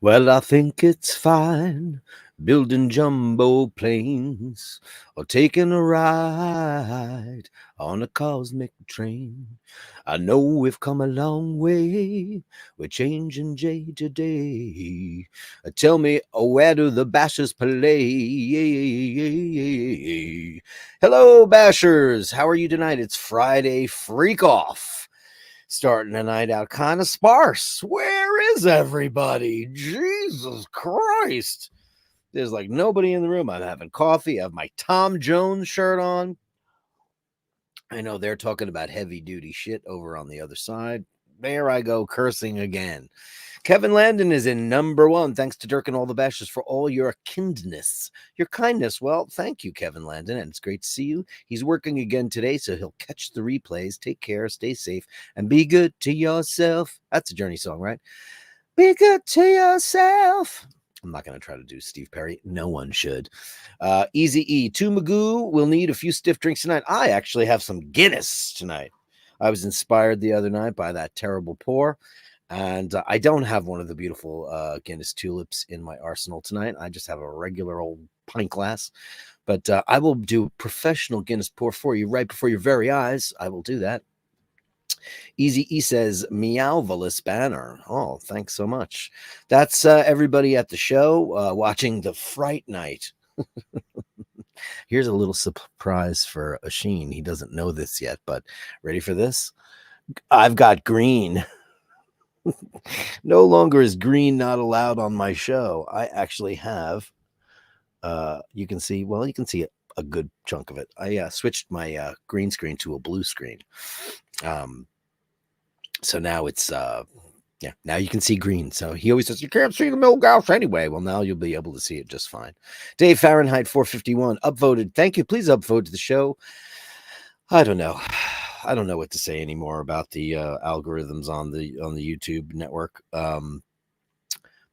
Well, I think it's fine building jumbo planes or taking a ride on a cosmic train. I know we've come a long way. We're changing day to day. Tell me, where do the Bashers play? Hello, Bashers. How are you tonight? It's Friday Freak Off. Starting the night out kind of sparse. Where is everybody? Jesus Christ. There's like nobody in the room. I'm having coffee. I have my Tom Jones shirt on. I know they're talking about heavy duty shit over on the other side. There I go, cursing again. Kevin Landon is in number one. Thanks to Dirk and all the Bashers for all your kindness, your kindness. Well, thank you, Kevin Landon, and it's great to see you. He's working again today, so he'll catch the replays. Take care, stay safe, and be good to yourself. That's a Journey song, right? Be good to yourself. I'm not going to try to do Steve Perry. No one should. Easy E. To Magoo, we'll need a few stiff drinks tonight. I actually have some Guinness tonight. I was inspired the other night by that terrible pour. And I don't have one of the beautiful Guinness tulips in my arsenal tonight. I just have a regular old pint glass. But I will do professional Guinness pour for you right before your very eyes. I will do that. Easy E says, Meowvelous banner. Oh, thanks so much. That's everybody at the show watching the Fright Night. Here's a little surprise for Asheen. He doesn't know this yet, but ready for this? I've got green. No longer is green not allowed on my show. I actually have, you can see a good chunk of it. I switched my green screen to a blue screen. So now it's, now you can see green. So he always says, you can't see the Milgauss anyway. Well, now you'll be able to see it just fine. Dave Fahrenheit 451 upvoted. Thank you. Please upvote to the show. I don't know what to say anymore about the algorithms on the YouTube network.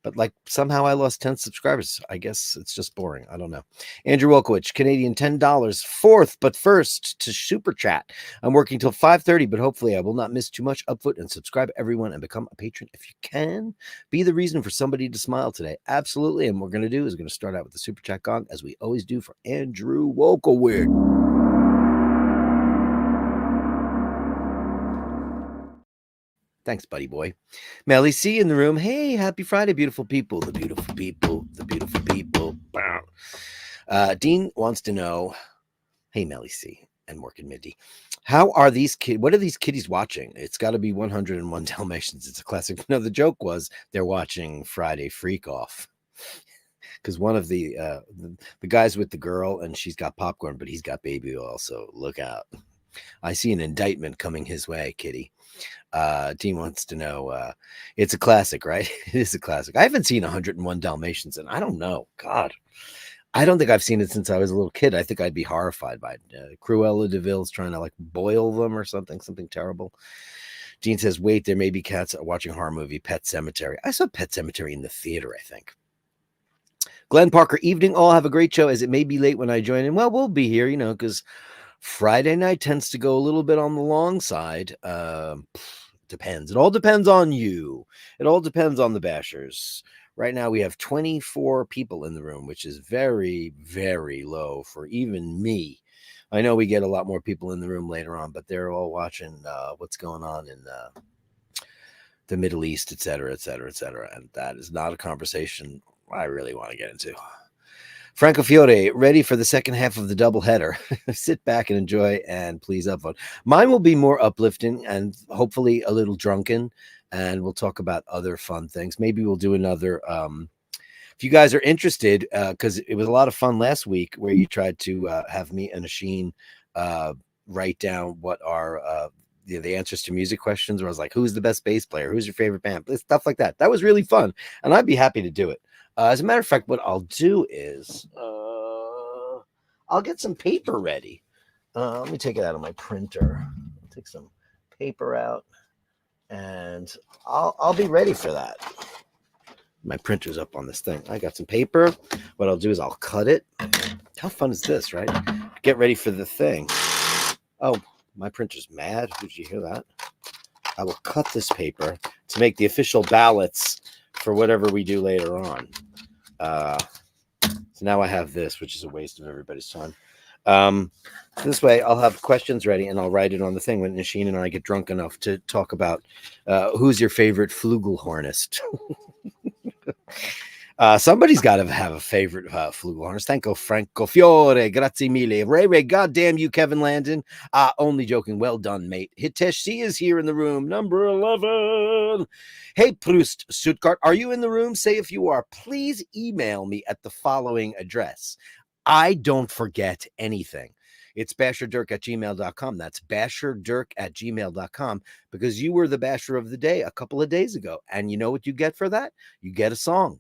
But like somehow I lost 10 subscribers. I guess it's just boring. I don't know. Andrew Wolkowicz, Canadian $10. Fourth, but first to Super Chat. I'm working till 5:30, but hopefully I will not miss too much. Upvote and subscribe, everyone, and become a patron if you can. Be the reason for somebody to smile today. Absolutely. And what we're going to do is we're going to start out with the Super Chat gong, as we always do for Andrew Wolkowicz. Thanks, buddy boy. Melly C in the room. Hey, happy Friday, beautiful people. The beautiful people. The beautiful people. Dean wants to know, hey, Melly C and Morgan Mindy, how are these kids? What are these kiddies watching? It's got to be 101 Dalmatians. It's a classic. No, the joke was they're watching Friday Freak Off. Because one of the guys with the girl, and she's got popcorn, but he's got baby oil, so look out. I see an indictment coming his way, kitty. Dean wants to know, it's a classic, right? It is a classic. I haven't seen 101 Dalmatians, and I don't know. God, I don't think I've seen it since I was a little kid. I think I'd be horrified by it. Cruella de Vil's trying to like boil them or something terrible. Dean says, wait, there may be cats watching horror movie Pet Sematary. I saw Pet Sematary in the theater, I think. Glenn Parker, evening. All have a great show, as it may be late when I join in. Well, we'll be here, because Friday night tends to go a little bit on the long side. Depends. It all depends on you. It all depends on the Bashers. Right now we have 24 people in the room, which is very, very low for even me. I know we get a lot more people in the room later on, but they're all watching what's going on in the Middle East, et cetera, et cetera, et cetera. And that is not a conversation I really want to get into. Franco Fiore, ready for the second half of the doubleheader. Sit back and enjoy, and please upvote. Mine will be more uplifting and hopefully a little drunken, and we'll talk about other fun things. Maybe we'll do another. If you guys are interested, because it was a lot of fun last week where you tried to have me and Asheen write down what are the answers to music questions. Where I was like, "Who's the best bass player? Who's your favorite band?" Stuff like that. That was really fun, and I'd be happy to do it. As a matter of fact, what I'll do is I'll get some paper ready. Let me take it out of my printer. I'll take some paper out, and I'll be ready for that. My printer's up on this thing. I got some paper. What I'll do is I'll cut it. How fun is this, right? Get ready for the thing. Oh, my printer's mad. Did you hear that? I will cut this paper to make the official ballots for whatever we do later on. So now I have this, which is a waste of everybody's time. This way I'll have questions ready and I'll write it on the thing when Nasheen and I get drunk enough to talk about who's your favorite flugelhornist. Somebody's got to have a favorite flugelhornist. Thank you, Franco Fiore. Grazie mille. Ray, goddamn you, Kevin Landon. Only joking. Well done, mate. Hitesh C is here in the room. Number 11. Hey, Proust Stuttgart. Are you in the room? Say if you are. Please email me at the following address. I don't forget anything. It's Basherdirk@gmail.com. That's Basherdirk@gmail.com, because you were the basher of the day a couple of days ago. And you know what you get for that? You get a song.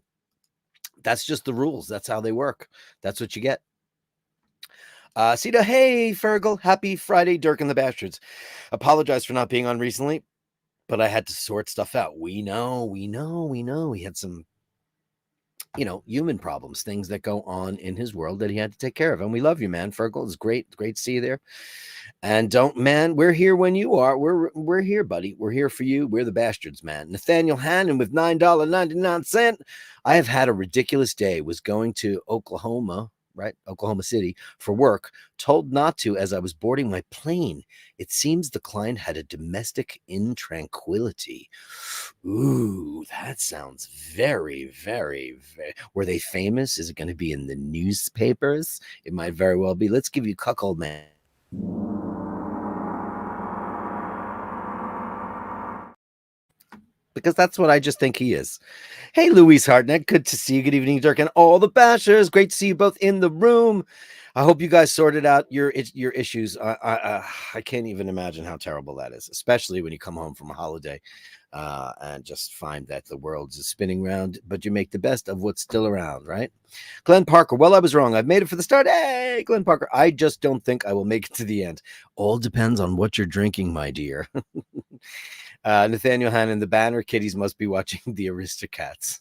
That's just the rules. That's how they work. That's what you get. Sita, hey, Fergal. Happy Friday, Dirk and the Bastards. Apologize for not being on recently, but I had to sort stuff out. We know. He had some, human problems, things that go on in his world that he had to take care of. And we love you, man. Fergal, it's great to see you there. And we're here when you are. We're here, buddy. We're here for you. We're the Bastards, man. Nathaniel Hannon with $9.99. I have had a ridiculous day. Was going to Oklahoma City for work, told not to as I was boarding my plane. It seems the client had a domestic intranquility. Ooh, that sounds very, very, very. Were they famous? Is it going to be in the newspapers? It might very well be. Let's give you Cuckold Man. Because that's what I just think he is. Hey, Louise Hartnett, good to see you. Good evening, Dirk, and all the bashers. Great to see you both in the room. I hope you guys sorted out your issues. I can't even imagine how terrible that is, especially when you come home from a holiday and just find that the world is spinning around, but you make the best of what's still around, right? Glenn Parker, well, I was wrong. I've made it for the start. Hey, Glenn Parker, I just don't think I will make it to the end. All depends on what you're drinking, my dear. Nathaniel Hannon, the banner kiddies must be watching the Aristocats.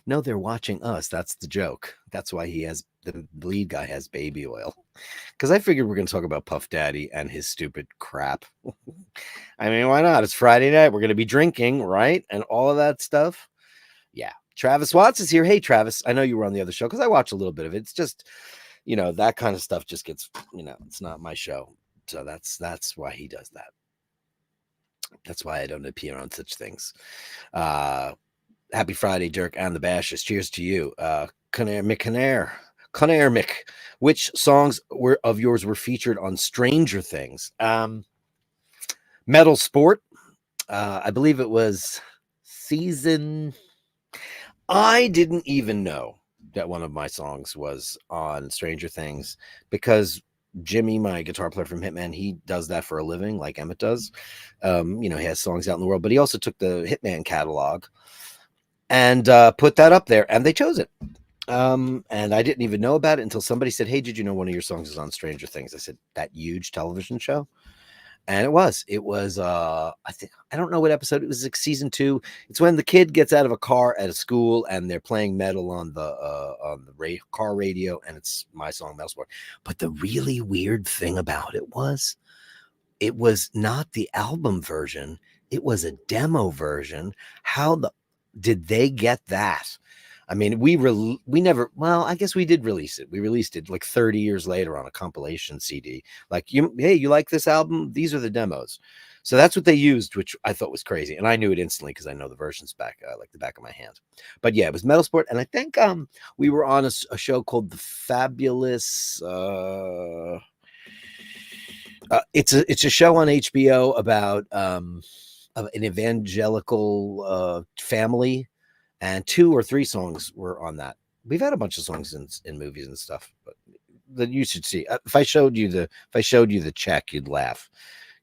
No, they're watching us. That's the joke. That's why the lead guy has baby oil. Because I figured we're going to talk about Puff Daddy and his stupid crap. I mean, why not? It's Friday night. We're going to be drinking, right? And all of that stuff. Yeah. Travis Watts is here. Hey, Travis. I know you were on the other show because I watched a little bit of it. It's just, that kind of stuff just gets, it's not my show. So that's why he does that. That's why I don't appear on such things. Happy Friday, Dirk and the Bashers. Cheers to you. Conair Mick. Which songs of yours were featured on Stranger Things? Metal Sport. I believe it was season. I didn't even know that one of my songs was on Stranger Things because Jimmy, my guitar player from Hitman, he does that for a living, like Emmett does. He has songs out in the world, but he also took the Hitman catalog and put that up there, and they chose it. And I didn't even know about it until somebody said, "Hey, did you know one of your songs is on Stranger Things?" I said, "That huge television show?" And it was, I don't know what episode it was, like season 2. It's when the kid gets out of a car at a school and they're playing metal on the car radio, and it's my song, Metal Sport. But the really weird thing about it was not the album version. It was a demo version. How did they get that? I mean, we never, well, I guess we did release it. We released it like 30 years later on a compilation CD. Like, hey, you like this album? These are the demos. So that's what they used, which I thought was crazy. And I knew it instantly because I know the versions back, like the back of my hand. But yeah, it was Metal Sport. And I think we were on a show called The Fabulous. It's a show on HBO about an evangelical family. And 2 or 3 songs were on that. We've had a bunch of songs in movies and stuff, but that you should see. If I showed you the check, you'd laugh.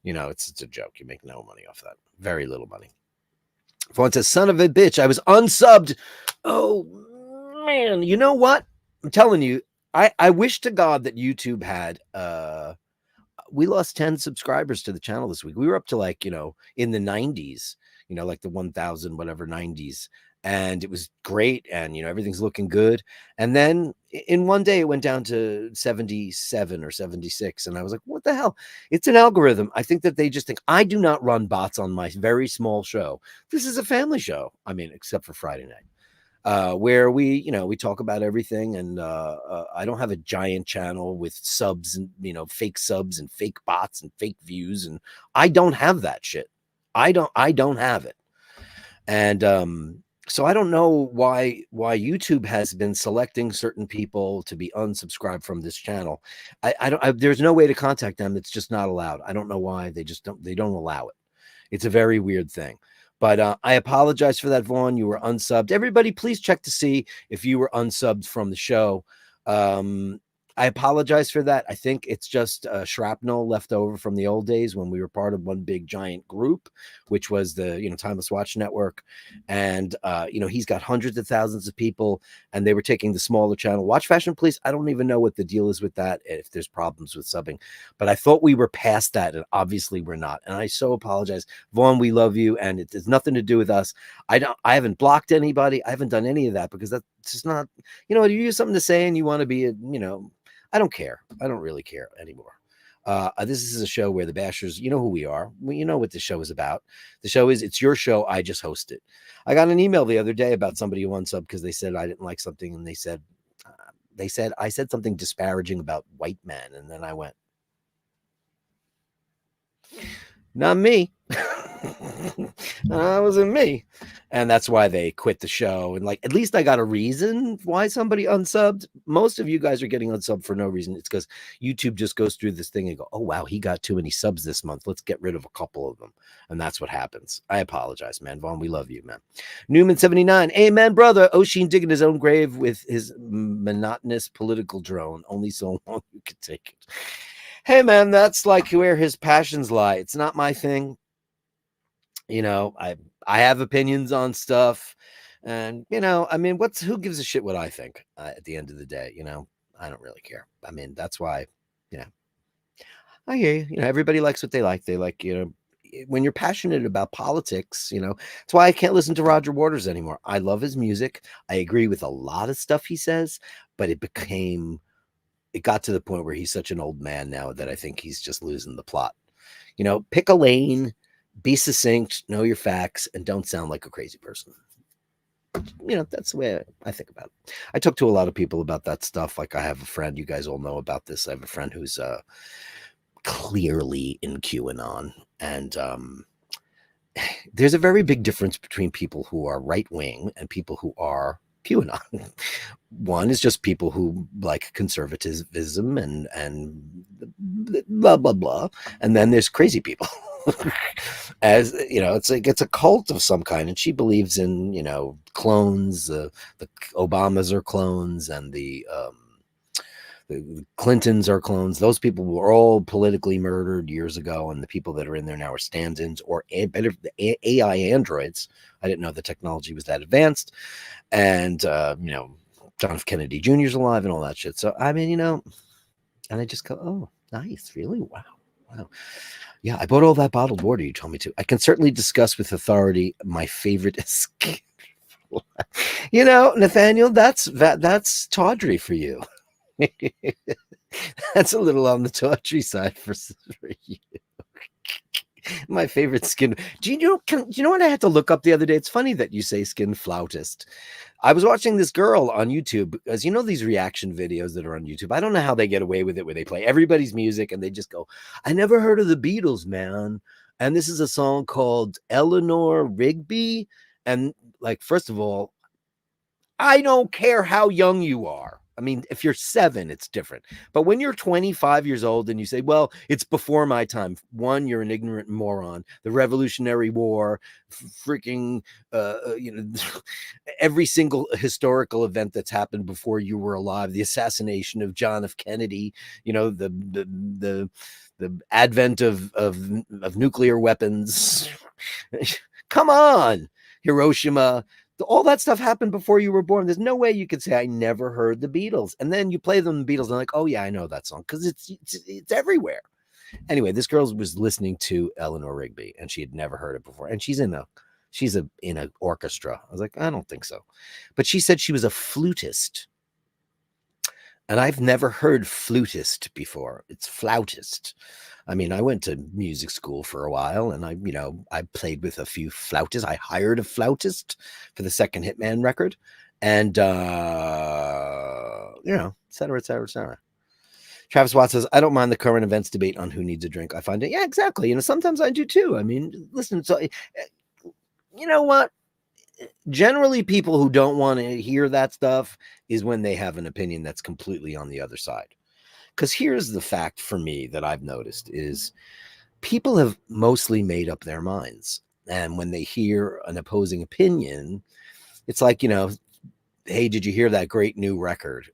It's a joke. You make no money off that. Very little money. Vaughn says, son of a bitch, I was unsubbed. Oh, man. You know what? I'm telling you, I wish to God that YouTube had, we lost 10 subscribers to the channel this week. We were up to in the 90s, like the 1000, whatever 90s. And it was great. And, everything's looking good. And then in one day, it went down to 77 or 76. And I was like, what the hell? It's an algorithm. I think that they just think I do not run bots on my very small show. This is a family show. I mean, except for Friday night. Where we talk about everything, and I don't have a giant channel with subs and fake subs and fake bots and fake views, and I don't have that shit. I don't have it, and so I don't know why YouTube has been selecting certain people to be unsubscribed from this channel. There's no way to contact them. It's just not allowed. I don't know why they don't allow it. It's a very weird thing. But I apologize for that, Vaughn. You were unsubbed. Everybody, please check to see if you were unsubbed from the show. I apologize for that. I think it's just shrapnel left over from the old days when we were part of one big giant group, which was the Timeless Watch Network. And he's got hundreds of thousands of people, and they were taking the smaller channel. Watch Fashion Police, I don't even know what the deal is with that, if there's problems with subbing. But I thought we were past that, and obviously we're not. And I so apologize. Vaughn, we love you, and it has nothing to do with us. I haven't blocked anybody. I haven't done any of that, because that's just not, you use something to say and you want to be I don't care. I don't really care anymore. This is a show where the Bashers, you know who we are. You know what the show is about. The show is, it's your show. I just host it. I got an email the other day about somebody who unsub because they said I didn't like something. And they said I said something disparaging about white men. And then I went, not me. That wasn't me. And that's why they quit the show. And at least I got a reason why somebody unsubbed. Most of you guys are getting unsubbed for no reason. It's because YouTube just goes through this thing and go, oh, wow, he got too many subs this month. Let's get rid of a couple of them. And that's what happens. I apologize, man. Vaughn, we love you, man. Newman79. Amen, brother. Oshin digging his own grave with his monotonous political drone. Only so long you could take it. Hey, man, that's where his passions lie. It's not my thing. I have opinions on stuff, and I mean, who gives a shit what I think at the end of the day? I don't really care. I mean, that's why, I hear you. Everybody likes what they like. They like, when you're passionate about politics, it's why I can't listen to Roger Waters anymore. I love his music. I agree with a lot of stuff he says, but it got to the point where he's such an old man now that I think he's just losing the plot. Pick a lane. Be succinct, know your facts, and don't sound like a crazy person. That's the way I think about it. I talk to a lot of people about that stuff. I have a friend, you guys all know about this. I have a friend who's clearly in QAnon. And there's a very big difference between people who are right-wing and people who are QAnon. One is just people who like conservatism and blah, blah, blah. And then there's crazy people. As it's a cult of some kind, and she believes in clones. The Obamas are clones, and the Clintons are clones. Those people were all politically murdered years ago, and the people that are in there now are stand-ins or better AI androids. I didn't know the technology was that advanced, and John F. Kennedy Jr. is alive and all that shit. So I mean, and I just go, oh, nice, really, wow. Yeah, I bought all that bottled water you told me to. I can certainly discuss with authority my favorite skin. Nathaniel, that's tawdry for you. That's a little on the tawdry side for you. My favorite skin. Do you know what I had to look up the other day? It's funny that you say skin flautist. I was watching this girl on YouTube, as these reaction videos that are on YouTube. I don't know how they get away with it, where they play everybody's music and they just go, I never heard of the Beatles, man. And this is a song called Eleanor Rigby. And first of all, I don't care how young you are. I mean, if you're 7, it's different. But when you're 25 years old and you say, well, it's before my time, one, you're an ignorant moron. The Revolutionary War, freaking, every single historical event that's happened before you were alive, the assassination of John F. Kennedy, the advent of nuclear weapons. Come on, Hiroshima. All that stuff happened before you were born. There's no way you could say I never heard the Beatles, and then you play them the Beatles, and like, oh yeah, I know that song because it's everywhere. Anyway, this girl was listening to Eleanor Rigby, and she had never heard it before, and she's in an orchestra. I was like, I don't think so, but she said she was a flutist. And I've never heard flutist before. It's flautist. I mean, I went to music school for a while and I played with a few flautists. I hired a flautist for the second Hitman record and, et cetera, et cetera, et cetera. Travis Watt says, I don't mind the current events debate on who needs a drink. I find it, yeah, exactly. Sometimes I do too. I mean, listen, so you know what? Generally, people who don't want to hear that stuff is when they have an opinion that's completely on the other side. Because here's the fact for me that I've noticed is people have mostly made up their minds. And when they hear an opposing opinion, it's like, hey, did you hear that great new record?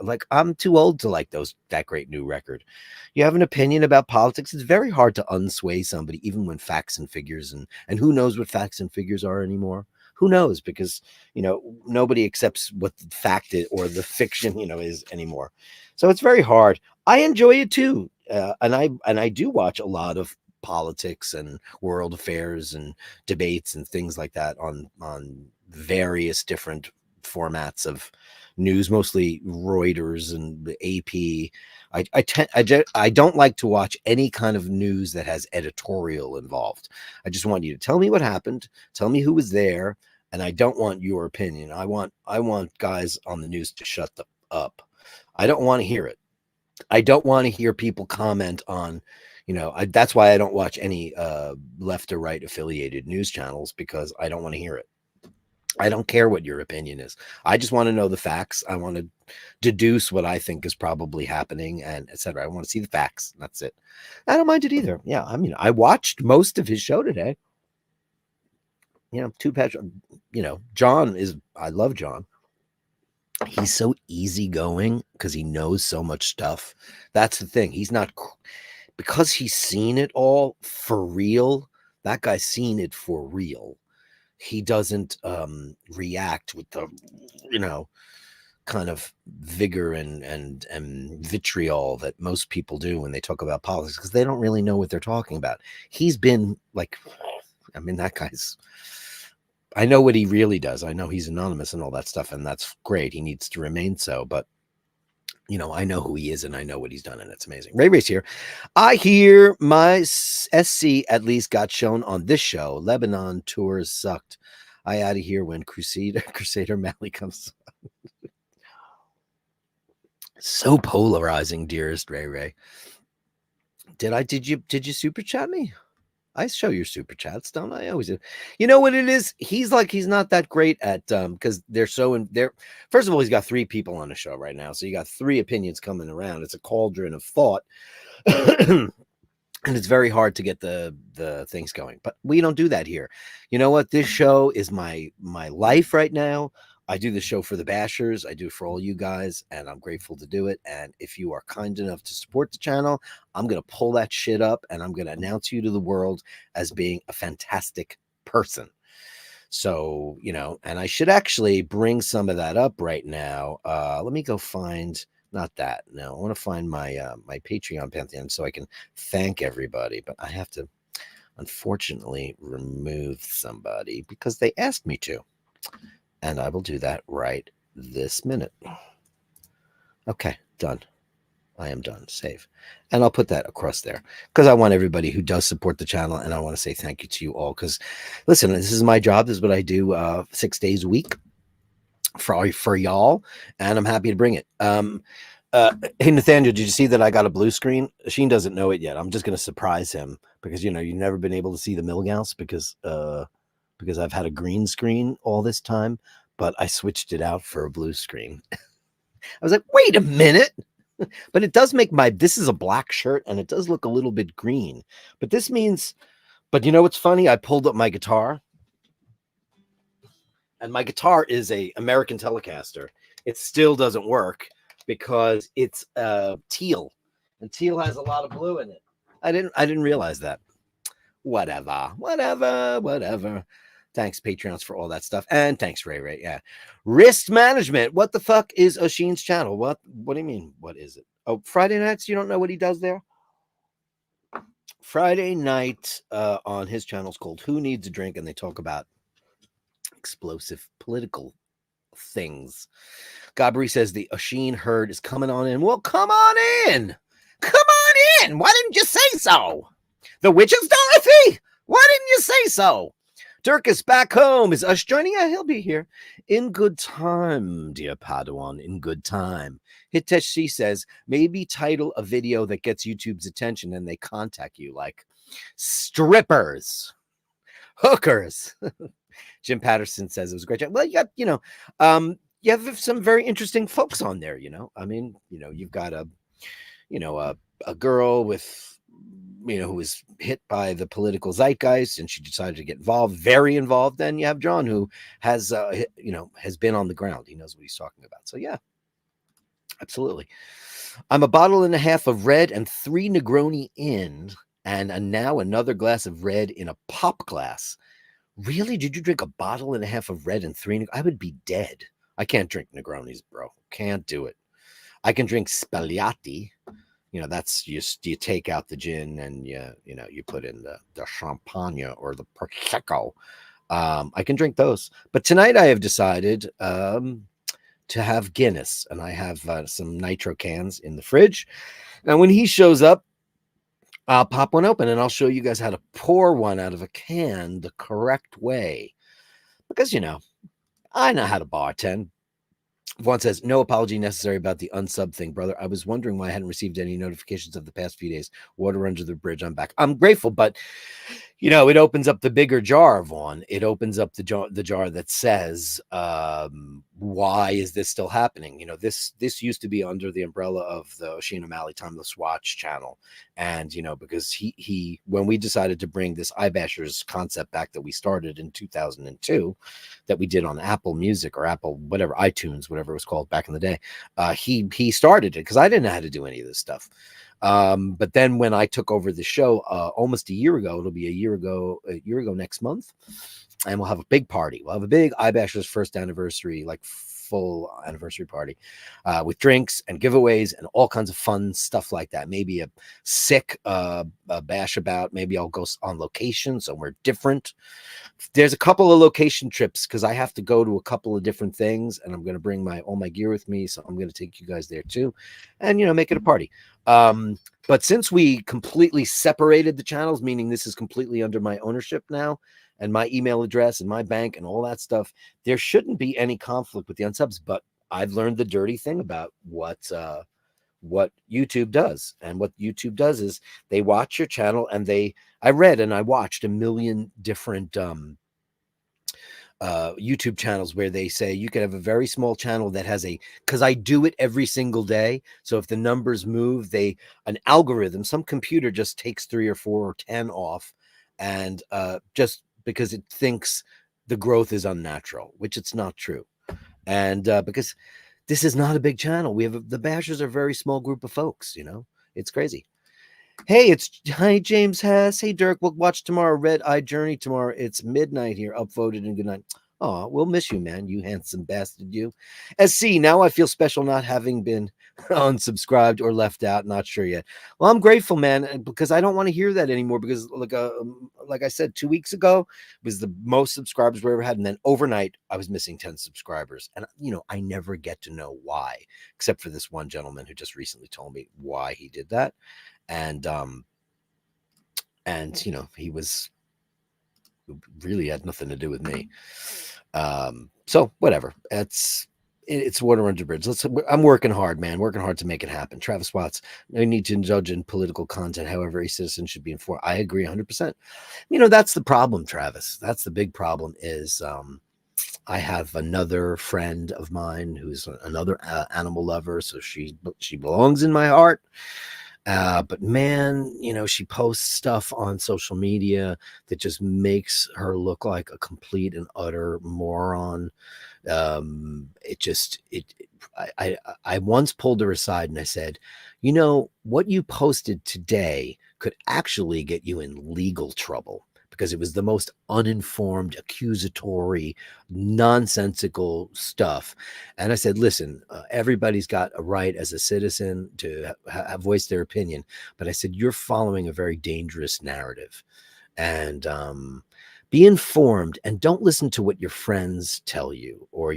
Like I'm too old to like that great new record. You have an opinion about politics. It's very hard to unsway somebody, even when facts and figures and who knows what facts and figures are anymore. Who knows? Because, nobody accepts what the fact is or the fiction, is anymore. So it's very hard. I enjoy it too. And I do watch a lot of politics and world affairs and debates and things like that on various different formats of news, mostly Reuters and the AP. I don't like to watch any kind of news that has editorial involved. I just want you to tell me what happened, tell me who was there, and I don't want your opinion. I want guys on the news to shut up. I don't want to hear it. I don't want to hear people comment on, that's why I don't watch any left or right affiliated news channels, because I don't want to hear it. I don't care what your opinion is. I just want to know the facts. I want to deduce what I think is probably happening and etc. I want to see the facts. That's it. I don't mind it either. Yeah. I mean, I watched most of his show today. John I love John. He's so easygoing because he knows so much stuff. That's the thing. He's not, because he's seen it all for real. That guy's seen it for real. He doesn't react with the, kind of vigor and vitriol that most people do when they talk about politics, because they don't really know what they're talking about. He's been like, that guy's, I know what he really does. I know he's anonymous and all that stuff, and that's great. He needs to remain so, but I know who he is and I know what he's done, and it's amazing. Ray Ray's here. I hear my SC at least got shown on this show. Lebanon tours sucked. I out of here when Crusader Mally comes. So polarizing, dearest Ray Ray. Did you super chat me? I show your super chats, don't I? Always do. You know what it is? He's not that great at because they're so in there. First of all, he's got 3 people on the show right now, so you got 3 opinions coming around. It's a cauldron of thought. And it's very hard to get the things going, but we don't do that here. You know what? This show is my life right now. I do the show for the Bashers. I do it for all you guys, and I'm grateful to do it. And if you are kind enough to support the channel, I'm going to pull that shit up, and I'm going to announce you to the world as being a fantastic person. So, and I should actually bring some of that up right now. Let me go find... Not that. No, I want to find my my Patreon pantheon so I can thank everybody. But I have to, unfortunately, remove somebody because they asked me to. And I will do that right this minute. Okay, done. I am done. Save. And I'll put that across there because I want everybody who does support the channel, and I want to say thank you to you all because, listen, this is my job. This is what I do 6 days a week for y'all, and I'm happy to bring it. Hey Nathaniel, did you see that I got a blue screen? Sheen doesn't know it yet. I'm just going to surprise him because you've never been able to see the Milgauss because I've had a green screen all this time, but I switched it out for a blue screen. was like, wait a minute. But it does make this is a black shirt and it does look a little bit green. But this means, but you know what's funny? I pulled up my guitar and my guitar is a American Telecaster. It still doesn't work because it's teal and teal has a lot of blue in it. I didn't realize that. Whatever. Thanks, Patreons, for all that stuff. And thanks, Ray. Yeah. Wrist management. What the fuck is Oshin's channel? What do you mean? What is it? Oh, Friday nights? You don't know what he does there? Friday night on his channel is called Who Needs a Drink? And they talk about explosive political things. Gabri says the Oshin herd is coming on in. Well, come on in. Come on in. Why didn't you say so? The witches, Dorothy? Why didn't you say so? Dirk is back home. Is Ush joining? Yeah, he'll be here. In good time, dear Padawan, in good time. Hitesh says, maybe title a video that gets YouTube's attention and they contact you, like strippers, hookers. Jim Patterson says it was a great job. Well, you got, you have some very interesting folks on there, I mean, you've got a girl with, who was hit by the political zeitgeist and she decided to get involved, very involved. Then you have John, who has, has been on the ground. He knows what he's talking about. So yeah, absolutely. I'm a bottle and a half of red and 3 Negroni in, and now another glass of red in a pop glass. Really? Did you drink a bottle and a half of red and 3? I would be dead. I can't drink Negronis, bro. Can't do it. I can drink Spagliati. That's just, you take out the gin and you put in the champagne or the prosecco. I can drink those, but tonight I have decided to have Guinness, and I have some nitro cans in the fridge. Now, when he shows up, I'll pop one open and I'll show you guys how to pour one out of a can the correct way, because I know how to bartend. Vaughn says, no apology necessary about the unsub thing, brother. I was wondering why I hadn't received any notifications of the past few days. Water under the bridge. I'm back. I'm grateful, but it opens up the bigger jar, Vaughn. It opens up the jar that says, why is this still happening? This used to be under the umbrella of the Oshin O'Malley Timeless Watch channel. And, because he when we decided to bring this iBashers concept back that we started in 2002, that we did on Apple Music or Apple, whatever, iTunes, whatever it was called back in the day, he started it because I didn't know how to do any of this stuff. But then when I took over the show almost a year ago, it'll be a year ago next month, and we'll have a big party. We'll have a big iBashers first anniversary, like full anniversary party, with drinks and giveaways and all kinds of fun stuff like that. Maybe a sick bash about. Maybe I'll go on location somewhere different. There's a couple of location trips because I have to go to a couple of different things, and I'm going to bring all my gear with me. So I'm going to take you guys there too, and make it a party. But since we completely separated the channels, meaning this is completely under my ownership now, and my email address and my bank and all that stuff, there shouldn't be any conflict with the unsubs. But I've learned the dirty thing about what YouTube does. And what YouTube does is they watch your channel, and I read and I watched a million different YouTube channels where they say you can have a very small channel that has because I do it every single day. So if the numbers move, an algorithm, some computer just takes 3 or 4 or 10 off, and just because it thinks the growth is unnatural, which it's not true. And because this is not a big channel, the Bashers are a very small group of folks, it's crazy. Hey, hi, James Hess. Hey, Dirk, we'll watch tomorrow. Red Eye Journey tomorrow. It's midnight here. Upvoted, and good night. Oh, we'll miss you, man. You handsome bastard, you. SC, now I feel special not having been unsubscribed or left out. Not sure yet. Well, I'm grateful, man, because I don't want to hear that anymore. Because like I said, 2 weeks ago was the most subscribers we ever had, and then overnight I was missing 10 subscribers, and I never get to know why, except for this one gentleman who just recently told me why he did that. And he really had nothing to do with me. So whatever. It's water under bridge. I'm working hard, man. Working hard to make it happen. Travis Watts, no need to indulge in political content. However, a citizen should be informed. I agree 100%. That's the problem, Travis. That's the big problem is I have another friend of mine who's another animal lover, so she belongs in my heart. But man, she posts stuff on social media that just makes her look like a complete and utter moron. It just I once pulled her aside and I said, what you posted today could actually get you in legal trouble, because it was the most uninformed, accusatory, nonsensical stuff. And I said, listen, everybody's got a right as a citizen to voice their opinion. But I said, you're following a very dangerous narrative. And be informed, and don't listen to what your friends tell you, or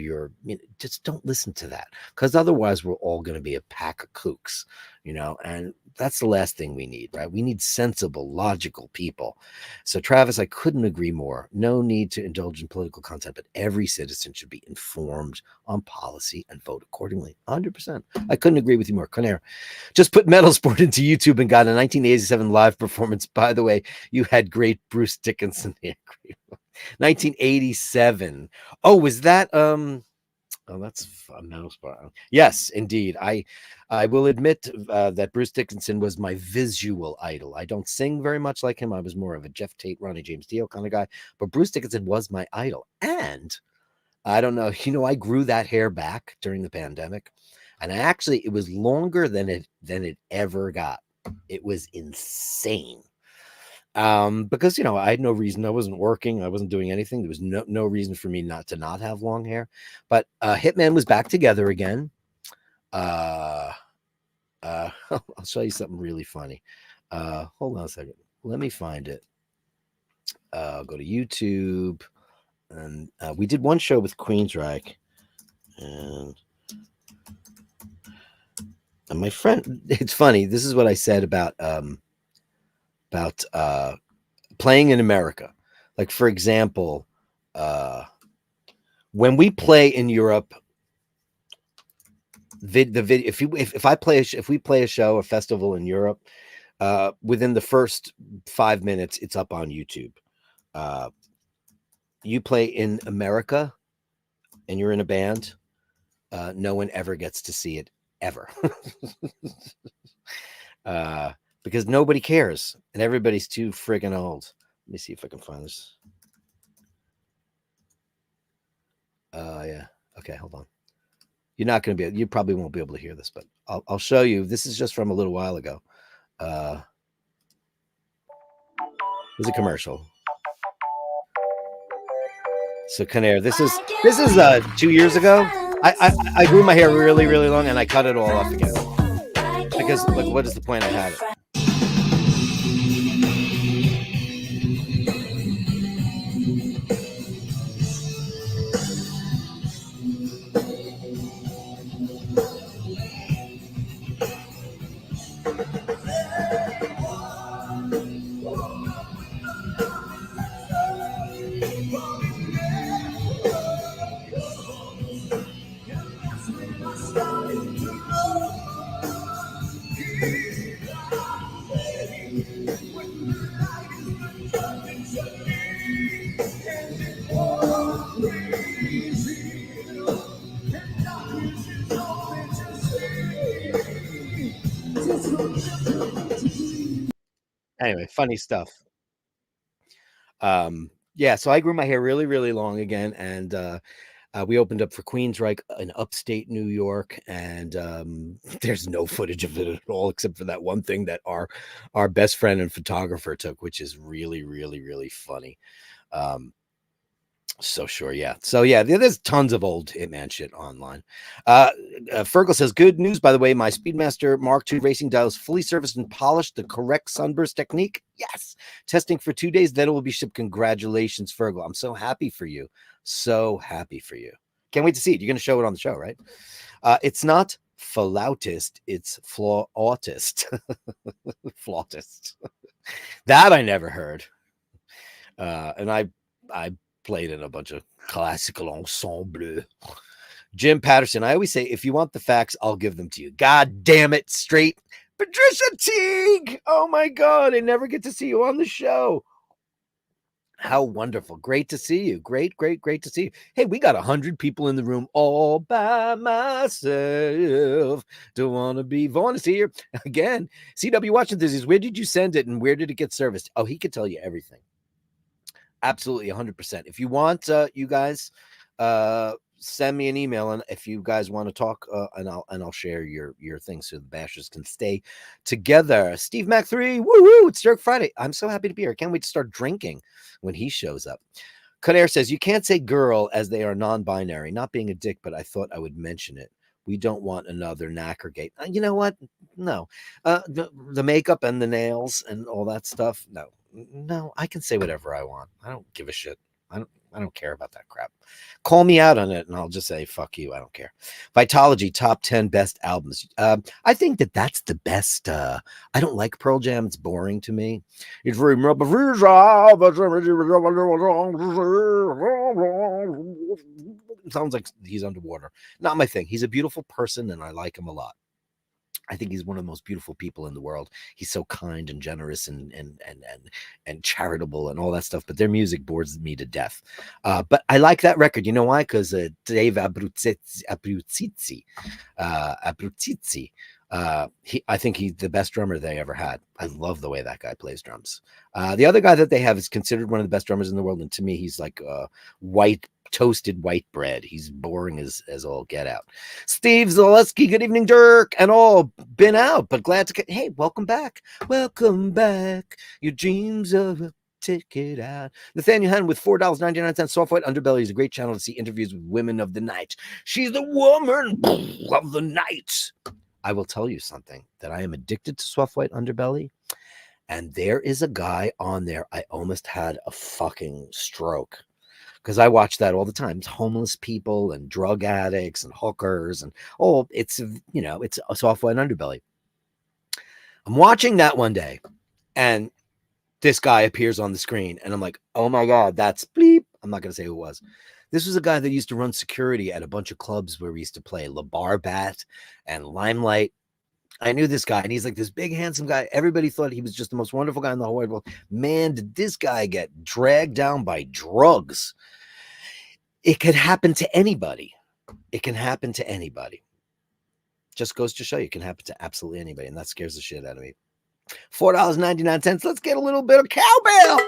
just don't listen to that, because otherwise we're all going to be a pack of kooks, and that's the last thing we need, right? We need sensible, logical people. So Travis, I couldn't agree more. No need to indulge in political content, but every citizen should be informed on policy and vote accordingly. 100%. I couldn't agree with you more. Conair just put Metal Sport into YouTube and got a 1987 live performance. By the way, you had great Bruce Dickinson here. 1987. Oh, was that oh, that's a Metal Sport. Yes, indeed. I will admit that Bruce Dickinson was my visual idol. I don't sing very much like him. I was more of a Jeff Tate, Ronnie James Dio kind of guy, but Bruce Dickinson was my idol. And I don't know, I grew that hair back during the pandemic, and it was longer than it ever got. It was insane. Because I had no reason. I wasn't working, I wasn't doing anything. There was no reason for me not have long hair. But Hitman was back together again. I'll show you something really funny. Hold on a second, let me find it. Go to YouTube, and we did one show with Queensryche, and my friend, it's funny, this is what I said about playing in America. Like, for example, when we play in Europe, if we play a show, a festival in Europe, within the first 5 minutes, it's up on YouTube. You play in America and you're in a band, no one ever gets to see it, ever. Because nobody cares and everybody's too friggin' old. Let me see if I can find this. Yeah. Okay, hold on. You're not going to be, you probably won't be able to hear this, but I'll show you. This is just from a little while ago. It was a commercial. So Conair, this is 2 years ago. I grew my hair really, really long and I cut it all off again. Because what is the point? I had it. Anyway, funny stuff. Yeah, so I grew my hair really, really long again, and we opened up for Queensryche in upstate New York, and there's no footage of it at all, except for that one thing that our best friend and photographer took, which is really, really, really funny. So sure, yeah. So yeah, there's tons of old Hitman shit online. Fergal says, good news, by the way, my Speedmaster Mark II racing dial is fully serviced and polished, the correct sunburst technique. Yes. Testing for 2 days, then it will be shipped. Congratulations, Fergal. I'm so happy for you. So happy for you. Can't wait to see it. You're going to show it on the show, right? It's not flautist, it's flautist. Flautist. That I never heard. And I played in a bunch of classical ensemble. Jim Patterson, I always say, if you want the facts, I'll give them to you. God damn it, straight. Patricia Teague. Oh my God, I never get to see you on the show. How wonderful. Great to see you. Great to see you. Hey, we got 100 people in the room all by myself. Don't want to be Vaughn is here again. CW watching this is where did you send it and where did it get serviced? Oh, he could tell you everything. Absolutely 100%. If you want, you guys, send me an email, and if you guys want to talk, and I'll share your things so the bashers can stay together. Steve Mac 3, woo woo! It's Dirk Friday. I'm so happy to be here. I can't wait to start drinking when he shows up. Conair says you can't say girl as they are non-binary. Not being a dick, but I thought I would mention it. We don't want another knackergate. You know what? No, the makeup and the nails and all that stuff. No, I can say whatever I want. I don't give a shit. I don't care about that crap. Call me out on it, and I'll just say fuck you. I don't care. Vitology top 10 best albums. I think that's the best. I don't like Pearl Jam. It's boring to me. It's very sounds like he's underwater. Not my thing. He's a beautiful person, and I like him a lot. I think he's one of the most beautiful people in the world. He's so kind and generous and charitable and all that stuff. But their music bores me to death. But I like that record. You know why? Because Dave Abruzzi, I think he's the best drummer they ever had. I love the way that guy plays drums. The other guy that they have is considered one of the best drummers in the world, and to me, he's like toasted white bread. He's boring as all get out. Steve Zaleski, good evening, Dirk, and all. Been out, but glad to get. Hey, welcome back. Welcome back. Your dreams of a ticket out. Nathaniel Hannon with $4.99. Soft White Underbelly is a great channel to see interviews with women of the night. She's the woman of the night. I will tell you something that I am addicted to Soft White Underbelly. And there is a guy on there. I almost had a fucking stroke because I watch that all the time. It's homeless people and drug addicts and hookers and it's a Soft White Underbelly. I'm watching that one day, and this guy appears on the screen, and I'm like, oh my god, that's bleep. I'm not gonna say who it was. This was a guy that used to run security at a bunch of clubs where we used to play La Bar Bat and Limelight. I knew this guy, and he's like this big, handsome guy. Everybody thought he was just the most wonderful guy in the whole world. Man, did this guy get dragged down by drugs. It could happen to anybody. It can happen to anybody. Just goes to show you, it can happen to absolutely anybody, and that scares the shit out of me. $4.99. Let's get a little bit of cowbell.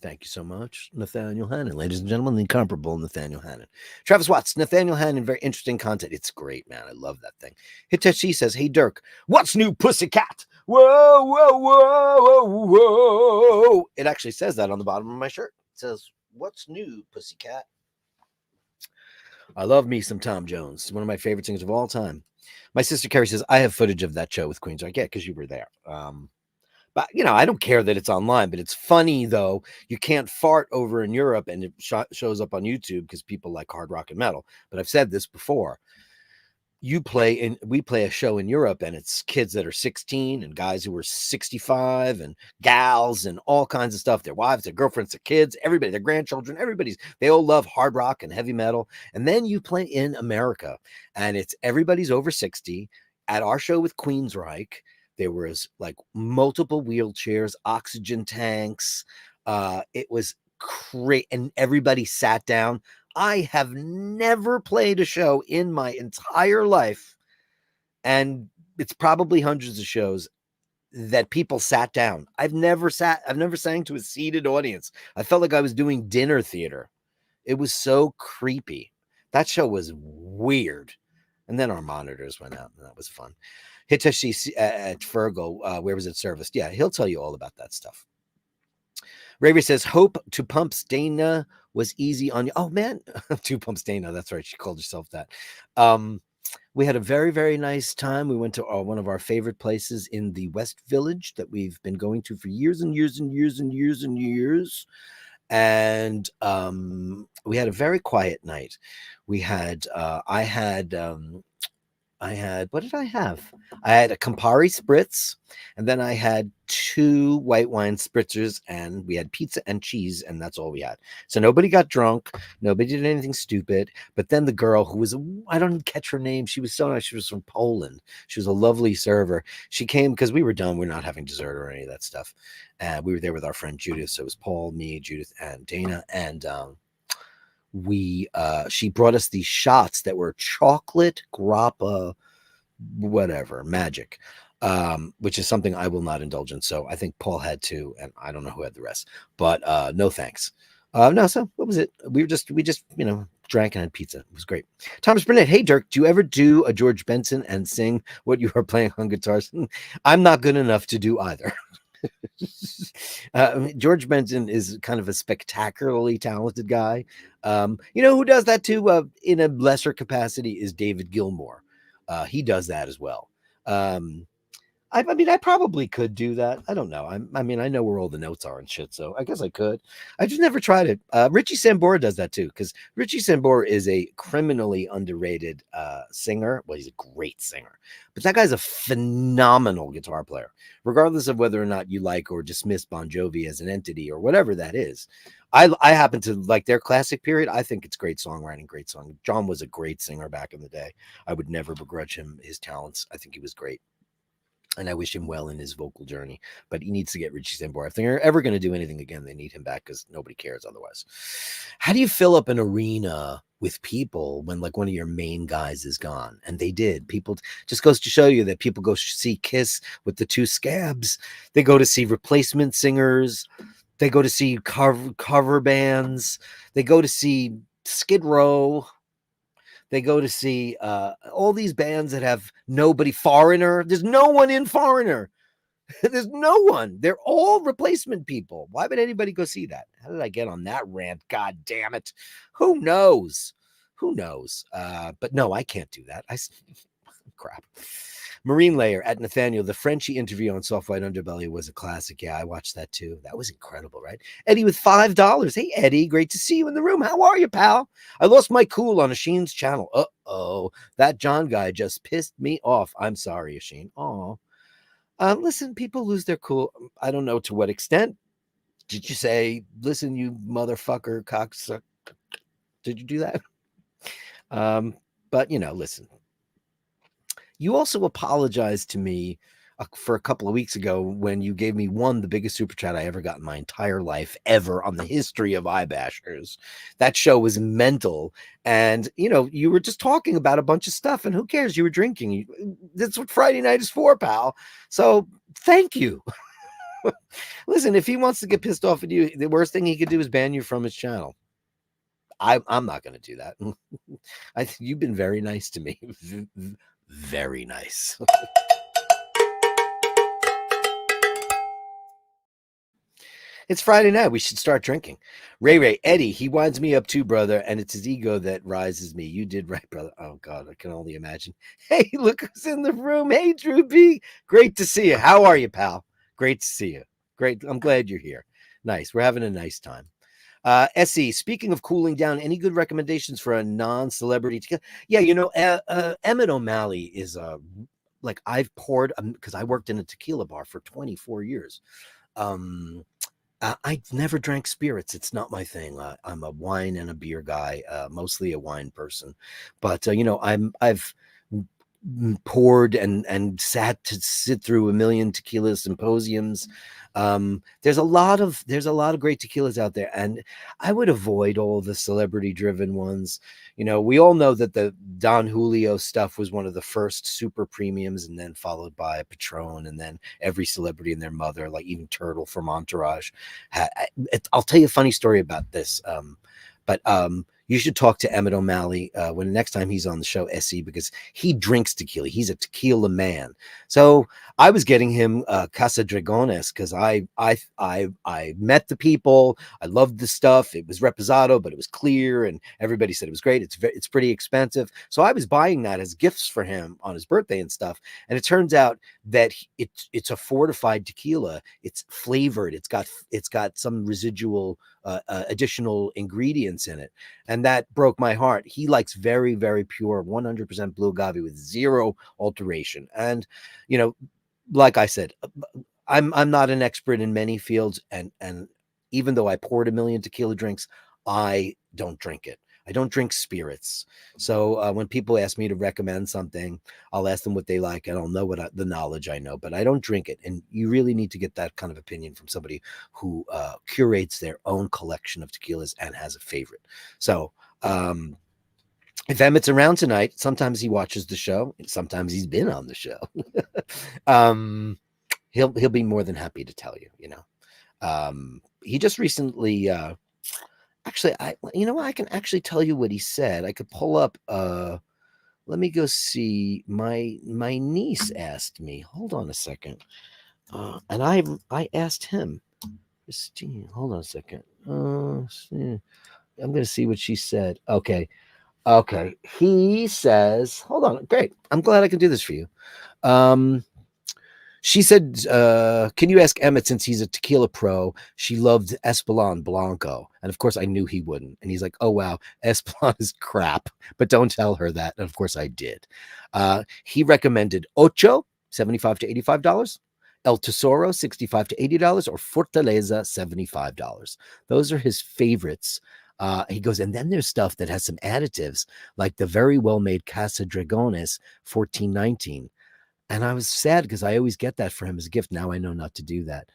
Thank you so much, Nathaniel Hannon. Ladies and gentlemen, the incomparable Nathaniel Hannon. Travis Watts, Nathaniel Hannon, very interesting content. It's great, man. I love that thing. Hitachi says, hey, Dirk, what's new, pussycat? Whoa, whoa, whoa, whoa, whoa. It actually says that on the bottom of my shirt. It says, what's new, pussycat? I love me some Tom Jones. It's one of my favorite singers of all time. My sister Carrie says, I have footage of that show with Queensryche. Yeah, because you were there. But, I don't care that it's online, but it's funny, though. You can't fart over in Europe, and it shows up on YouTube because people like hard rock and metal. But I've said this before. We play a show in Europe, and it's kids that are 16 and guys who are 65 and gals and all kinds of stuff. Their wives, their girlfriends, their kids, everybody, their grandchildren, they all love hard rock and heavy metal. And then you play in America, and it's everybody's over 60. At our show with Queensryche, there was like multiple wheelchairs, oxygen tanks. It was great. And everybody sat down. I have never played a show in my entire life, and it's probably hundreds of shows that people sat down. I've never sang to a seated audience. I felt like I was doing dinner theater. It was so creepy. That show was weird. And then our monitors went out, and that was fun. Hitachi at Fergal, where was it serviced? Yeah, he'll tell you all about that stuff. Raver says, hope to pump Stana was easy on you. Oh, man. To pump Stana. That's right. She called herself that. We had a very, very nice time. We went to one of our favorite places in the West Village that we've been going to for years and years and years and years and years. And we had a very quiet night. We had, I had, what did I have? I had a Campari Spritz, and then I had 2 white wine spritzers, and we had pizza and cheese, and that's all we had. So nobody got drunk, nobody did anything stupid. But then the girl who was, I don't catch her name, she was so nice. She was from Poland. She was a lovely server. She came because we were done. We're not having dessert or any of that stuff. And we were there with our friend Judith. So it was Paul, me, Judith, and Dana. And she brought us these shots that were chocolate grappa, whatever, magic, which is something I will not indulge in. So I think Paul had 2, and I don't know who had the rest, but no thanks. No, so what was it? We just drank and had pizza. It was great. Thomas Burnett, hey Dirk, do you ever do a George Benson and sing what you are playing on guitars? I'm not good enough to do either. George Benson is kind of a spectacularly talented guy. Who does that too in a lesser capacity is David Gilmour. He does that as well. I mean, I probably could do that. I don't know. I mean, I know where all the notes are and shit, so I guess I could. I just never tried it. Richie Sambora does that too, because Richie Sambora is a criminally underrated singer. Well, he's a great singer, but that guy's a phenomenal guitar player, regardless of whether or not you like or dismiss Bon Jovi as an entity or whatever that is. I happen to like their classic period. I think it's great songwriting, great song. John was a great singer back in the day. I would never begrudge him his talents. I think he was great. And I wish him well in his vocal journey, but he needs to get Richie Sambora. If they're ever going to do anything again, they need him back because nobody cares otherwise. How do you fill up an arena with people when like one of your main guys is gone? And they did. People just goes to show you that people go see Kiss with the 2 scabs. They go to see replacement singers. They go to see cover bands. They go to see Skid Row. They go to see all these bands that have nobody. Foreigner. There's no one in Foreigner. There's no one. They're all replacement people. Why would anybody go see that? How did I get on that rant? God damn it. Who knows? Who knows? But no, I can't do that. Crap. Marine Layer at Nathaniel. The Frenchie interview on Soft White Underbelly was a classic. Yeah, I watched that too. That was incredible, right? Eddie with $5. Hey, Eddie, great to see you in the room. How are you, pal? I lost my cool on Asheen's channel. Uh-oh. That John guy just pissed me off. I'm sorry, Asheen. Oh. Listen, people lose their cool. I don't know to what extent. Did you say, listen, you motherfucker, cocksucker? Did you do that? But, listen. You also apologized to me for a couple of weeks ago when you gave me the biggest super chat I ever got in my entire life ever on the history of iBashers. That show was mental. And, you were just talking about a bunch of stuff and who cares? You were drinking. That's what Friday night is for, pal. So thank you. Listen, if he wants to get pissed off at you, the worst thing he could do is ban you from his channel. I'm not going to do that. You've been very nice to me. Very nice. It's Friday night. We should start drinking. Ray, Eddie, he winds me up too, brother, and it's his ego that rises me. You did right, brother. Oh, God, I can only imagine. Hey, look who's in the room. Hey, Drew B. Great to see you. How are you, pal? Great to see you. Great. I'm glad you're here. Nice. We're having a nice time. SE, speaking of cooling down, any good recommendations for a non-celebrity tequila? Yeah, Emmett O'Malley is like I've poured because I worked in a tequila bar for 24 years. I never drank spirits. It's not my thing. I'm a wine and a beer guy, mostly a wine person. But I've poured and sat to sit through a million tequila symposiums. There's a lot of great tequilas out there, and I would avoid all the celebrity driven ones. We all know that the Don Julio stuff was one of the first super premiums, and then followed by Patron, and then every celebrity and their mother, like even Turtle from Entourage. I'll tell you a funny story about this. But you should talk to Emmett O'Malley when next time he's on the show, SE, because he drinks tequila. He's a tequila man. So I was getting him Casa Dragones because I met the people. I loved the stuff. It was reposado, but it was clear, and everybody said it was great. It's pretty expensive. So I was buying that as gifts for him on his birthday and stuff. And it turns out that it's a fortified tequila. It's flavored. It's got some residual additional ingredients in it, and that broke my heart. He likes very, very pure 100% blue agave with zero alteration. And like I said, I'm not an expert in many fields, and even though I poured a million tequila drinks, I don't drink it. I don't drink spirits. So when people ask me to recommend something, I'll ask them what they like, and I'll know the knowledge I know, but I don't drink it. And you really need to get that kind of opinion from somebody who curates their own collection of tequilas and has a favorite. So if Emmett's around tonight, sometimes he watches the show, sometimes he's been on the show. um, he'll be more than happy to tell you. He just recently. Actually, I can actually tell you what he said. I could pull up. Let me go see. My niece asked me. Hold on a second. And I asked him. Christine, hold on a second. I'm going to see what she said. Okay. Okay. He says, hold on. Great. I'm glad I can do this for you. She said, can you ask Emmett, since he's a tequila pro, she loved Espolon Blanco. And of course, I knew he wouldn't. And he's like, oh, wow, Espolon is crap. But don't tell her that. And of course, I did. He recommended Ocho, $75 to $85. El Tesoro, $65 to $80, or Fortaleza, $75. Those are his favorites. He goes, and then there's stuff that has some additives, like the very well-made Casa Dragones, $14.19. And I was sad because I always get that for him as a gift. Now I know not to do that.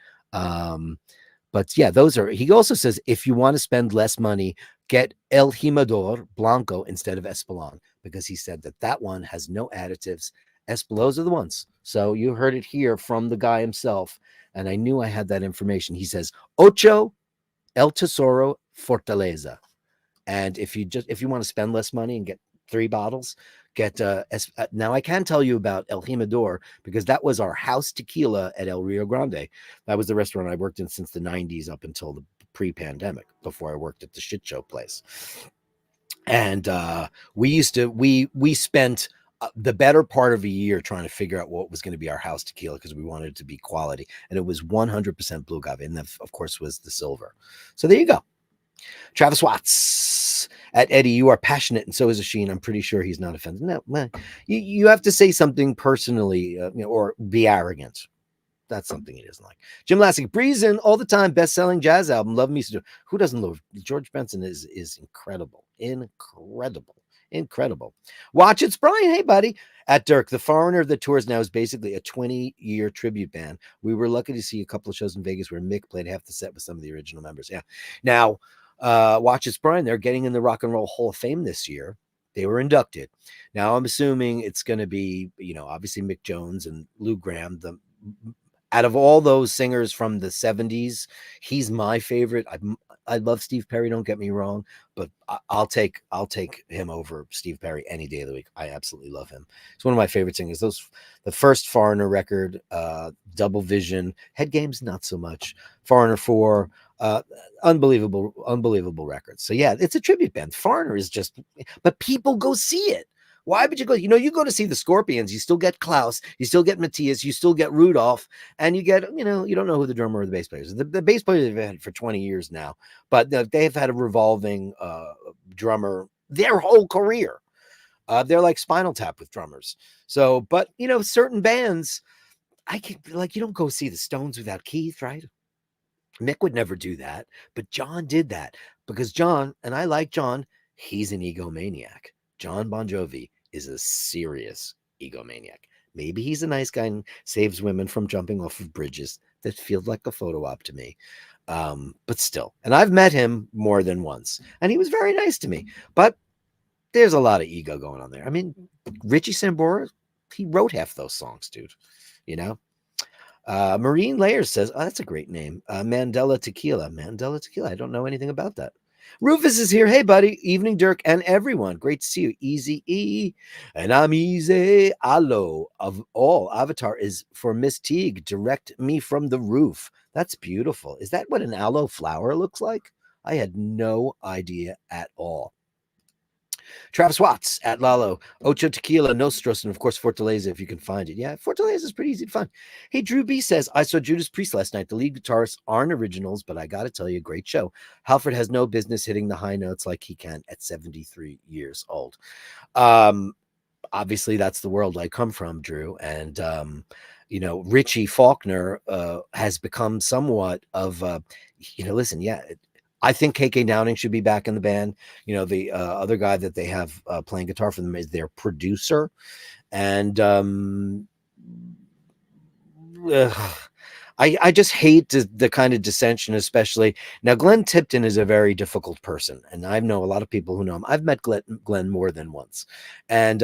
But yeah, those are, he also says, if you want to spend less money, get El Jimador Blanco instead of Espolon, because he said that one has no additives. Espolos are the ones. So you heard it here from the guy himself. And I knew I had that information. He says, Ocho, El Tesoro, Fortaleza. And if you want to spend less money and get 3 bottles, get now I can tell you about El Jimador, because that was our house tequila at El Rio Grande. That was the restaurant I worked in since the 90s up until the pre-pandemic, before I worked at the shit show place. And we spent the better part of a year trying to figure out what was going to be our house tequila, because we wanted it to be quality, and it was 100% blue agave, and that of course was the silver. So there you go. Travis Watts at Eddie, you are passionate, and so is Asheen. I'm pretty sure he's not offended. No, man, you have to say something personally, or be arrogant. That's something he doesn't like. Jim Lassick, Breeze in all the time, best-selling jazz album. Love me. Who doesn't love George Benson? Is incredible, incredible. Watch It's Brian. Hey, buddy. At Dirk, the foreigner that tours now is basically a 20-year tribute band. We were lucky to see a couple of shows in Vegas where Mick played half the set with some of the original members. Yeah. Now, Watch It's Brian, they're getting in the Rock and Roll Hall of Fame this year. They were inducted. Now, I'm assuming it's going to be, obviously Mick Jones and Lou Gramm. Out of all those singers from the 70s, he's my favorite. I love Steve Perry, don't get me wrong, but I'll take him over Steve Perry any day of the week. I absolutely love him. It's one of my favorite singers. The first Foreigner record, Double Vision, Head Games, not so much. Foreigner 4, unbelievable records. So yeah, it's a tribute band. Foreigner is just, but people go see it. Why would you go? You go to see the Scorpions, you still get Klaus, you still get Matthias, you still get Rudolph, and you get, you don't know who the drummer or the bass player is. The bass player they've had for 20 years now, but they've had a revolving drummer their whole career. They're like Spinal Tap with drummers. So, but, certain bands, you don't go see the Stones without Keith, right? Mick would never do that, but John did that, because John, and I like John, he's an egomaniac. John Bon Jovi is a serious egomaniac. Maybe he's a nice guy and saves women from jumping off of bridges. That feels like a photo op to me. But still, and I've met him more than once, and he was very nice to me. But there's a lot of ego going on there. I mean, Richie Sambora, he wrote half those songs, dude. Marine Layers says, oh, that's a great name. Mandela Tequila. I don't know anything about that. Rufus is here. Hey, buddy. Evening, Dirk, and everyone. Great to see you. Easy E. And I'm Easy Aloe. Of all, Avatar is for Miss Teague. Direct me from the roof. That's beautiful. Is that what an aloe flower looks like? I had no idea at all. Travis Watts at Lalo, Ocho Tequila, Nostros, and of course Fortaleza if you can find it. Yeah, Fortaleza is pretty easy to find. Hey, Drew B says, I saw Judas Priest last night. The lead guitarists aren't originals, but I got to tell you, great show. Halford has no business hitting the high notes like he can at 73 years old. Obviously, that's the world I come from, Drew. And Richie Faulkner has become somewhat of, listen, yeah, I think KK Downing should be back in the band. The other guy that they have playing guitar for them is their producer. And I just hate the kind of dissension, especially now. Glenn Tipton is a very difficult person, and I know a lot of people who know him. I've met Glenn more than once, and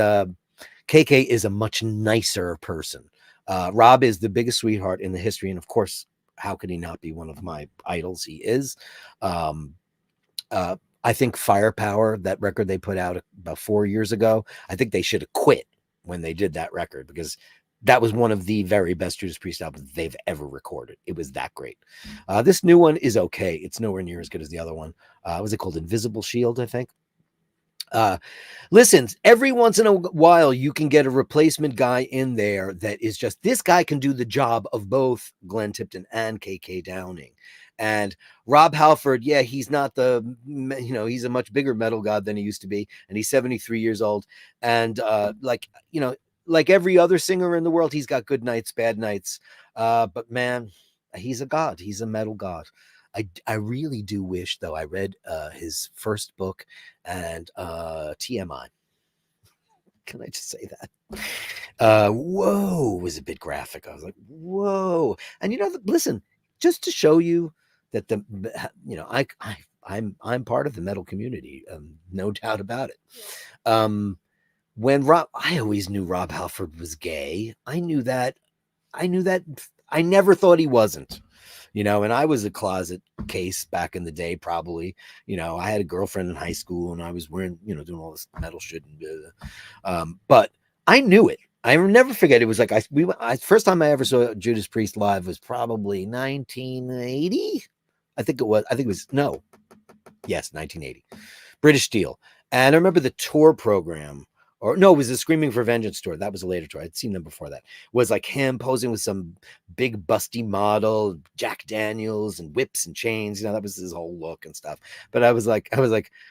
KK is a much nicer person. Rob is the biggest sweetheart in the history, and of course, how could he not be one of my idols? He is. Um, I think Firepower, that record they put out about 4 years ago, I think they should have quit when they did that record, because that was one of the very best Judas Priest albums they've ever recorded. It was that great. This new one is okay. It's nowhere near as good as the other one. Was it called Invisible Shield, I think? Listen, every once in a while, you can get a replacement guy in there that is just, this guy can do the job of both Glenn Tipton and KK Downing. And Rob Halford, yeah, he's not he's a much bigger metal god than he used to be. And he's 73 years old. And like every other singer in the world, he's got good nights, bad nights. But man, he's a god. He's a metal god. I really do wish, though, I read his first book and TMI. Can I just say that? Whoa, was a bit graphic. I was like, whoa. And listen, just to show you that I'm part of the metal community, no doubt about it. When I always knew Rob Halford was gay. I knew that. I never thought he wasn't. And I was a closet case back in the day, probably. I had a girlfriend in high school and I was wearing, doing all this metal shit. But I knew it. I will never forget. It was like, first time I ever saw Judas Priest live was probably 1980. Yes, 1980. British Steel. And I remember the tour program. Or no, it was the Screaming for Vengeance tour. That was a later tour. I'd seen them before that. It was like him posing with some big busty model, Jack Daniels and whips and chains. That was his whole look and stuff. But I was like,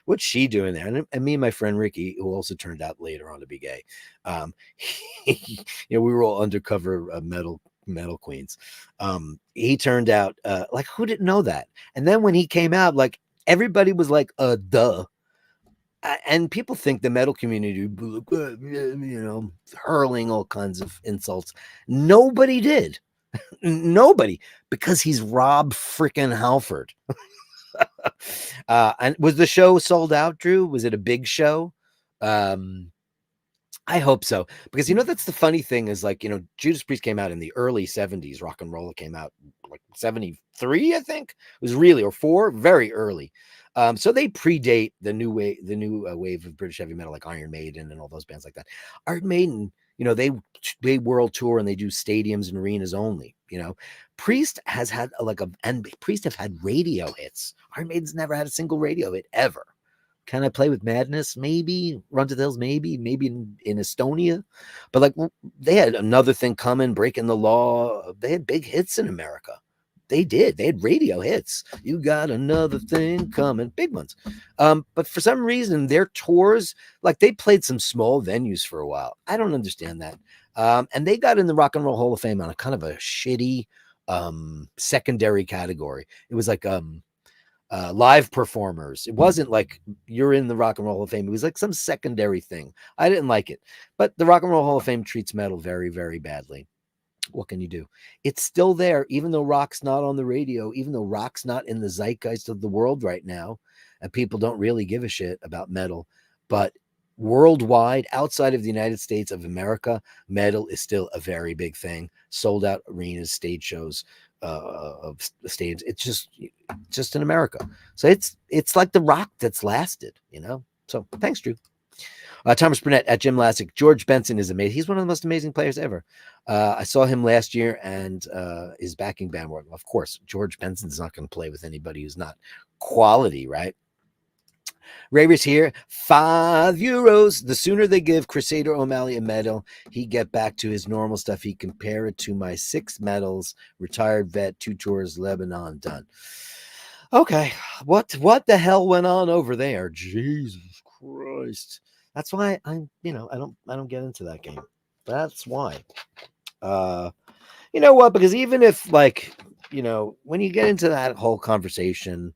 what's she doing there? And me and my friend Ricky, who also turned out later on to be gay, we were all undercover metal queens. He turned out like, who didn't know that? And then when he came out, like everybody was like, duh. And people think the metal community, hurling all kinds of insults. Nobody did. Nobody, because he's Rob freaking Halford. And was the show sold out, Drew? Was it a big show? I hope so, because that's the funny thing is, like, Judas Priest came out in the early 70s. Rock and Roll came out like 73, I think. It was really, or 4, very early. So they predate the new wave of British heavy metal, like Iron Maiden and all those bands like that. Iron Maiden, they world tour and they do stadiums and arenas only. Priest has had and Priest have had radio hits. Iron Maiden's never had a single radio hit ever. Can I Play with Madness? Maybe. Run to the Hills? Maybe in Estonia. But like, they had Another Thing Coming, Breaking the Law. They had big hits in America. They did. They had radio hits. You Got Another Thing Coming. Big ones. But for some reason, their tours, like, they played some small venues for a while. I don't understand that. And they got in the Rock and Roll Hall of Fame on a kind of a shitty secondary category. It was like live performers. It wasn't like you're in the Rock and Roll Hall of Fame. It was like some secondary thing. I didn't like it. But the Rock and Roll Hall of Fame treats metal very, very badly. What can you do? It's still there, even though rock's not on the radio, even though rock's not in the zeitgeist of the world right now, and people don't really give a shit about metal. But worldwide, outside of the United States of America, metal is still a very big thing. Sold out arenas, stage shows, of stadiums. It's just in America. So it's like the rock that's lasted, So thanks, Drew. Thomas Burnett at Jim Lassick. George Benson is amazing. He's one of the most amazing players ever. I saw him last year, and his backing band. Of course, George Benson's not going to play with anybody who's not quality, right? Raver's here. €5. The sooner they give Crusader O'Malley a medal, he get back to his normal stuff. He compare it to my 6 medals, retired vet, 2 tours, Lebanon, done. Okay, what the hell went on over there? Jesus Christ. That's why I don't get into that game. That's why. You know what? Because even if, like, when you get into that whole conversation,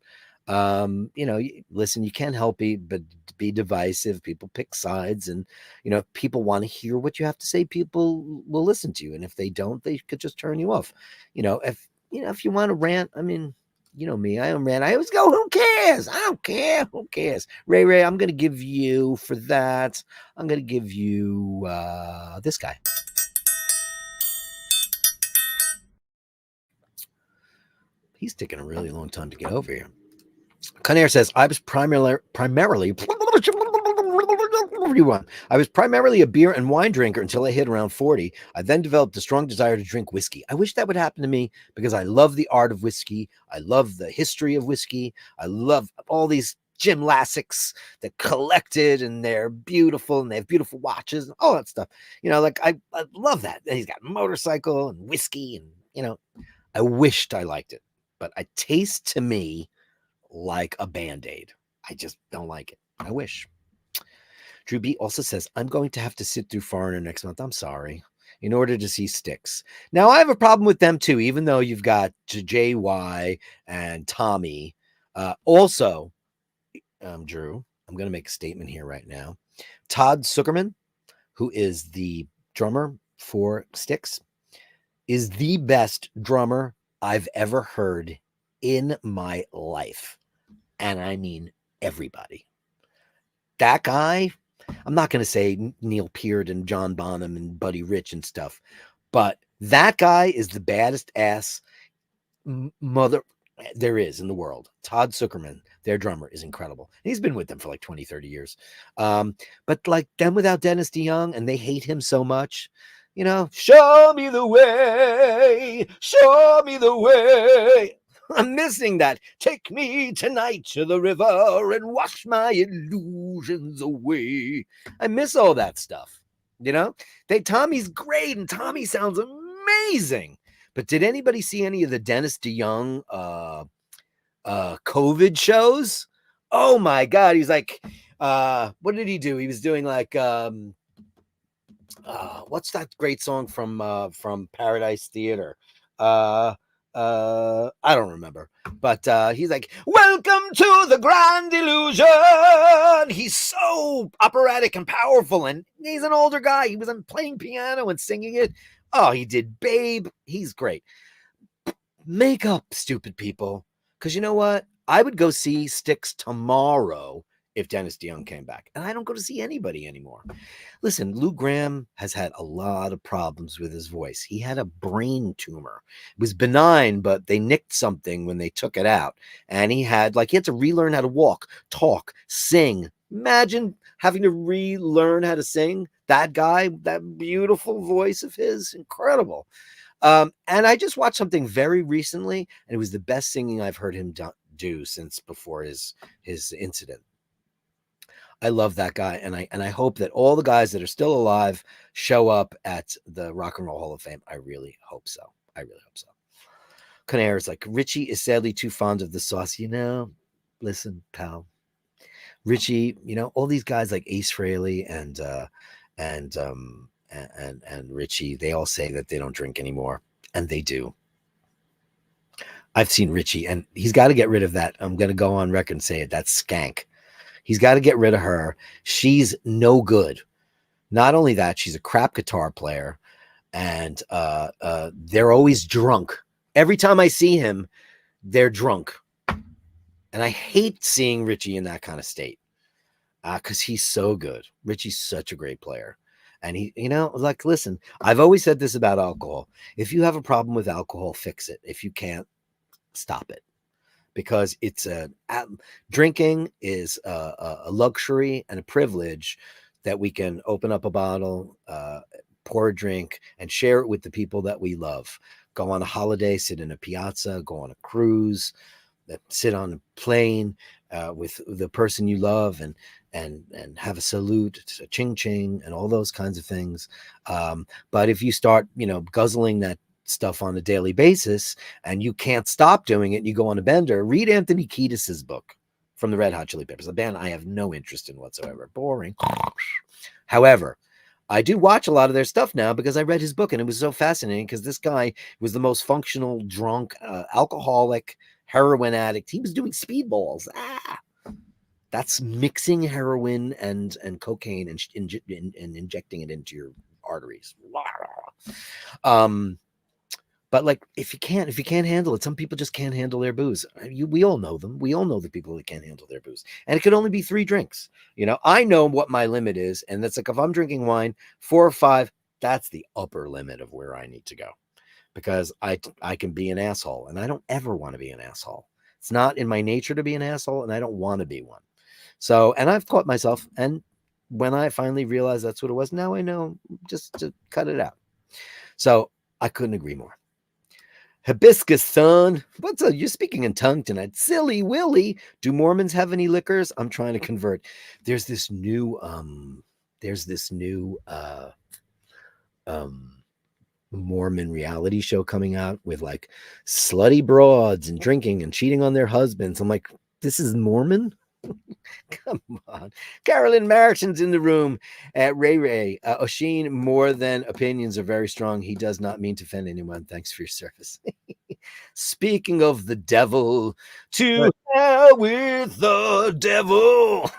listen, you can't help but be divisive. People pick sides, and if people want to hear what you have to say, people will listen to you. And if they don't, they could just turn you off. If you want to rant, I mean, you know me, I don't rant. I always go, who cares? I don't care. Who cares? Ray, I'm going to give you for that. I'm going to give you this guy. He's taking a really long time to get over here. Conair says, I was primarily a beer and wine drinker until I hit around 40. I then developed a strong desire to drink whiskey. I wish that would happen to me because I love the art of whiskey. I love the history of whiskey. I love all these Jim Lassicks that collected, and they're beautiful, and they have beautiful watches and all that stuff. I love that. And he's got a motorcycle and whiskey, and I wished I liked it, but it tastes to me like a Band-Aid. I just don't like it. I wish. Drew B also says, I'm going to have to sit through Foreigner next month. I'm sorry. In order to see Styx. Now, I have a problem with them too, even though you've got JY and Tommy. Also, Drew, I'm going to make a statement here right now. Todd Zuckerman, who is the drummer for Styx, is the best drummer I've ever heard in my life. And I mean everybody. That guy, I'm not going to say Neil Peart and John Bonham and Buddy Rich and stuff, but that guy is the baddest ass mother there is in the world. Todd Zuckerman, their drummer, is incredible. He's been with them for like 20, 30 years. But like them without Dennis DeYoung, and they hate him so much. Show me the way. Show me the way. I'm missing that. Take me tonight to the river and wash my illusions away. I miss all that stuff. Tommy's great, and Tommy sounds amazing. But did anybody see any of the Dennis DeYoung COVID shows? Oh my God. He's like, what did he do? He was doing like, what's that great song from Paradise Theater? I don't remember, but he's like, welcome to the grand illusion. He's so operatic and powerful, and he's an older guy. He was playing piano and singing it. Oh, he did Babe. He's great. Make up, stupid people. Because you know what? I would go see Styx tomorrow if Dennis DeYoung came back. And I don't go to see anybody anymore. Listen, Lou Gramm has had a lot of problems with his voice. He had a brain tumor. It was benign, but they nicked something when they took it out. And he had to relearn how to walk, talk, sing. Imagine having to relearn how to sing. That guy, that beautiful voice of his, incredible. And I just watched something very recently, and it was the best singing I've heard him do since before his incident. I love that guy, and I hope that all the guys that are still alive show up at the Rock and Roll Hall of Fame. I really hope so. I really hope so. Conair is like, Richie is sadly too fond of the sauce. Listen, pal. Richie, all these guys like Ace Frehley and Richie, they all say that they don't drink anymore, and they do. I've seen Richie, and he's got to get rid of that. I'm going to go on record and say it. That's skank. He's got to get rid of her. She's no good. Not only that, she's a crap guitar player, and they're always drunk. Every time I see him, they're drunk. And I hate seeing Richie in that kind of state because he's so good. Richie's such a great player. And he, listen, I've always said this about alcohol. If you have a problem with alcohol, fix it. If you can't, stop it. Because drinking is a luxury and a privilege that we can open up a bottle, pour a drink, and share it with the people that we love. Go on a holiday, sit in a piazza, go on a cruise, sit on a plane with the person you love, and have a salute, a ching ching, and all those kinds of things. But if you start, guzzling that stuff on a daily basis and you can't stop doing it, you go on a bender, read Anthony Kiedis's book from the Red Hot Chili Peppers, a band I have no interest in whatsoever. Boring. However, I do watch a lot of their stuff now because I read his book and it was so fascinating because this guy was the most functional drunk, alcoholic, heroin addict. He was doing speedballs. That's mixing heroin and cocaine and injecting it into your arteries. But like, if you can't handle it, some people just can't handle their booze. We all know them. We all know the people that can't handle their booze, and it could only be 3 drinks. I know what my limit is, and that's like if I'm drinking wine, 4 or 5, that's the upper limit of where I need to go, because I can be an asshole, and I don't ever want to be an asshole. It's not in my nature to be an asshole, and I don't want to be one. So, and I've caught myself, and when I finally realized that's what it was, now I know just to cut it out. So I couldn't agree more. Hibiscus, son. What's up? You're speaking in tongue tonight. Silly Willy. Do Mormons have any liquors? I'm trying to convert. There's this new Mormon reality show coming out with like slutty broads and drinking and cheating on their husbands. I'm like, this is Mormon? Come on. Carolyn Martin's in the room. Ray. Oshin, more than opinions, are very strong. He does not mean to offend anyone. Thanks for your service. Speaking of the devil, to hell with the devil.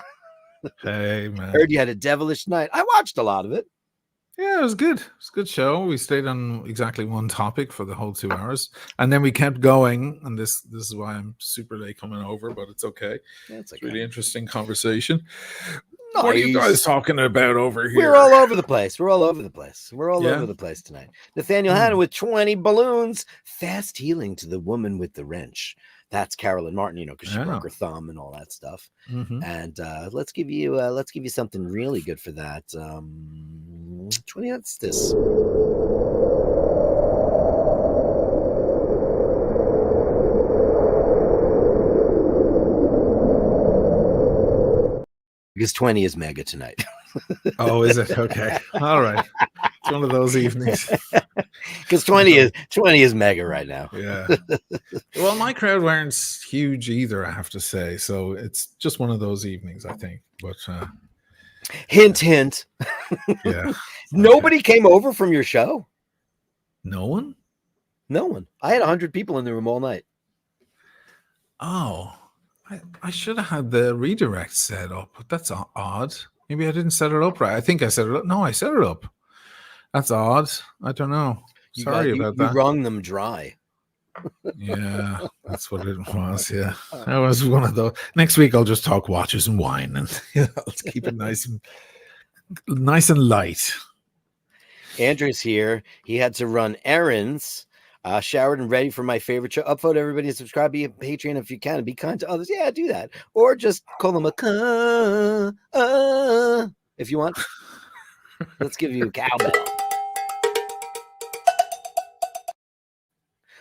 Hey, man. Heard you had a devilish night. I watched a lot of it. Yeah, it was good. It was a good show. We stayed on exactly one topic for the whole 2 hours, and then we kept going. And this is why I'm super late coming over, but it's okay. It's okay. Really interesting conversation. Nice. What are you guys talking about over here? We're all over the place. We're all over the place tonight. Nathaniel Hanna with 20 balloons. Fast healing to the woman with the wrench. That's Carolyn Martin, because she broke her thumb and all that stuff. And let's give you something really good for that. 20. That's this. Because 20 is mega tonight. Oh, is it? Okay. All right. It's one of those evenings. Because 20 is mega right now. Yeah. Well, my crowd weren't huge either, I have to say. So it's just one of those evenings, I think. But hint. Yeah. Nobody came over from your show? No one? No one. I had 100 people in the room all night. Oh. I should have had the redirect set up. That's odd. Maybe I didn't set it up right. I think I set it up. No, I set it up. That's odd. I don't know. Sorry about that. You wrung them dry. Yeah, that's what it was. Yeah, that was one of those. Next week I'll just talk watches and wine, and let's keep it nice and light. Andrew's here. He had to run errands. Showered and ready for my favorite show. Upvote everybody, subscribe, be a Patreon if you can, and be kind to others. Yeah, do that. Or just call them a if you want. Let's give you a cowbell.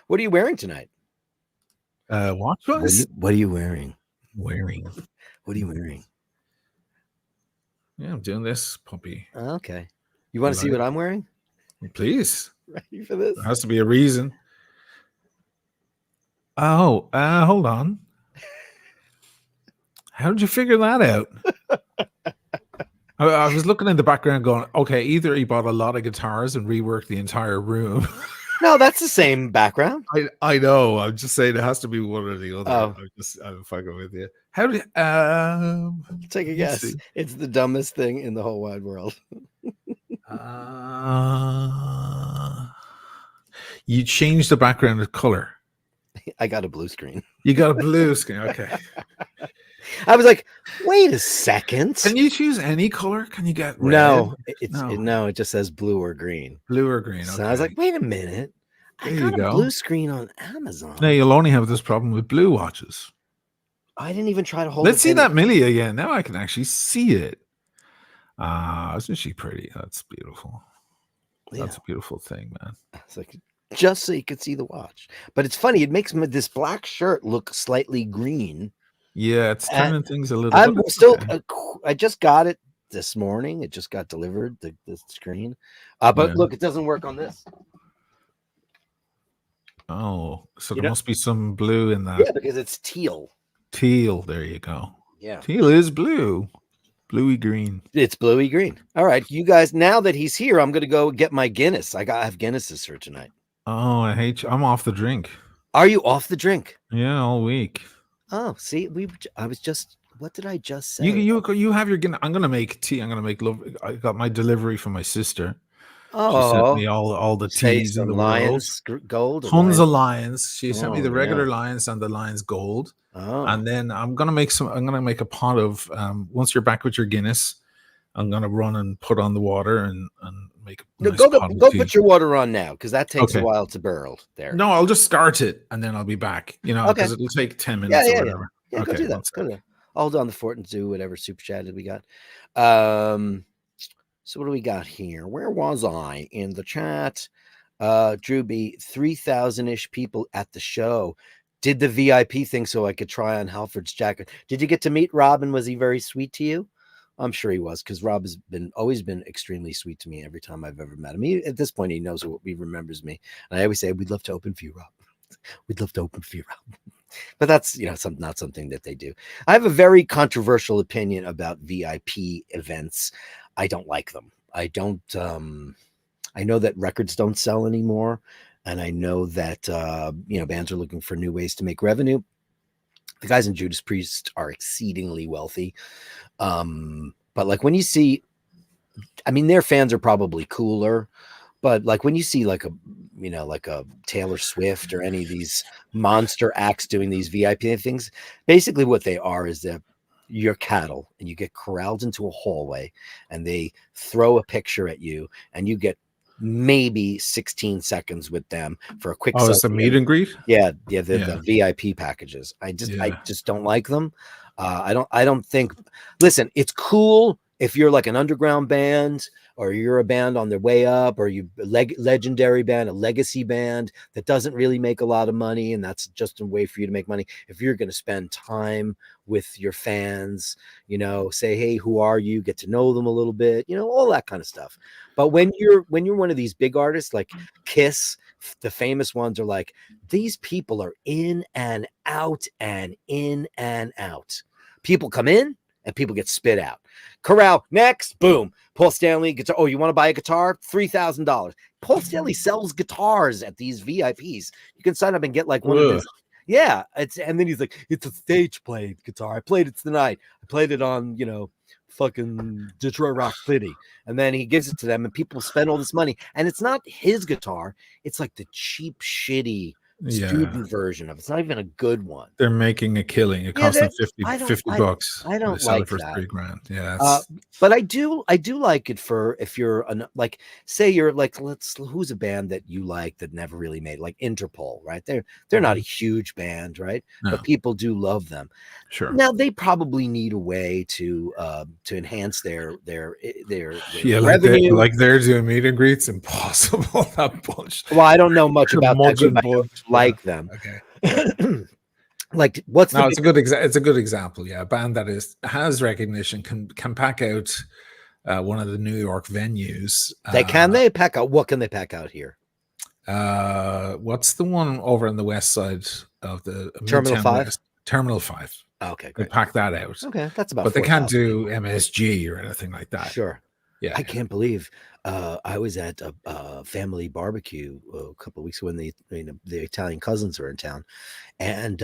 What are you wearing tonight? Watch-wise? What are you wearing? What are you wearing? Yeah, I'm doing this puppy. Okay. You want to see what I'm wearing? Please. Ready for this? There has to be a reason. Oh, hold on. How did you figure that out? I was looking in the background going, okay, either he bought a lot of guitars and reworked the entire room. No, that's the same background. I know. I'm just saying it has to be one or the other. Oh. I'm fucking with you. How do you, take a guess? See. It's the dumbest thing in the whole wide world. You changed the background of color. I got a blue screen. You got a blue screen. Okay. I was like, wait a second. Can you choose any color? Can you get red? No, it just says blue or green. Blue or green. So I was like, wait a minute. I got a blue screen on Amazon. No, you'll only have this problem with blue watches. I didn't even try to hold Let's see that Millie again. Now I can actually see it. Isn't she pretty? That's beautiful. That's a beautiful thing, man. It's like, just so you could see the watch. But it's funny. It makes this black shirt look slightly green. Yeah, it's turning things a little I'm still, I just got it this morning. It just got delivered, the screen. But look, it doesn't work on this. Oh, so there must be some blue in that. Yeah, because it's teal. Teal, there you go. Yeah. Teal is blue. Bluey green. It's bluey green. All right, you guys. Now that he's here, I'm gonna go get my Guinness. I have Guinnesses for tonight. Oh, I hate you. I'm off the drink. Are you off the drink? Yeah, all week. Oh, see, I was just. What did I just say? You have your Guinness. I'm gonna make tea. I'm gonna make love. I got my delivery from my sister. She sent me all the say teas in some the Lions world. gold. Or Tons Lions? of Lions. She sent me Oh, the regular yeah. Lions and the Lions gold. Oh, And then I'm gonna make a pot of once you're back with your Guinness, I'm gonna run and put on the water and make a no, nice pot of go tea. put your water on now because that takes a Okay. while to burl there. No, I'll just start it and then I'll be back. You know, because Okay. it'll take 10 minutes or whatever. Yeah, Okay, go do that. Go do that. I'll hold on the fort and do whatever super chat we got. So what do we got here? Where was I in the chat? Drew B, 3,000-ish people at the show. Did the VIP thing so I could try on Halford's jacket. Did you get to meet Rob and was he very sweet to you? I'm sure he was because Rob has always been extremely sweet to me every time I've ever met him. At this point, he knows he remembers me. And I always say, we'd love to open for you, Rob. We'd love to open for you, Rob. But that's not something that they do. I have a very controversial opinion about VIP events. I don't like them. I don't. I know that records don't sell anymore, and I know that bands are looking for new ways to make revenue. The guys in Judas Priest are exceedingly wealthy, but like when you see, I mean, their fans are probably cooler. But like when you see like a Taylor Swift or any of these monster acts doing these VIP things, basically what they are is that you're cattle and you get corralled into a hallway and they throw a picture at you and you get maybe 16 seconds with them for a quick. Oh, it's a meet and greet. Yeah, the VIP packages. I just don't like them. I don't think. Listen, it's cool if you're like an underground band or you're a band on their way up or you legendary band, a legacy band that doesn't really make a lot of money. And that's just a way for you to make money. If you're going to spend time with your fans, say, hey, who are you? Get to know them a little bit, all that kind of stuff. But when you're one of these big artists like Kiss, the famous ones are like, these people are in and out and in and out. People come in and people get spit out. Corral, next, boom. Paul Stanley guitar. Oh, you want to buy a guitar? $3,000. Paul Stanley sells guitars at these VIPs. You can sign up and get like one of his. Yeah, and then he's like, it's a stage played guitar. I played it tonight. I played it on, fucking Detroit Rock City. And then he gives it to them and people spend all this money. And it's not his guitar. It's like the cheap, shitty student version of it. It's not even a good one. They're making a killing. It costs them $50 bucks. I don't like for that. $3,000. Yeah, but I do like it for if you're like, say you're like, who's a band that you like that never really made, like Interpol, right? They're not a huge band, right? No. But people do love them. Sure. Now they probably need a way to enhance their revenue. Like they're doing meet and greets. Impossible. That bullshit. Well, I don't know much about that. I don't like them. Okay. Like what's it's a good it's a good example. Yeah, a band that has recognition can pack out one of the New York venues. They pack out. What can they pack out here? What's the one over on the west side of the Terminal 5? Terminal 5. Okay, great. They pack that out. Okay, that's about. But they can't do MSG or anything like that. Sure. Yeah, I can't believe I was at a family barbecue a couple of weeks ago when the Italian cousins were in town, and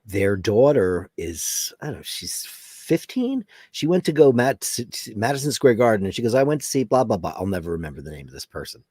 their daughter is, I don't know, she's 15. She went to go Madison Square Garden, and she goes, I went to see blah blah blah. I'll never remember the name of this person.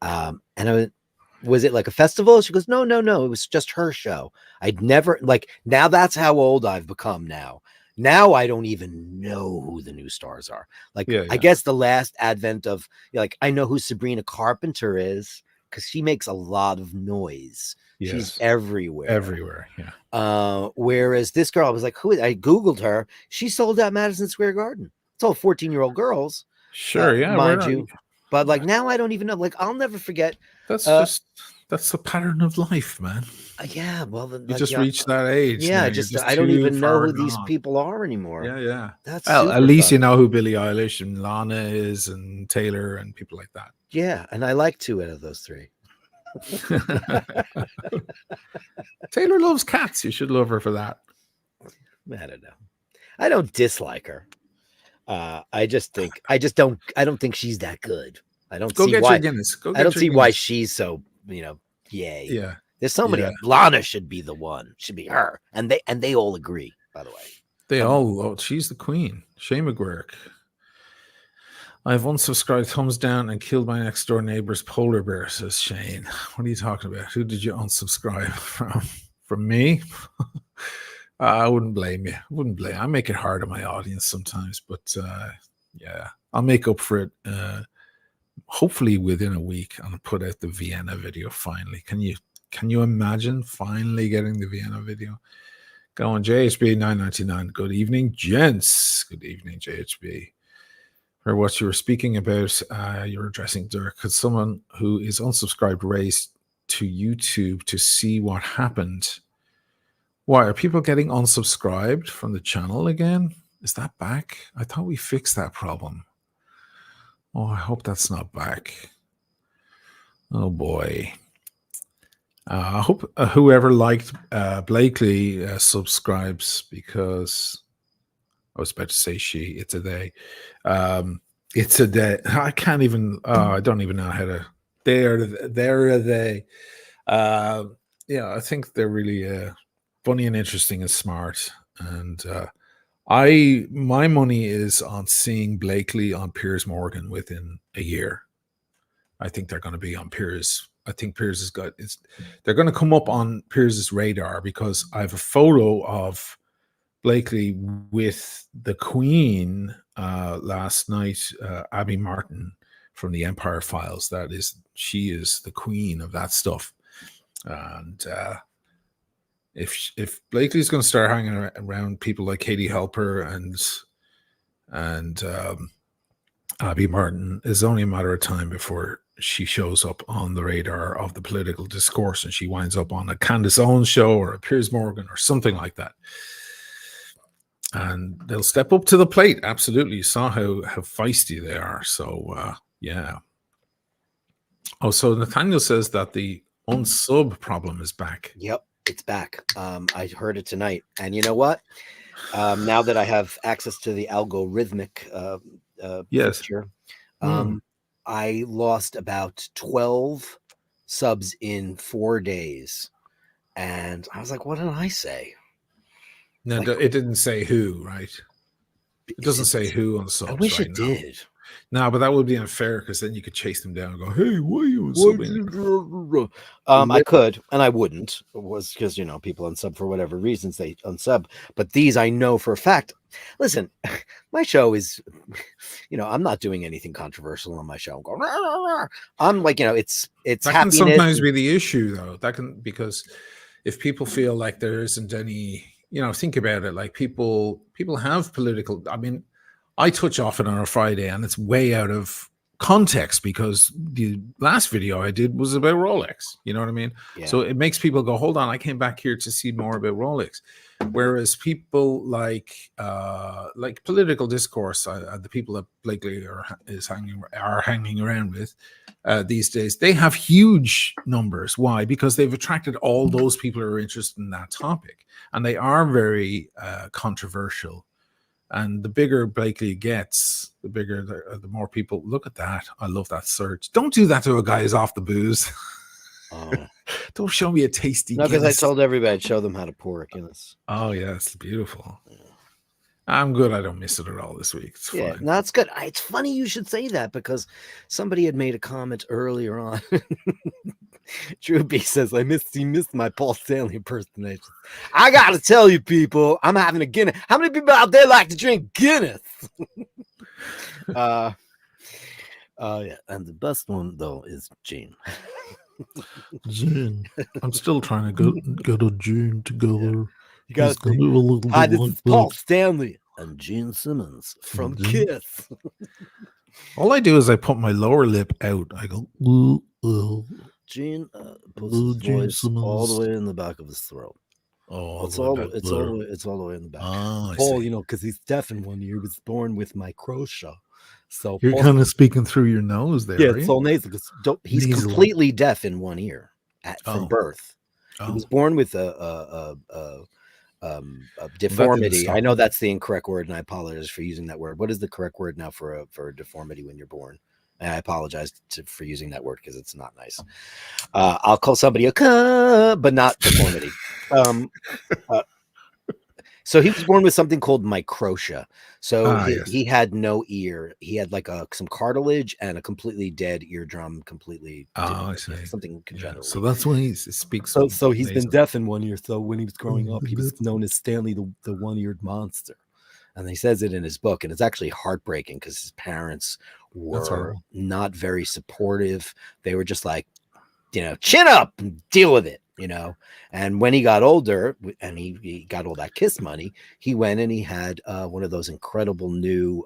And I went, was it like a festival? She goes, no, it was just her show. I'd never, like, now that's how old I've become now. Now I don't even know who the new stars are. Like, I guess the last advent of, like, I know who Sabrina Carpenter is because she makes a lot of noise. Yes. She's everywhere. Yeah. Whereas this girl, I was like, who? I Googled her. She sold out Madison Square Garden. It's all 14-year-old girls. Sure. Yeah. Mind you. But like now I don't even know. Like I'll never forget. That's the pattern of life, man. Yeah, well, you just reached that age. Yeah, I don't even know who these people are anymore. Yeah. That's at least you know who Billie Eilish and Lana is, and Taylor and people like that. Yeah, and I like 2 out of those 3. Taylor loves cats. You should love her for that. I don't know. I don't dislike her. I don't think she's that good. I don't Go see get why. your Guinness. Go I get don't your see why Guinness. she's so, yay. Yeah. There's somebody. Yeah. Lana should be the one. Should be her. And they all agree, by the way. They she's the queen. Shane McGuirk. I've unsubscribed, thumbs down, and killed my next door neighbor's polar bear, says Shane. What are you talking about? Who did you unsubscribe from? From me? I wouldn't blame you. I make it hard on my audience sometimes, but yeah, I'll make up for it. Hopefully within a week, I'll put out the Vienna video finally. Can you imagine finally getting the Vienna video? Go on, JHB 999. Good evening, gents. Good evening, JHB. Or what you were speaking about, you're addressing Dirk. Could someone who is unsubscribed raise to YouTube to see what happened? Why are people getting unsubscribed from the channel again? Is that back? I thought we fixed that problem. Oh, I hope that's not back. Oh boy. I hope whoever liked Blakely subscribes, because I was about to say it's a they. It's a day. I can't even. I don't even know how to. They're they. Yeah, I think they're really funny and interesting and smart. And my money is on seeing Blakely on Piers Morgan within a year. I think they're going to be on Piers. I think Piers has got. They're going to come up on Piers's radar because I have a photo of Blakely with the Queen last night, Abby Martin from the Empire Files. She is the queen of that stuff. And if Blakely's going to start hanging around people like Katie Halper and Abby Martin, it's only a matter of time before she shows up on the radar of the political discourse, and she winds up on a Candace Owens show or a Piers Morgan or something like that. And they'll step up to the plate. Absolutely. You saw how feisty they are. So, yeah. Oh, so Nathaniel says that the unsub problem is back. Yep, it's back. I heard it tonight. And you know what? Now that I have access to the algorithmic feature, I lost about 12 subs in 4 days. And I was like, what did I say? No, it didn't say who, right? It doesn't say who on the subs. I wish right it now. did. No, but that would be unfair, because then you could chase them down and go, hey, why are you unsubbing? I could, and I wouldn't. It was because, people unsub for whatever reasons they unsub. But these I know for a fact. Listen, my show is, I'm not doing anything controversial on my show. I'm going, rah, rah, rah. I'm like, it's that happiness. Can sometimes be the issue, though. Because if people feel like there isn't any, think about it. Like people have political. I mean, I touch off it on a Friday, and it's way out of context because the last video I did was about Rolex. You know what I mean? Yeah. So it makes people go, hold on, I came back here to see more about Rolex. Whereas people like political discourse, the people that Blakely are hanging around with these days, they have huge numbers. Why? Because they've attracted all those people who are interested in that topic, and they are very controversial. And the bigger Blakely gets, the more people look at that. I love that search. Don't do that to a guy who's off the booze. Oh. Don't show me a tasty Guinness. No, because I told everybody I'd show them how to pour a Guinness. Oh, yeah, it's beautiful. Yeah. I'm good. I don't miss it at all this week. It's fine. No, it's good. It's funny you should say that, because somebody had made a comment earlier on. Drew B says, he missed my Paul Stanley impersonation. I gotta tell you, people, I'm having a Guinness. How many people out there like to drink Guinness? Yeah, and the best one though is gin. Gin. I'm still trying to get a gin together. You gotta think, hi, this is Paul Stanley and Gene Simmons from Kiss. All I do is I put my lower lip out. I go, Gene puts his voice all the way in the back of his throat. Oh, it's all the way in the back. Paul, because he's deaf in one ear, he was born with microtia. So you're kind of speaking through your nose there. Yeah, it's all nasal. He's completely deaf in one ear from birth. He was born with a didn't deformity. I stop know him. that's the incorrect word, and I apologize for using that word. What is the correct word now for a deformity when you're born? And I apologize for using that word because it's not nice. I'll call somebody a but not deformity. Uh, so he was born with something called microtia. So Yes. he had no ear. He had like some cartilage and a completely dead eardrum, completely Oh, I see. something Yeah. congenitally. So that's when he speaks. So he's been nasally. deaf in one ear. So when he was growing up, he was known as Stanley the one-eared monster. And he says it in his book, and it's actually heartbreaking because his parents That's were horrible. not very supportive. They were just like, chin up and deal with it, And when he got older and he got all that KISS money, he went and he had one of those incredible new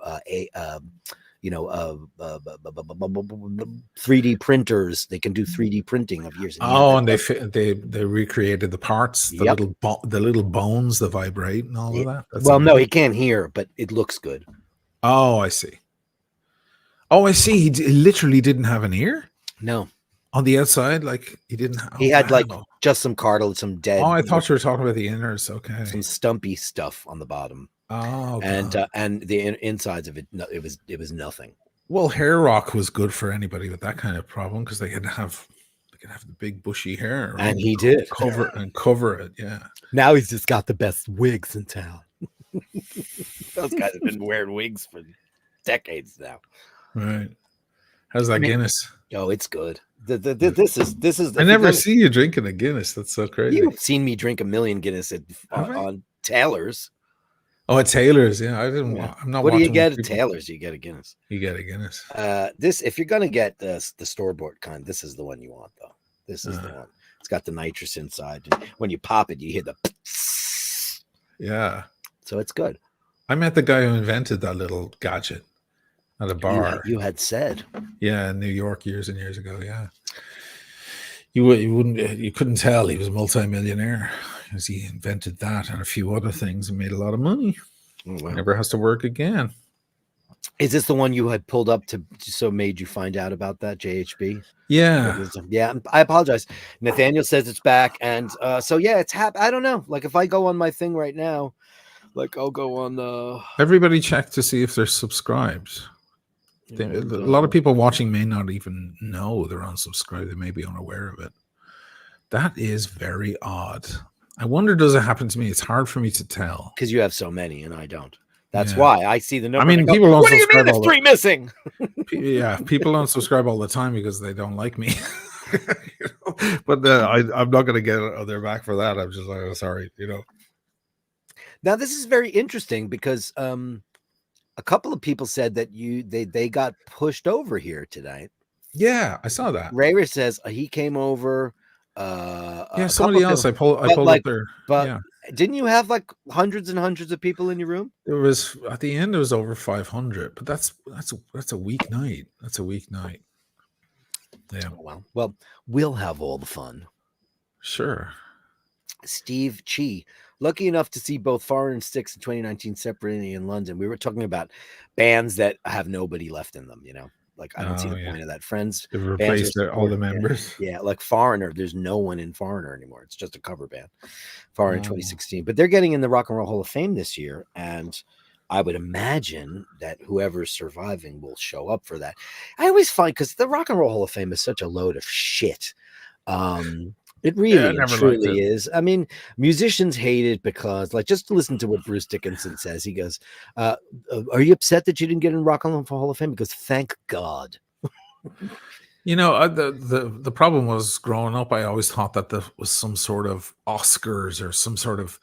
3D printers. They can do 3D printing of years. Oh, and they recreated the parts, the Yep. little bones that vibrate and all of that. That's Well, no, amazing. he can't hear, but it looks good. Oh, I see. Oh, I see. He literally didn't have an ear No, on the outside. Like he didn't. he had like just some cartilage, some dead. Oh, I thought you were talking about the inners. Okay. Some stumpy stuff on the bottom. Oh, and the insides of it, no, it was nothing. Well, hair rock was good for anybody with that kind of problem because they can have the big bushy hair, and he did cover it. Yeah. Now he's just got the best wigs in town. Those guys have been wearing wigs for decades now. Right. How's that Guinness? Oh, it's good. This is. I never see you drinking a Guinness. That's so crazy. You've seen me drink a million Guinness on Taylor's. Oh, at Taylor's, yeah. I didn't. Yeah. I'm not. What do you get at Taylor's? You get a Guinness. You get a Guinness. This, if you're gonna get the store bought kind, this is the one you want, though. This is the one. It's got the nitrous inside, and when you pop it, you hear the. Yeah. So it's good. I met the guy who invented that little gadget at a bar. You had said. Yeah, in New York years and years ago. Yeah. You couldn't tell he was a multi-millionaire because he invented that and a few other things and made a lot of money. Oh, wow. Never has to work again. Is this the one you had pulled up so made you find out about that JHB? Yeah. Yeah. I apologize. Nathaniel says it's back. And so, yeah, it's I don't know. Like if I go on my thing right now, like I'll go on everybody check to see if they're subscribed. A lot of people watching may not even know they're unsubscribed. They may be unaware of it. That is very odd. I wonder, does it happen to me? It's hard for me to tell. Because you have so many and I don't. That's why I see the number. I mean, people don't. What do you mean there's 3 missing? Yeah, people don't subscribe all the time because they don't like me. But I'm not going to get their back for that. I'm just like, oh, sorry, Now, this is very interesting because a couple of people said that they got pushed over here tonight. Yeah, I saw that. Ray says he came over. Yeah, somebody else. I pulled up there. But yeah. Didn't you have like hundreds and hundreds of people in your room? It was at the end. It was over 500. But that's a weeknight. That's a weeknight. Yeah. Oh, well, we'll have all the fun. Sure. Steve Chi, lucky enough to see both Foreign and Sticks in 2019 separately in London. We were talking about bands that have nobody left in them, Like I don't see the point of that. Friends they've replaced all the members. Yeah, like Foreigner. There's no one in Foreigner anymore. It's just a cover band. Foreigner 2016. But they're getting in the Rock and Roll Hall of Fame this year. And I would imagine that whoever's surviving will show up for that. I always find, because the Rock and Roll Hall of Fame is such a load of shit. It really truly is. I mean, musicians hate it because, like, just listen to what Bruce Dickinson says. He goes, are you upset that you didn't get in Rock and Roll Hall of Fame? Because thank God. The problem was, growing up, I always thought that there was some sort of Oscars or some sort of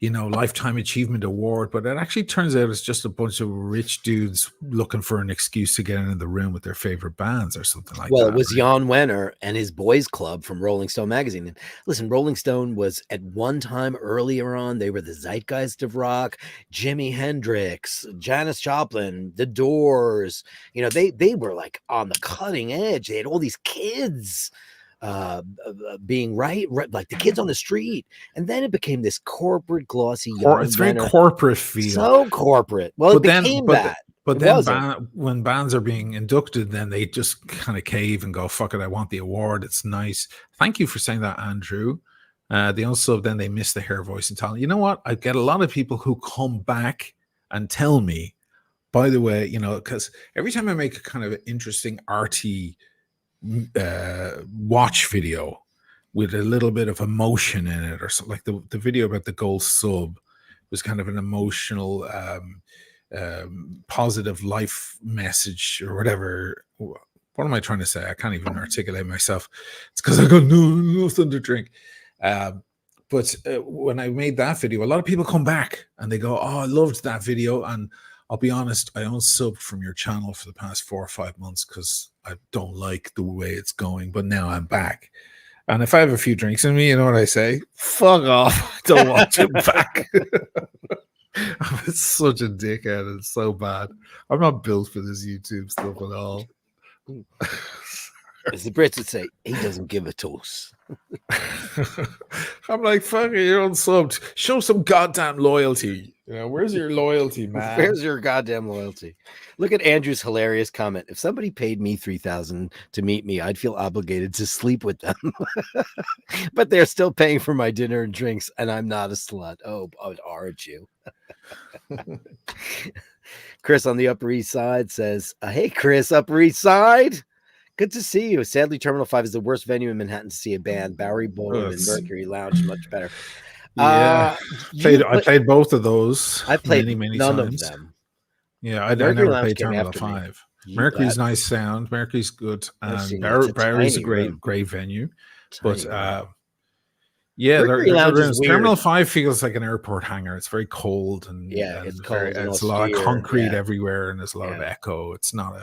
lifetime achievement award, but it actually turns out it's just a bunch of rich dudes looking for an excuse to get in the room with their favorite bands or something like that. Well, it was Jan Wenner and his boys club from Rolling Stone magazine. And listen, Rolling Stone was at one time earlier on, they were the zeitgeist of rock. Jimi Hendrix, Janis Joplin, The Doors, they were like on the cutting edge. They had all these kids being right, like the kids on the street, and then it became this corporate, glossy. It's very corporate feel, so corporate. Well, but it became that. But then when bands are being inducted, then they just kind of cave and go, "Fuck it, I want the award. It's nice." Thank you for saying that, Andrew. They unsub, then they miss the hair, voice, and talent. You know what? I get a lot of people who come back and tell me, by the way, because every time I make a kind of interesting arty watch video with a little bit of emotion in it, or something, like the video about the gold sub was kind of an emotional, positive life message or whatever. What am I trying to say? I can't even articulate myself. It's because I got nothing to drink. But when I made that video, a lot of people come back and they go, "Oh, I loved that video." And I'll be honest, I unsubbed from your channel for the past 4 or 5 months because I don't like the way it's going. But now I'm back. And if I have a few drinks in me, you know what I say? Fuck off. I don't want you back. I'm such a dickhead. It's so bad. I'm not built for this YouTube stuff at all. As the Brits would say, he doesn't give a toss. I'm like, fuck it, you're unsubbed. Show some goddamn loyalty. Where's your loyalty, man? Where's your goddamn loyalty? Look at Andrew's hilarious comment. If somebody paid me $3,000 to meet me, I'd feel obligated to sleep with them. But they're still paying for my dinner and drinks, and I'm not a slut. Oh, aren't you? Chris on the Upper East Side says, hey, Chris, Upper East Side. Good to see you. Sadly, Terminal 5 is the worst venue in Manhattan to see a band. Bowery Ballroom and Mercury Lounge is much better. Yeah, I played both of those. I played many none times. of them. Yeah, I never played Terminal 5. Mercury's nice sound. Mercury's good. And Bowery's a great venue. But yeah, Terminal 5 feels like an airport hangar. It's very cold and it's cold. It's a lot of concrete everywhere and there's a lot of echo. It's not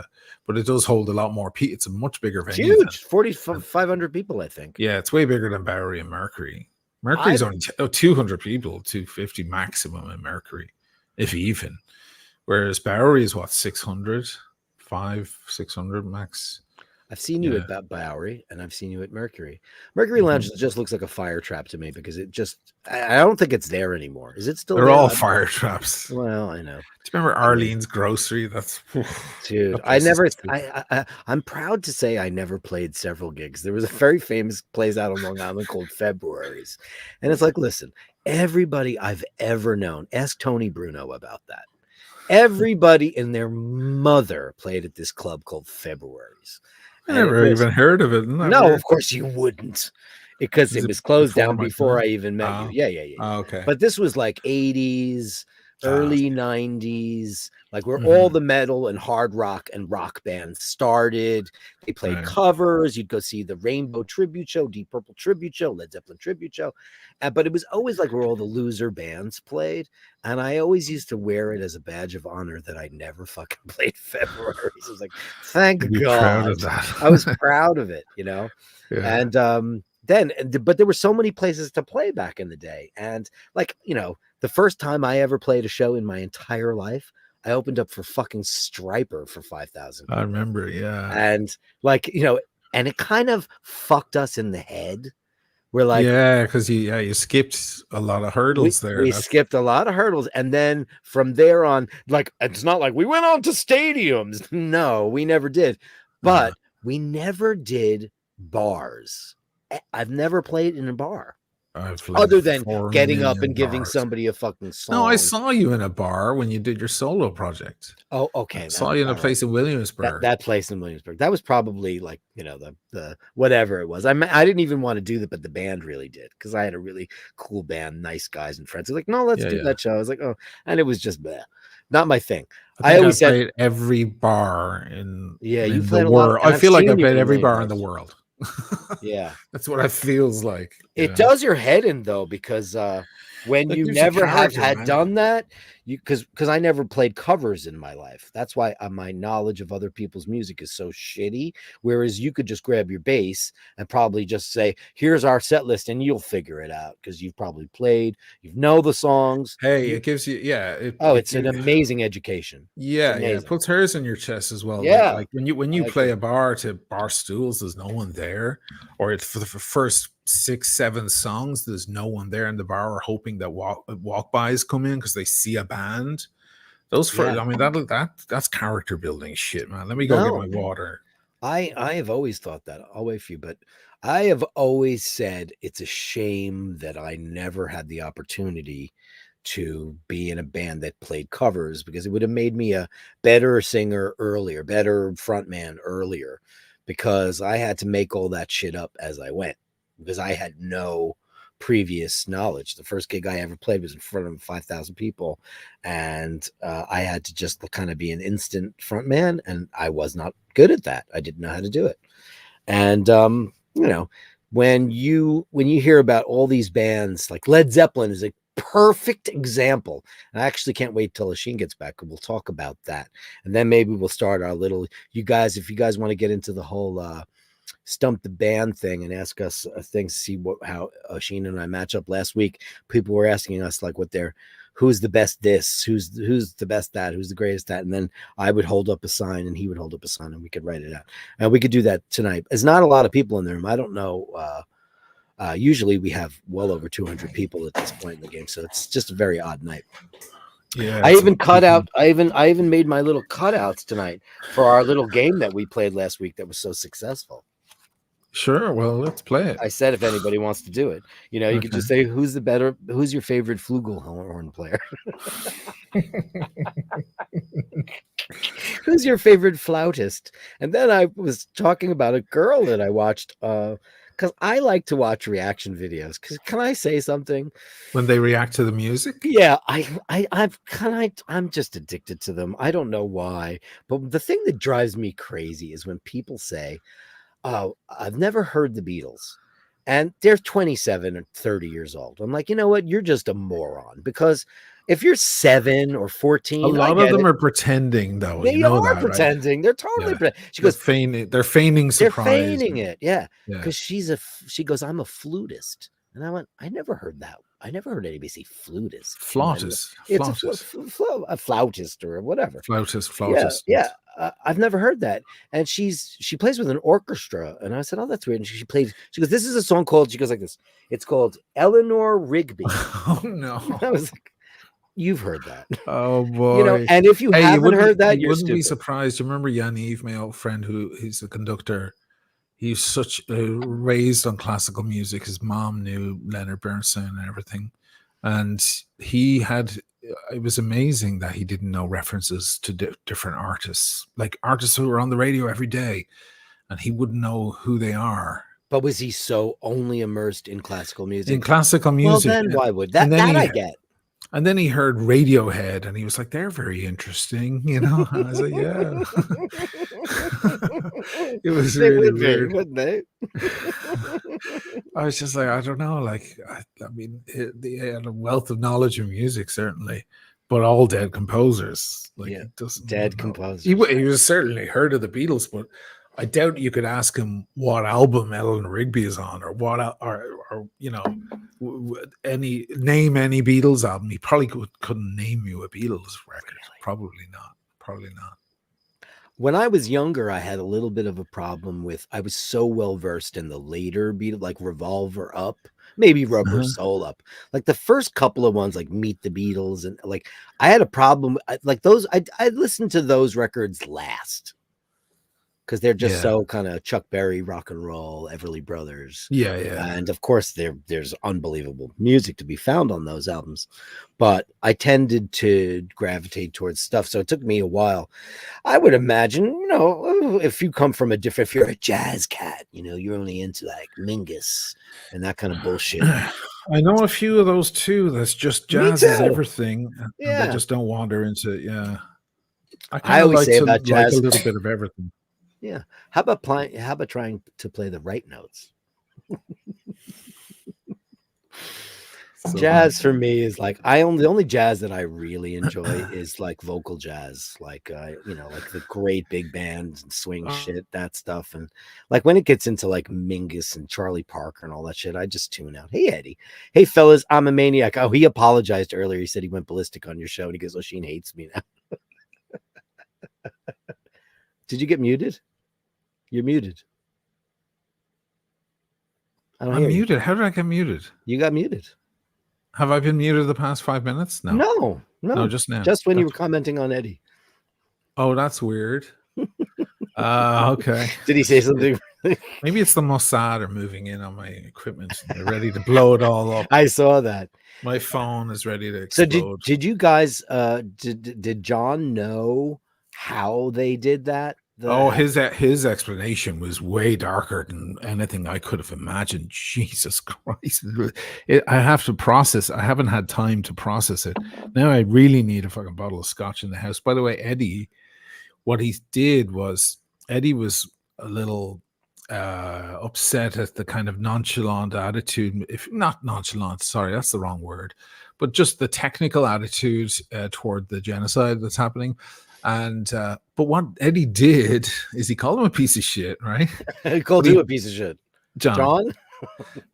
but it does hold a lot more people. It's a much bigger venue. Huge, 4,500 people, I think. Yeah, it's way bigger than Bowery and Mercury. Mercury's only 200 people, 250 maximum in Mercury, if even. Whereas Bowery is 600, 600 max. I've seen you at Bowery and I've seen you at Mercury. Mercury Lounge just looks like a fire trap to me because I don't think it's there anymore. Is it still They're there? all fire traps. Well, I know. Do you remember Arlene's Grocery? Dude, I'm proud to say I never played several gigs. There was a very famous place out on Long Island called February's. And it's like, listen, everybody I've ever known, ask Tony Bruno about that. Everybody and their mother played at this club called February's. I never even heard of it. No, of course you wouldn't, because it was closed down before I even met you. Yeah. Oh, okay. But this was like 80s, early 90s, like where all the metal and hard rock and rock bands started. They played covers. You'd go see the Rainbow Tribute Show, Deep Purple Tribute Show, Led Zeppelin Tribute Show. But it was always like where all the loser bands played. And I always used to wear it as a badge of honor that I never fucking played February. So I was like, thank God. I was proud of it, Yeah. And but there were so many places to play back in the day. And like, the first time I ever played a show in my entire life, I opened up for fucking Striper for 5,000. I remember, yeah. And like, and it kind of fucked us in the head. We're like, because you skipped a lot of hurdles there. We skipped a lot of hurdles. And then from there on, like, it's not like we went on to stadiums. No, we never did. But we never did bars. I've never played in a bar. Other than getting up and giving somebody a fucking song. No, I saw you in a bar when you did your solo project. Oh, okay. I saw you in a place in Williamsburg. That place in Williamsburg. That was probably like, the whatever it was. I didn't even want to do that, but the band really did, because I had a really cool band, nice guys and friends. I was like, no, let's do that show. I was like, oh, and it was just not my thing. I always played every bar in you played the world. I feel like I played every bar in the world. Yeah, that's what it feels like. It does your head in though, because when you never have had done that, because I never played covers in my life. That's why my knowledge of other people's music is so shitty. Whereas you could just grab your bass and probably just say, "Here's our set list," and you'll figure it out because you've probably played, the songs. Hey, it gives you, it's an amazing education. Yeah, it puts hairs in your chest as well. Yeah, like when you play a bar to bar stools, there's no one there, or it's for the first 6-7 songs, there's no one there in the bar, or hoping that walk-bys come in because they see a band. I mean, that's character building shit, man. Let me go get my water. I have always thought that. I'll wait for you, but I have always said it's a shame that I never had the opportunity to be in a band that played covers, because it would have made me a better singer earlier, better frontman earlier, because I had to make all that shit up as I went, because I had no previous knowledge. The first gig I ever played was in front of 5,000 people, and I had to just kind of be an instant frontman, and I was not good at that. I didn't know how to do it. And you know, when you hear about all these bands, like Led Zeppelin is a perfect example. And I actually can't wait till Asheen gets back, and we'll talk about that. And then maybe we'll start our little, you guys, if you guys want to get into the whole stump the band thing and ask us things, see how Asheen and I match up. Last week people were asking us like what their, who's the best this, who's the best that, who's the greatest that, and then I would hold up a sign and he would hold up a sign and we could write it out. And we could do that tonight. There's not a lot of people in the room. I don't know. Usually we have well over 200 people at this point in the game, so it's just a very odd night. Yeah, I even cut out. I even made my little cutouts tonight for our little game that we played last week that was so successful. Sure. Well, let's play it. I said if anybody wants to do it, you know, you could just say who's your favorite flugelhorn player? Who's your favorite flautist? And then I was talking about a girl that I watched because I like to watch reaction videos. Because can I say something? When they react to the music? Yeah, I'm just addicted to them. I don't know why, but the thing that drives me crazy is when people say, "Oh, I've never heard the Beatles," and they're 27 or 30 years old. I'm like, you know what? You're just a moron, because if you're 7 or 14, a lot of them are pretending, though. They are pretending. Right? They're totally pretending. She goes, they're feigning surprise. They're feigning it, yeah. Because she goes, I'm a flutist, and I went, I never heard that. I never heard anybody say flutist. Flautist. It's a flautist or whatever. Flautist. Yeah. I've never heard that. And she plays with an orchestra. And I said, oh, that's weird. And she goes, this is a song called, she goes like this. It's called Eleanor Rigby. Oh, no. I was like, you've heard that. Oh, boy. You know, and if you haven't heard that, you wouldn't be surprised. You remember Yaniv, my old friend, he's a conductor. He's such raised on classical music. His mom knew Leonard Bernstein and everything. And it was amazing that he didn't know references to different artists, like artists who are on the radio every day, and he wouldn't know who they are. But was he so only immersed in classical music? In classical music. Well, then why would that? That I get. And then he heard Radiohead, and he was like, "They're very interesting," you know. And I was like, "Yeah." It was really weird, wouldn't they? I was just like, I don't know. Like, I mean, he had a wealth of knowledge of music, certainly, but all dead composers. Like, yeah, doesn't dead composers. He was certainly heard of the Beatles, but I doubt you could ask him what album Eleanor Rigby is on, or what, or you know, any Beatles album. He probably couldn't name you a Beatles record. Really? Probably not. When I was younger, I had a little bit of a problem with, I was so well versed in the later Beatles, like Revolver Up, maybe Rubber Soul Up, like the first couple of ones, like Meet the Beatles, and like I had a problem, like those. I listened to those records last, because they're just so kind of Chuck Berry, rock and roll, Everly Brothers. Yeah. And of course, there's unbelievable music to be found on those albums. But I tended to gravitate towards stuff. So it took me a while. I would imagine, you know, if you come from if you're a jazz cat, you know, you're only into like Mingus and that kind of bullshit. I know a few of those too. That's just jazz is everything. And they just don't wander into it. Yeah. I always say about jazz, like a little bit of everything. Yeah. How about trying to play the right notes? Jazz for me is like the only jazz that I really enjoy is like vocal jazz, like you know, like the great big bands and swing shit, that stuff. And like when it gets into like Mingus and Charlie Parker and all that shit, I just tune out. Hey Eddie, hey fellas, I'm a maniac. Oh, he apologized earlier. He said he went ballistic on your show, and he goes, "Oh, Sheen hates me now." Did you get muted? You're muted. I'm muted. How did I get muted? You got muted. Have I been muted the past 5 minutes? No, just now. Just when you were commenting on Eddie. Oh, that's weird. Okay. Did he say something? Maybe it's the Mossad are moving in on my equipment. They're ready to blow it all up. I saw that. My phone is ready to So explode. did you guys did John know how they did that? His explanation was way darker than anything I could have imagined. Jesus Christ. I have to process. I haven't had time to process it. Now I really need a fucking bottle of scotch in the house. By the way, Eddie, what he did was Eddie was a little upset at the kind of nonchalant attitude, if not nonchalant, sorry, that's the wrong word, but just the technical attitude toward the genocide that's happening. And but what Eddie did is he called him a piece of shit, right? He called you a piece of shit, John.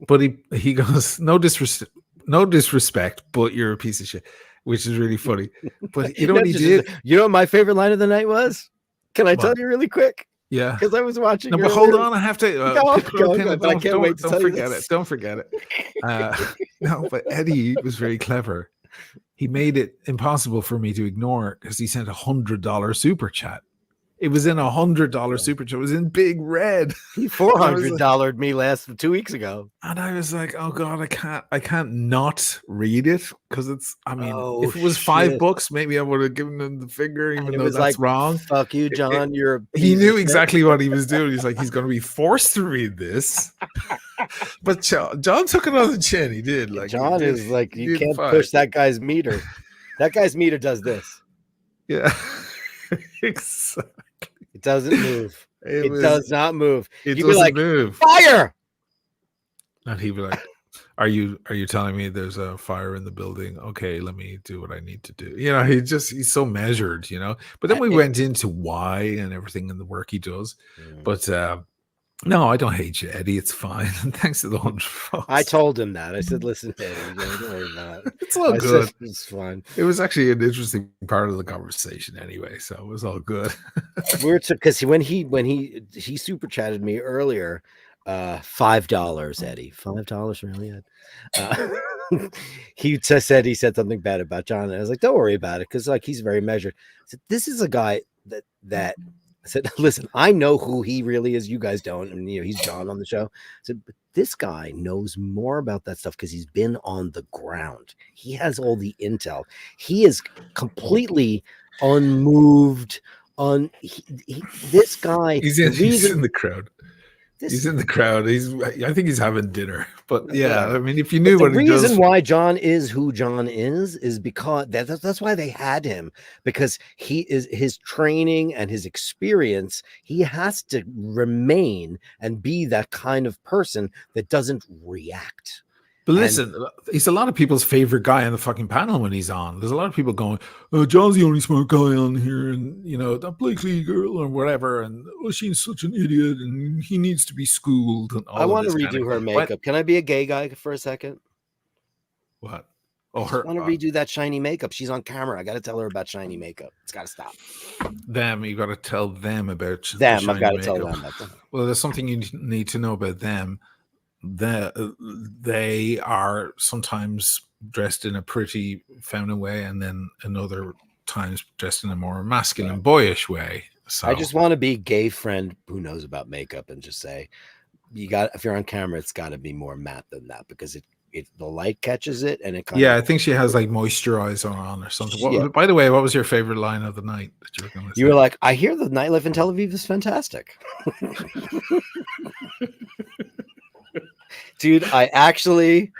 But he goes, no disrespect, but you're a piece of shit, which is really funny. But you know what he did? You know what my favorite line of the night was? Can I tell you really quick? Yeah, because I was watching. No, but hold on, I have to. Go, but I can't wait to tell forget you it. Don't forget it. No, but Eddie was very clever. He made it impossible for me to ignore because he sent $100 super chat. It was in $100 super chat. It was in big red. He $400 me 2 weeks ago, and I was like, "Oh God, I can't not read it because it's. I mean, if it was $5, maybe I would have given him the finger, even though that's like, wrong. Fuck you, John. He knew exactly what he was doing. He's like, he's going to be forced to read this. But John took it on the chin. He did. Like John is like, you can't push that guy's meter. That guy's meter does this. Yeah, exactly. It doesn't move. It does not move. It doesn't move. Fire! And he'd be like, Are you telling me there's a fire in the building? Okay, let me do what I need to do. You know, he's so measured, you know. But then we went into why and everything and the work he does. But no, I don't hate you, Eddie. It's fine. And thanks to the $100. I told him that. I said, listen, Eddie, don't worry about it. It's all good. It's fine. It was actually an interesting part of the conversation anyway, so it was all good. Because when he super chatted me earlier, $5, Eddie. $5 really? He said something bad about John, and I was like, don't worry about it, because like he's very measured. I said, this is a guy that I said, listen, I know who he really is. You guys don't. And you know, he's John on the show. I said, but this guy knows more about that stuff because he's been on the ground. He has all the intel. He is completely unmoved. This guy, he's in the crowd. He's in the crowd. I think he's having dinner. But yeah, I mean, if you knew what he does. The reason why John is who John is because that's why they had him, because he is his training and his experience. He has to remain and be that kind of person that doesn't react. But listen, he's a lot of people's favorite guy on the fucking panel when he's on. There's a lot of people going, "Oh, John's the only smart guy on here," and you know that Blakely girl or whatever, and oh, she's such an idiot, and he needs to be schooled. And all I want to redo her makeup. What? Can I be a gay guy for a second? What? Oh, I want to redo that shiny makeup. She's on camera. I got to tell her about shiny makeup. It's got to stop. You got to tell them about them. I've got to tell them about them. Well, there's something you need to know about them. They are sometimes dressed in a pretty feminine way, and then another times dressed in a more masculine, boyish way. So I just want to be a gay friend who knows about makeup and just say, if you're on camera, it's got to be more matte than that, because the light catches it, and it I think she has like moisturizer on or something. By the way, what was your favorite line of the night that you were going to say? You were like, I hear the nightlife in Tel Aviv is fantastic. Dude, I actually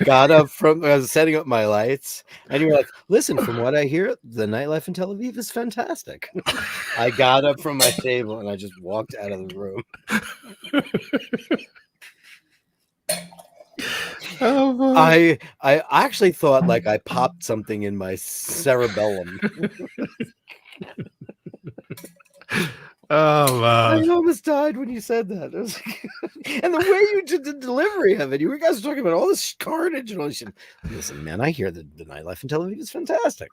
got up I was setting up my lights, and you were like, listen, from what I hear, the nightlife in Tel Aviv is fantastic. I got up from my table and I just walked out of the room. I actually thought like I popped something in my cerebellum. Oh man! I almost died when you said that. I was like, and the way you did the delivery of it, you guys were talking about all this carnage and all this shit. Listen, man, I hear the nightlife in Tel Aviv is fantastic.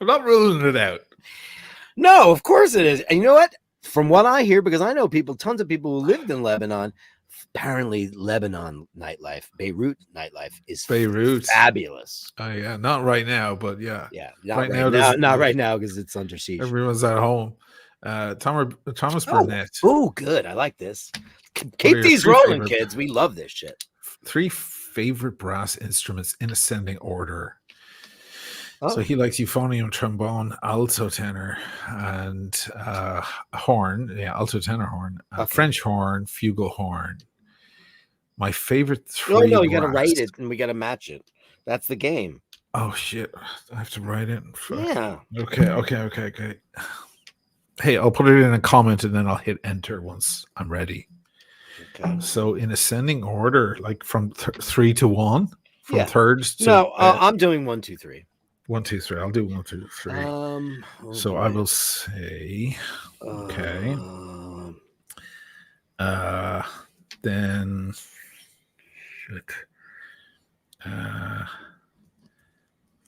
I'm not ruling it out. No, of course it is. And you know what? From what I hear, because I know tons of people who lived in Lebanon, apparently Lebanon nightlife, Beirut nightlife is fabulous. Oh yeah, not right now, but yeah. Not right now because it's under siege. Everyone's at home. Thomas Burnett. Oh, good. I like this. What are Keep your these three rolling, favorite- kids. We love this shit. 3 favorite brass instruments in ascending order. Oh, So he likes euphonium, trombone, alto tenor, and horn. Yeah, alto tenor horn, okay. French horn, fugal horn. My favorite No, three. you got to write it and we got to match it. That's the game. Oh shit! I have to write it. Yeah. Okay. Hey, I'll put it in a comment and then I'll hit enter once I'm ready. Okay. So in ascending order, like from 3 to 1, from thirds to no. I'm doing 1, 2, 3. 1, 2, 3. I'll do 1, 2, 3. So boy. I will say okay. Then shit.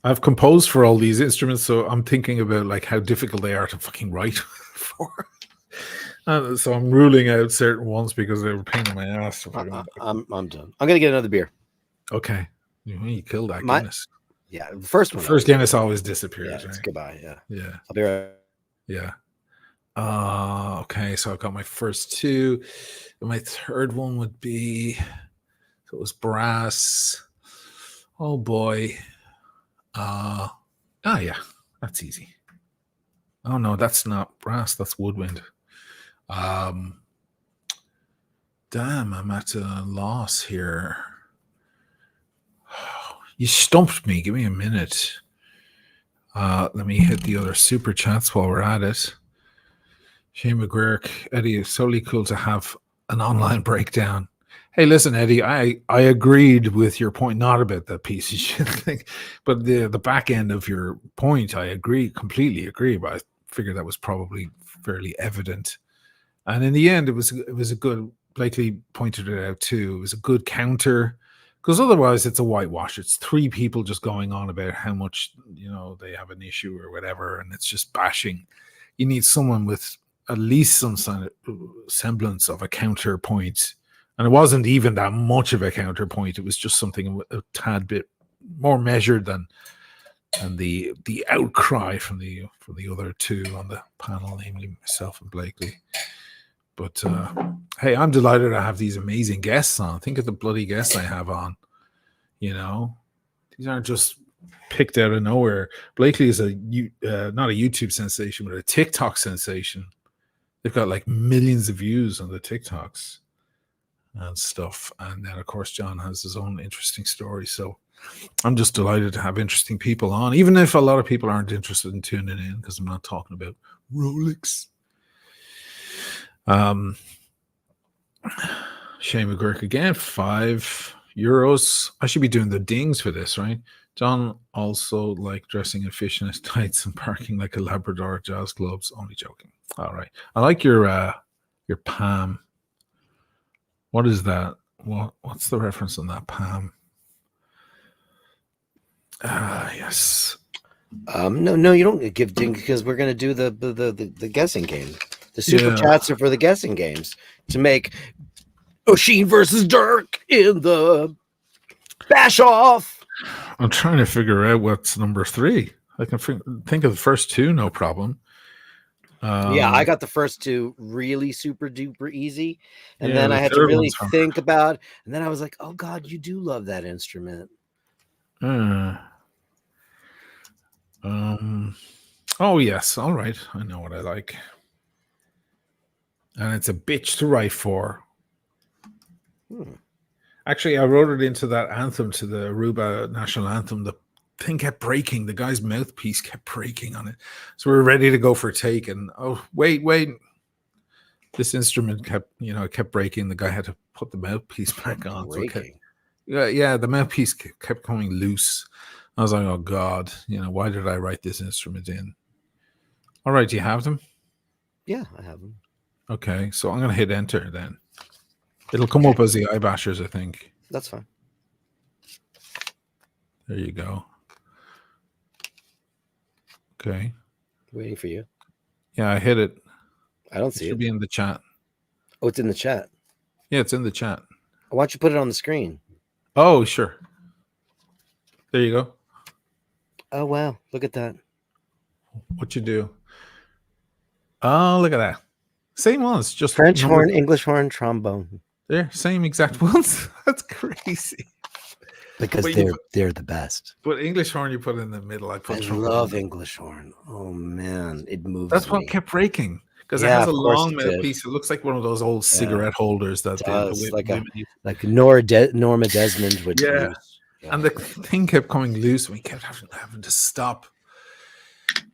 I've composed for all these instruments, so I'm thinking about like how difficult they are to fucking write for. So I'm ruling out certain ones because they were a pain in my ass. I'm done. I'm gonna get another beer. Okay, you killed that Guinness. Yeah, the first one. First Guinness always disappears. Yeah, it's right? goodbye. Yeah. I'll be right. Yeah. Okay, so I've got my first 2. My third one would be, so it was brass. Oh boy. Yeah, that's easy. Oh no, that's not brass, that's woodwind. Damn, I'm at a loss here. You stumped me. Give me a minute. Let me hit the other super chats while we're at it. Shane McGuirk, Eddie, it's totally cool to have an online breakdown. Hey, listen, Eddie, I agreed with your point, not about that piece of shit thing, but the back end of your point, I completely agree, but I figured that was probably fairly evident. And in the end, it was a good, Blakely pointed it out too, it was a good counter, because otherwise it's a whitewash. It's 3 people just going on about how much, they have an issue or whatever, and it's just bashing. You need someone with at least some semblance of a counterpoint. And it wasn't even that much of a counterpoint. It was just something a tad bit more measured than the outcry from the other 2 on the panel, namely myself and Blakely. But hey, I'm delighted to have these amazing guests on. Think of the bloody guests I have on. These aren't just picked out of nowhere. Blakely is not a YouTube sensation, but a TikTok sensation. They've got like millions of views on the TikToks and stuff. And then, of course, John has his own interesting story. So I'm just delighted to have interesting people on, even if a lot of people aren't interested in tuning in, because I'm not talking about Rolex. Shane McGurk again, €5. I should be doing the dings for this, right? John also like dressing in fishnet tights and parking like a Labrador at jazz clubs. Only joking. All right. I like your Palm. What is that? What's the reference on that Palm? Yes. No, you don't give ding because we're gonna do the guessing game. The super chats are for the guessing games to make Oshin versus Dirk in the bash off. I'm trying to figure out what's number 3. I can think of the first 2, no problem. Yeah, I got the first 2 really super duper easy, and then I had to really think about, and then I was like, oh God, you do love that instrument. Oh yes, all right, I know what I like, and it's a bitch to write for. Actually, I wrote it into that anthem, to the Aruba national anthem. The thing kept breaking. The guy's mouthpiece kept breaking on it. So we were ready to go for a take, and oh wait, this instrument kept breaking. The guy had to put the mouthpiece back on. So the mouthpiece kept coming loose. I was like, oh God, why did I write this instrument in? All right, do you have them? Yeah, I have them. Okay, so I'm gonna hit enter then. It'll come up as the iBashers, I think. That's fine. There you go. Okay. Waiting for you. Yeah, I hit it. I don't see it. It should be in the chat. Oh, it's in the chat. Yeah, it's in the chat. Why don't you put it on the screen? Oh, sure. There you go. Oh, wow. Look at that. What you do? Oh, look at that. Same ones, just French number horn, English horn, trombone. there, same exact ones. That's crazy. Because But they're the best. put English horn, you put in the middle. I I put trombone. love English horn. Oh man, it moves That's what me. kept breaking because it Yeah, has a of course long it metal did. piece. It looks like one of those old Yeah. cigarette holders that It the does, women use. like Norma Desmond would Yeah. use. Yeah. And the thing kept coming loose, and we kept having to stop.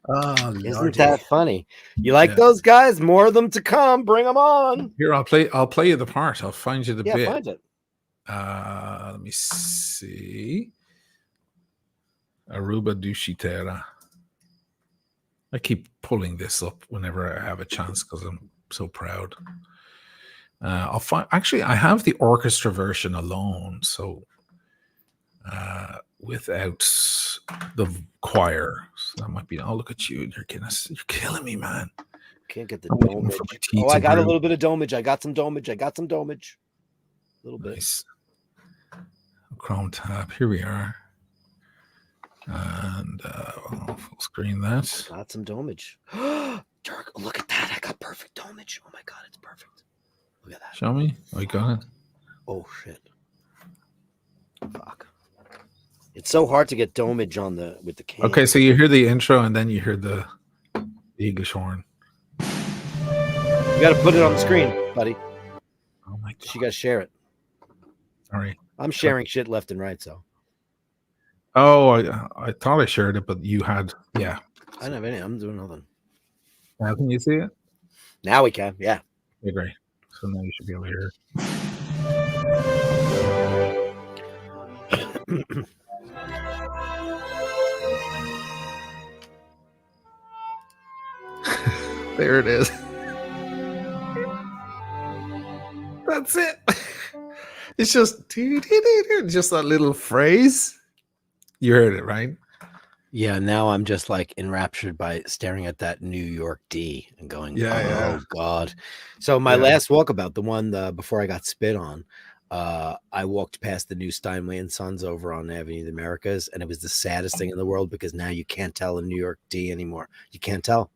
Oh, Isn't Lordy. that funny? You like Yeah. those guys? More of them to come. Bring them on. Here, I'll play you the part. I'll find you the Yeah, bit. find it. Let me see. Aruba Dushitera. I keep pulling this up whenever I have a chance because I'm so proud. I'll find. Actually, I have the orchestra version alone, so without the choir, so that might be. Oh, look at you! You're killing me, man. Can't get the I'm waiting domage. for my tea Oh, I to got a brew. little bit of domage. I got some domage. A little bit. Nice. Chrome tab. Here we are. And I'll full screen that. Got some domage. Dirk, look at that. I got perfect domage. Oh my god, it's perfect. Look at that. Show me. Oh, you got it. Oh shit. Fuck. It's so hard to get domage on with the can. Okay, so you hear the intro and then you hear the English horn. You gotta put it on the screen, buddy. Oh my god. You gotta share it. Sorry. I'm sharing shit left and right, so Oh, I thought I shared it, but you had. Yeah. I don't have any. I'm doing nothing. Now can you see it? Now we can, yeah. Okay, great. So now you should be able to hear it. There it is. That's it. It's just that little phrase. You heard it, right? Yeah, now I'm just like enraptured by staring at that New York D and going, Yeah. Oh God. So my last walkabout, the one before I got spit on, I walked past the new Steinway and Sons over on Avenue of the Americas, and it was the saddest thing in the world because now you can't tell a New York D anymore. You can't tell.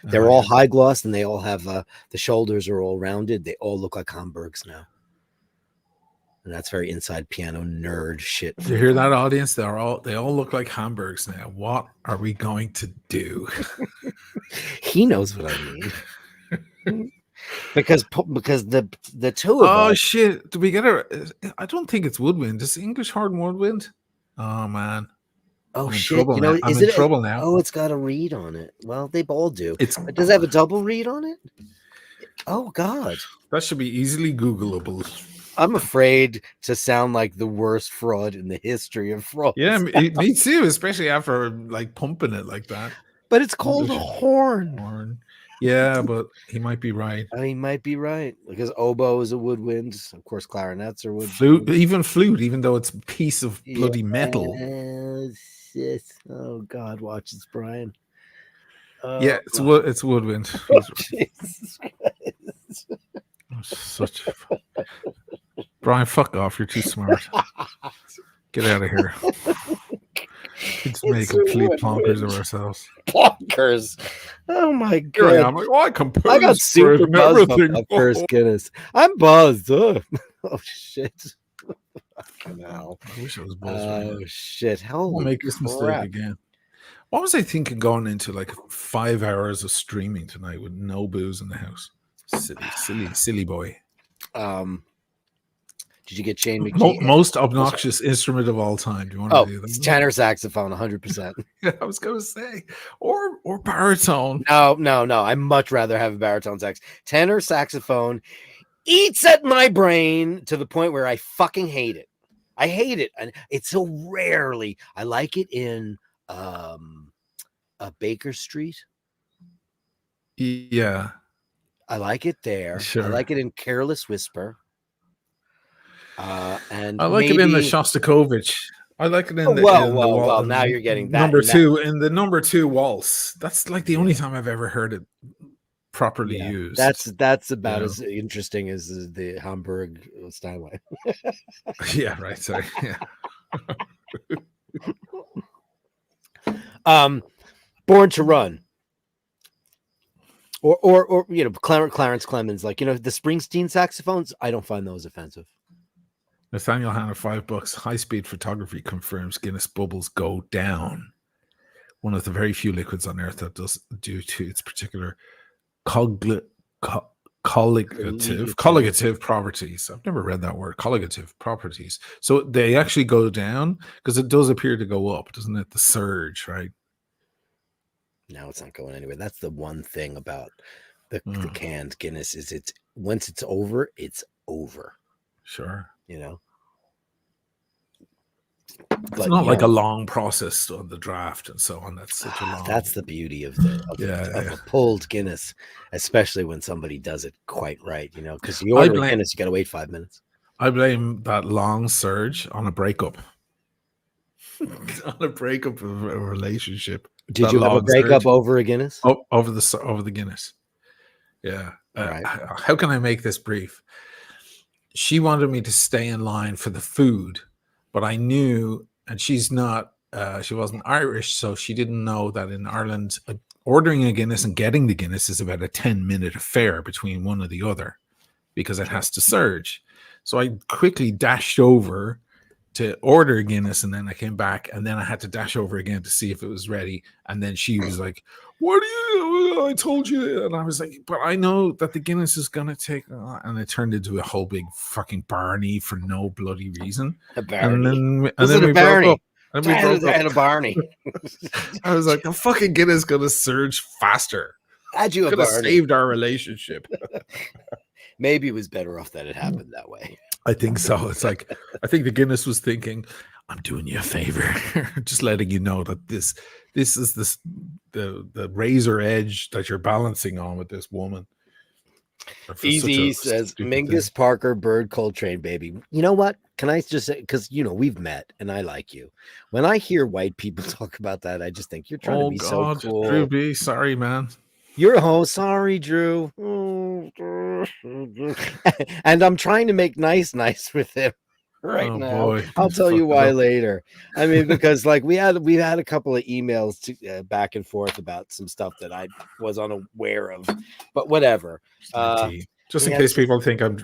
They're all high gloss and they all have the shoulders are all rounded. They all look like Hamburgs now. And that's very inside piano nerd shit. You hear that, audience? They all look like Hamburgs now. What are we going to do? He knows what I mean. because the two of us. Oh shit! Do we get I don't think it's woodwind. Is English horn woodwind? Oh man. Oh I'm shit! I'm in trouble now. Oh, it's got a read on it. Well, they all do. But does it have a double read on it? Oh god, that should be easily Googleable. I'm afraid to sound like the worst fraud in the history of fraud. Yeah, me too. Especially after like pumping it like that. But it's called a horn. Yeah, but he might be right. He might be right because oboe is a woodwind. Of course, clarinets are woodwind. Flute, even though it's a piece of bloody metal. Shit. Oh God, watch this, Brian. Yeah, it's woodwind. Jesus Christ. Brian, fuck off. You're too smart. Get out of here. Let's make complete plonkers of ourselves. Plonkers. Oh my God. Here I am. I got super buzzed up first Guinness. I'm buzzed. Oh shit. I wish I was buzzed. Oh shit. Hell, I'll make this mistake again. What was I thinking going into like 5 hours of streaming tonight with no booze in the house? Silly boy. Did you get Shane McGee? Most obnoxious instrument of all time. Do you want to do that? It's tenor saxophone, 100%. Yeah, I was going to say, or baritone. No. I'd much rather have a baritone sax. Tenor saxophone eats at my brain to the point where I fucking hate it. I hate it, and it's so rarely. I like it in Baker Street. Yeah, I like it there. Sure. I like it in Careless Whisper. And I like it in the Shostakovich. I like it in the well, now you're getting that number two in the number 2 waltz. That's like the only time I've ever heard it properly used. That's about as interesting as the Hamburg Steinway. Yeah, right. Sorry. Yeah. Born to Run. Or you know, Clarence Clemens, like, you know, the Springsteen saxophones. I don't find those offensive. Nathaniel Hanna, $5. High speed photography confirms Guinness bubbles go down. One of the very few liquids on Earth that does, due to its particular colligative properties. I've never read that word, colligative properties. So they actually go down because it does appear to go up, doesn't it? The surge, right? No, it's not going anywhere. That's the one thing about the canned Guinness is it's once it's over, it's over. Sure. You know, it's not like a long process on the draft and so on. That's such a long. That's the beauty of a pulled Guinness, especially when somebody does it quite right. You know, because you order a Guinness, you got to wait 5 minutes. I blame that long surge on a breakup. On a breakup of a relationship. Did you have a breakup over a Guinness? Oh, over the Guinness. Yeah. Right. How can I make this brief? She wanted me to stay in line for the food, but I knew, and she's not, she wasn't Irish, so she didn't know that in Ireland, ordering a Guinness and getting the Guinness is about a 10-minute affair between one or the other because it has to surge. So I quickly dashed over to order a Guinness, and then I came back, and then I had to dash over again to see if it was ready. And then she was like, "What do you? I told you." And I was like, "But I know that the Guinness is gonna take." And it turned into a whole big fucking Barney for no bloody reason. A Barney. And then we broke up. And we broke up. And a Barney. I was like, "The fucking Guinness is gonna surge faster." Had you could have saved our relationship. Maybe it was better off that it happened that way. I think so. It's like, I think the Guinness was thinking, I'm doing you a favor, just letting you know that this is the razor edge that you're balancing on with this woman. Easy says Mingus Parker, Bird Coltrane, baby. You know what? Can I just say, because you know we've met and I like you. When I hear white people talk about that, I just think you're trying to be so cool. Drew B, sorry, man. You're sorry, Drew. And I'm trying to make nice with him right now. Boy. I'll tell you why later. I mean, because like we had a couple of emails back and forth about some stuff that I was unaware of, but whatever. Just in case people think I'm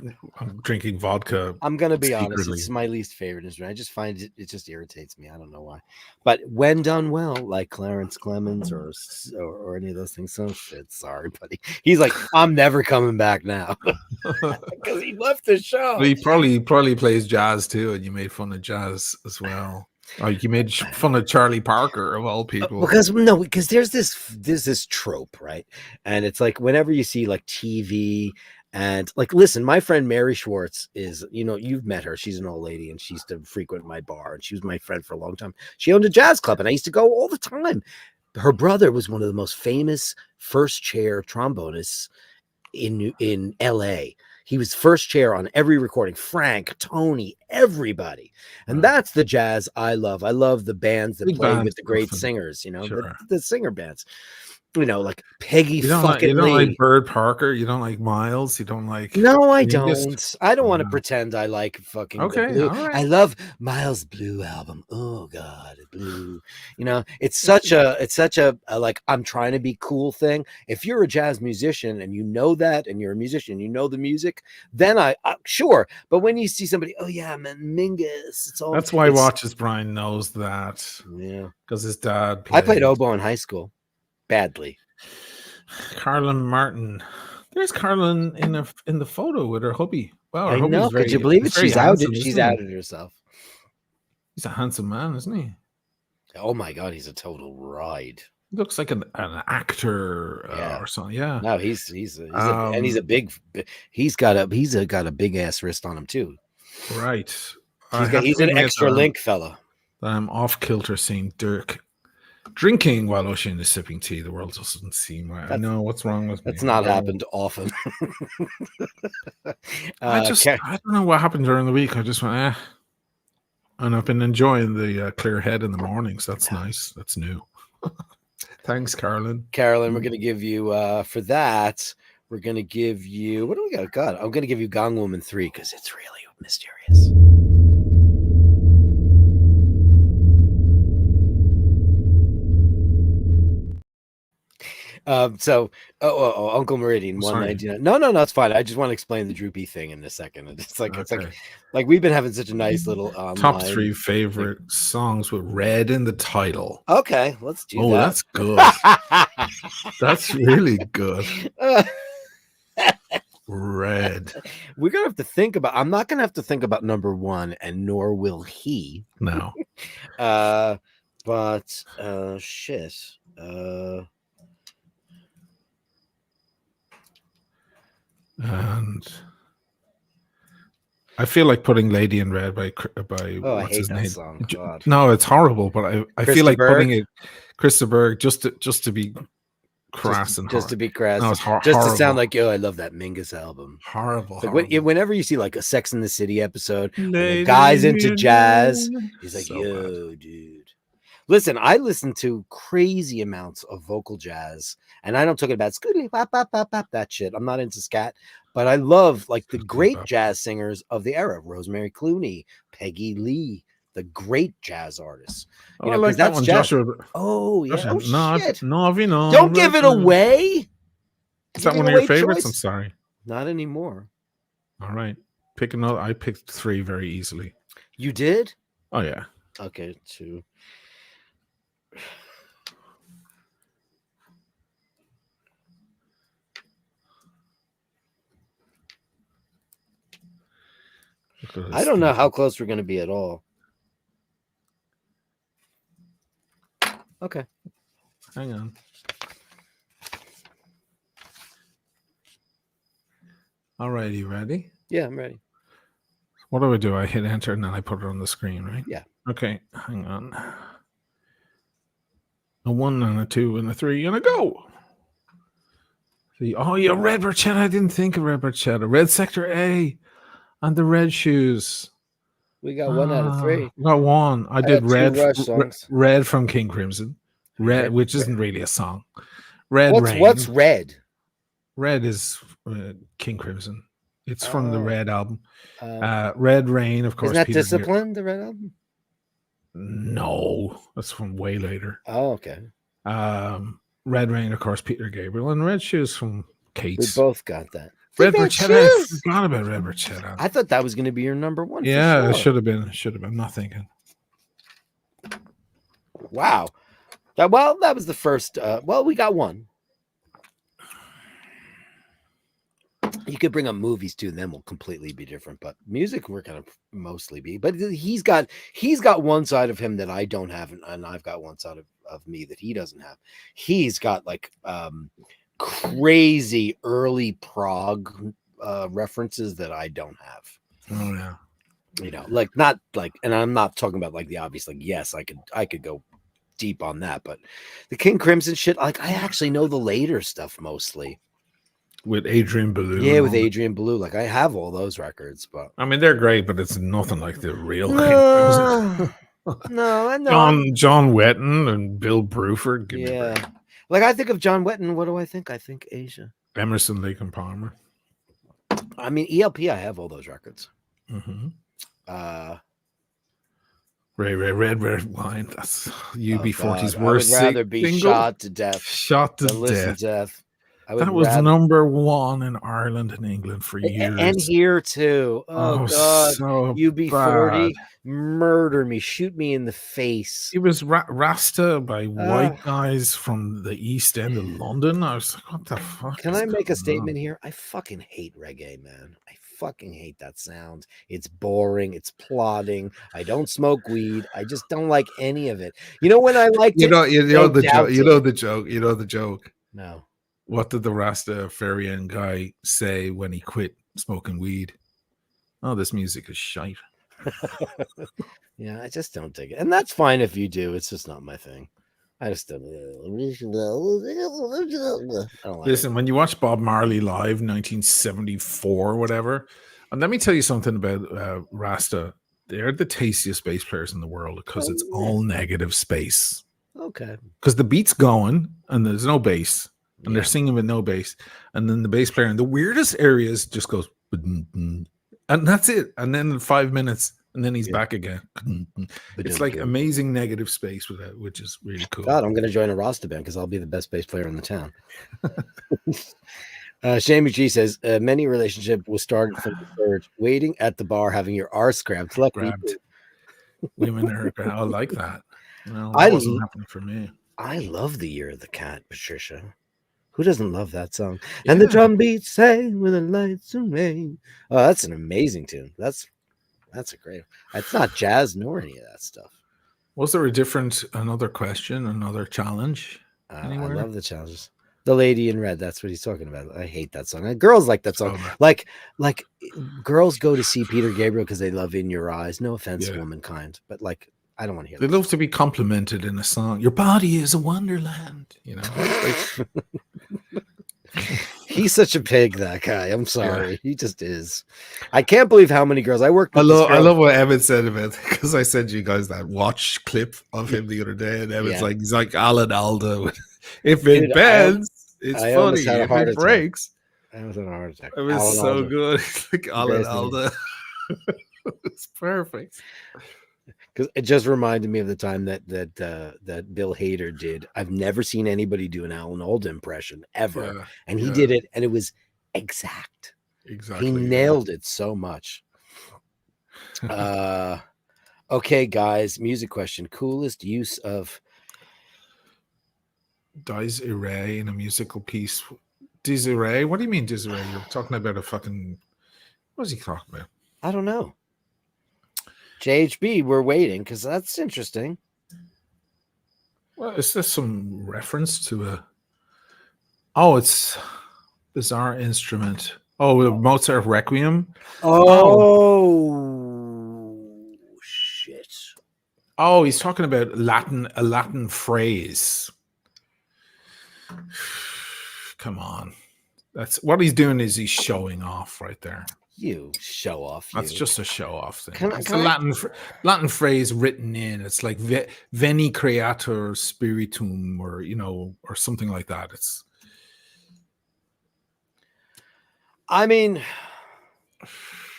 drinking vodka. I'm gonna be honest, it's my least favorite instrument. I just find it just irritates me. I don't know why. But when done well, like Clarence Clemens or any of those things, so shit. Sorry, buddy. He's like, I'm never coming back now because he left the show. Well, he probably plays jazz too, and you made fun of jazz as well. Like you made fun of Charlie Parker of all people. Because there's this trope, right? And it's like whenever you see like TV. And like, listen, my friend Mary Schwartz is, you know, you've met her. She's an old lady and she used to frequent my bar and she was my friend for a long time. She owned a jazz club and I used to go all the time. Her brother was one of the most famous first chair trombonists in LA. He was first chair on every recording. Frank, Tony, everybody. And that's the jazz I love. I love the bands that play with the great singers, you know, the singer bands. You know, like Peggy fucking You don't like Bird Parker? You don't like Miles? You don't like... No, I don't. I don't want to pretend I like fucking Blue. Right. I love Miles' Blue album. Oh God, Blue. You know, it's such a like I'm trying to be cool thing. If you're a jazz musician and you know that, and you're a musician, you know the music, then I sure. But when you see somebody, oh yeah, man, Mingus, it's all. That's why Watches Brian knows that. Yeah, because his dad. I played oboe in high school. Badly. Carlin Martin. There's Carlin in the photo with her hubby. Wow, I know. Could you believe it? She's outed. She's outed herself. He's a handsome man, isn't he? Oh my God, he's a total ride. He looks like an actor or something. Yeah. No, he's a big. He's got a big ass wrist on him too. Right. He's an extra link fella. I'm off kilter seeing Dirk drinking while Ocean is sipping tea. The world doesn't seem right. I know what's wrong with me. That's not happened often. I don't know what happened during the week. I just went, and I've been enjoying the clear head in the mornings. That's nice. That's new. Thanks, Carolyn. We're going to give you for that. We're going to give you, what do we got? God, I'm going to give you Gong Woman 3 because it's really mysterious. Uncle Meridian Sorry. 199. No, it's fine. I just want to explain the droopy thing in a second. It's like Okay. we've been having such a nice little Top online 3 favorite songs with red in the title. Okay, let's do Oh, that. that's good. That's really good. Red. We're gonna have to think about. I'm not gonna have to think about number one, and nor will he. No. But shit. And I feel like putting "Lady in Red" by I what's hate his that name? song. God. No, it's horrible. But I feel like Christopher putting it Christopher just to be crass and just to be crass, no, it's just horrible. to sound like, yo, I love that Mingus album. Horrible. Like whenever you see like a Sex in the City episode, when the Lady guy's into in jazz, Red. he's like, So yo, dude. Listen, I listen to crazy amounts of vocal jazz, and I don't talk about scootly pop pop pop pop that shit. I'm not into scat, but I love like the great jazz singers of the era: Rosemary Clooney, Peggy Lee, the great jazz artists. I like that one, jazz. Joshua. Oh yeah. Joshua, Oh shit! no, Don't give it away. Is that one of your favorites? I'm sorry. Not anymore. All right. Pick another. I picked 3 very easily. You did? Oh yeah. Okay, 2. I don't know how close we're going to be at all. Okay. Hang on. All right, you ready? Yeah, I'm ready. What do? I hit enter and then I put it on the screen, right? Yeah. Okay, hang on. A 1 and a 2 and a 3 and a go. See, oh, yeah, red barchetta. I didn't think of red barchetta. Red sector A and the red shoes. We got 1 out of 3. Got 1. I did red. songs. Red from King Crimson. Red, which isn't really a song. Red Rain. What's red? Red is King Crimson. It's from the Red album. Red Rain, of course. Isn't that Discipline, the Red album? No, that's from way later. Oh, okay. Red Rain, of course, Peter Gabriel, and Red Shoes from Kate's. We both got that. Red Barchetta. I forgot about Red Barchetta. I thought that was going to be your number 1. Yeah, it should have been. I'm not thinking. Wow. That was the first. We got 1. You could bring up movies too, and then we'll completely be different. But music, we're gonna mostly be. But he's got one side of him that I don't have, and I've got one side of me that he doesn't have. He's got like crazy early prog references that I don't have. Oh yeah. You know, like not like, and I'm not talking about like the obvious. Like, yes, I could go deep on that, but the King Crimson shit, like I actually know the later stuff mostly. With Adrian Belew. Yeah, with Adrian Belew. Like I have all those records, but I mean they're great, but it's nothing like the real no, John Wetton and Bill Bruford. Yeah. Like I think of John Wetton, what do I think? I think Asia. Emerson, Lake and Palmer. I mean, ELP, I have all those records. Mm-hmm. Red wine. That's UB40's worst. I would rather be single. shot to death. Shot to death. That was number 1 in Ireland and England for years. And here too. Oh God. So UB40, murder me, shoot me in the face. It was Rasta by white guys from the East End of London. I was like, what the fuck? Can I make a statement here? I fucking hate reggae, man. I fucking hate that sound. It's boring. It's plodding. I don't smoke weed. I just don't like any of it. You know when I like you know the joke. No. What did the Rastafarian guy say when he quit smoking weed? Oh, this music is shite. Yeah, I just don't dig it. And that's fine if you do. It's just not my thing. I just don't. Listen, when you watch Bob Marley live, 1974 or whatever, and let me tell you something about Rasta. They're the tastiest bass players in the world because it's all negative space. Okay. Because the beat's going and there's no bass. And they're singing with no bass, and then the bass player in the weirdest areas just goes, and that's it. And then in 5 minutes, and then he's Yeah. back again. It's like amazing negative space with that, which is really cool. God, I'm going to join a roster band because I'll be the best bass player in the town. Shane McGee says many relationship was started from the surge, waiting at the bar, having your arse grabbed. Grabbed. Women are I like that. No, I that wasn't happening for me. I love the Year of the Cat, Patricia. Who doesn't love that song? Yeah. And the drum beats say when the lights are made. Oh, that's an amazing tune. That's a great. It's not jazz nor any of that stuff. Was there another question, another challenge? I love the challenges. The Lady in Red. That's what he's talking about. I hate that song. Girls like that song. Like girls go to see Peter Gabriel because they love In Your Eyes. No offense, womankind, but like I don't want to hear. They love to be complimented in a song. Your body is a wonderland. You know. He's such a pig, that guy. I'm sorry. Yeah. He just is. I can't believe how many girls I worked with. I love what Evan said about it, because I sent you guys that watch clip of him the other day, and Evan's like, he's like Alan Alda. If it bends, it's funny. If it breaks, I was in a heart attack. It was Alan so Alda. Good. It's like Alan Alda. It's perfect. Because it just reminded me of the time that Bill Hader did. I've never seen anybody do an Alan Alda impression ever, and he did it, and it was exact. Exactly, he nailed it so much. Okay, guys, music question: coolest use of disarray in a musical piece? Disarray? What do you mean disarray? You're talking about a fucking. What's he talking about? I don't know. JHB, we're waiting because that's interesting. Well, is this some reference to a? Oh, it's bizarre instrument. Oh, the Mozart Requiem. Oh, shit. Oh, he's talking about a Latin phrase. Come on, that's what he's doing. Is he's showing off right there? You show off. That's just a show off thing. It's a Latin phrase written in. It's like veni creator spiritum, or or something like that. It's. I mean,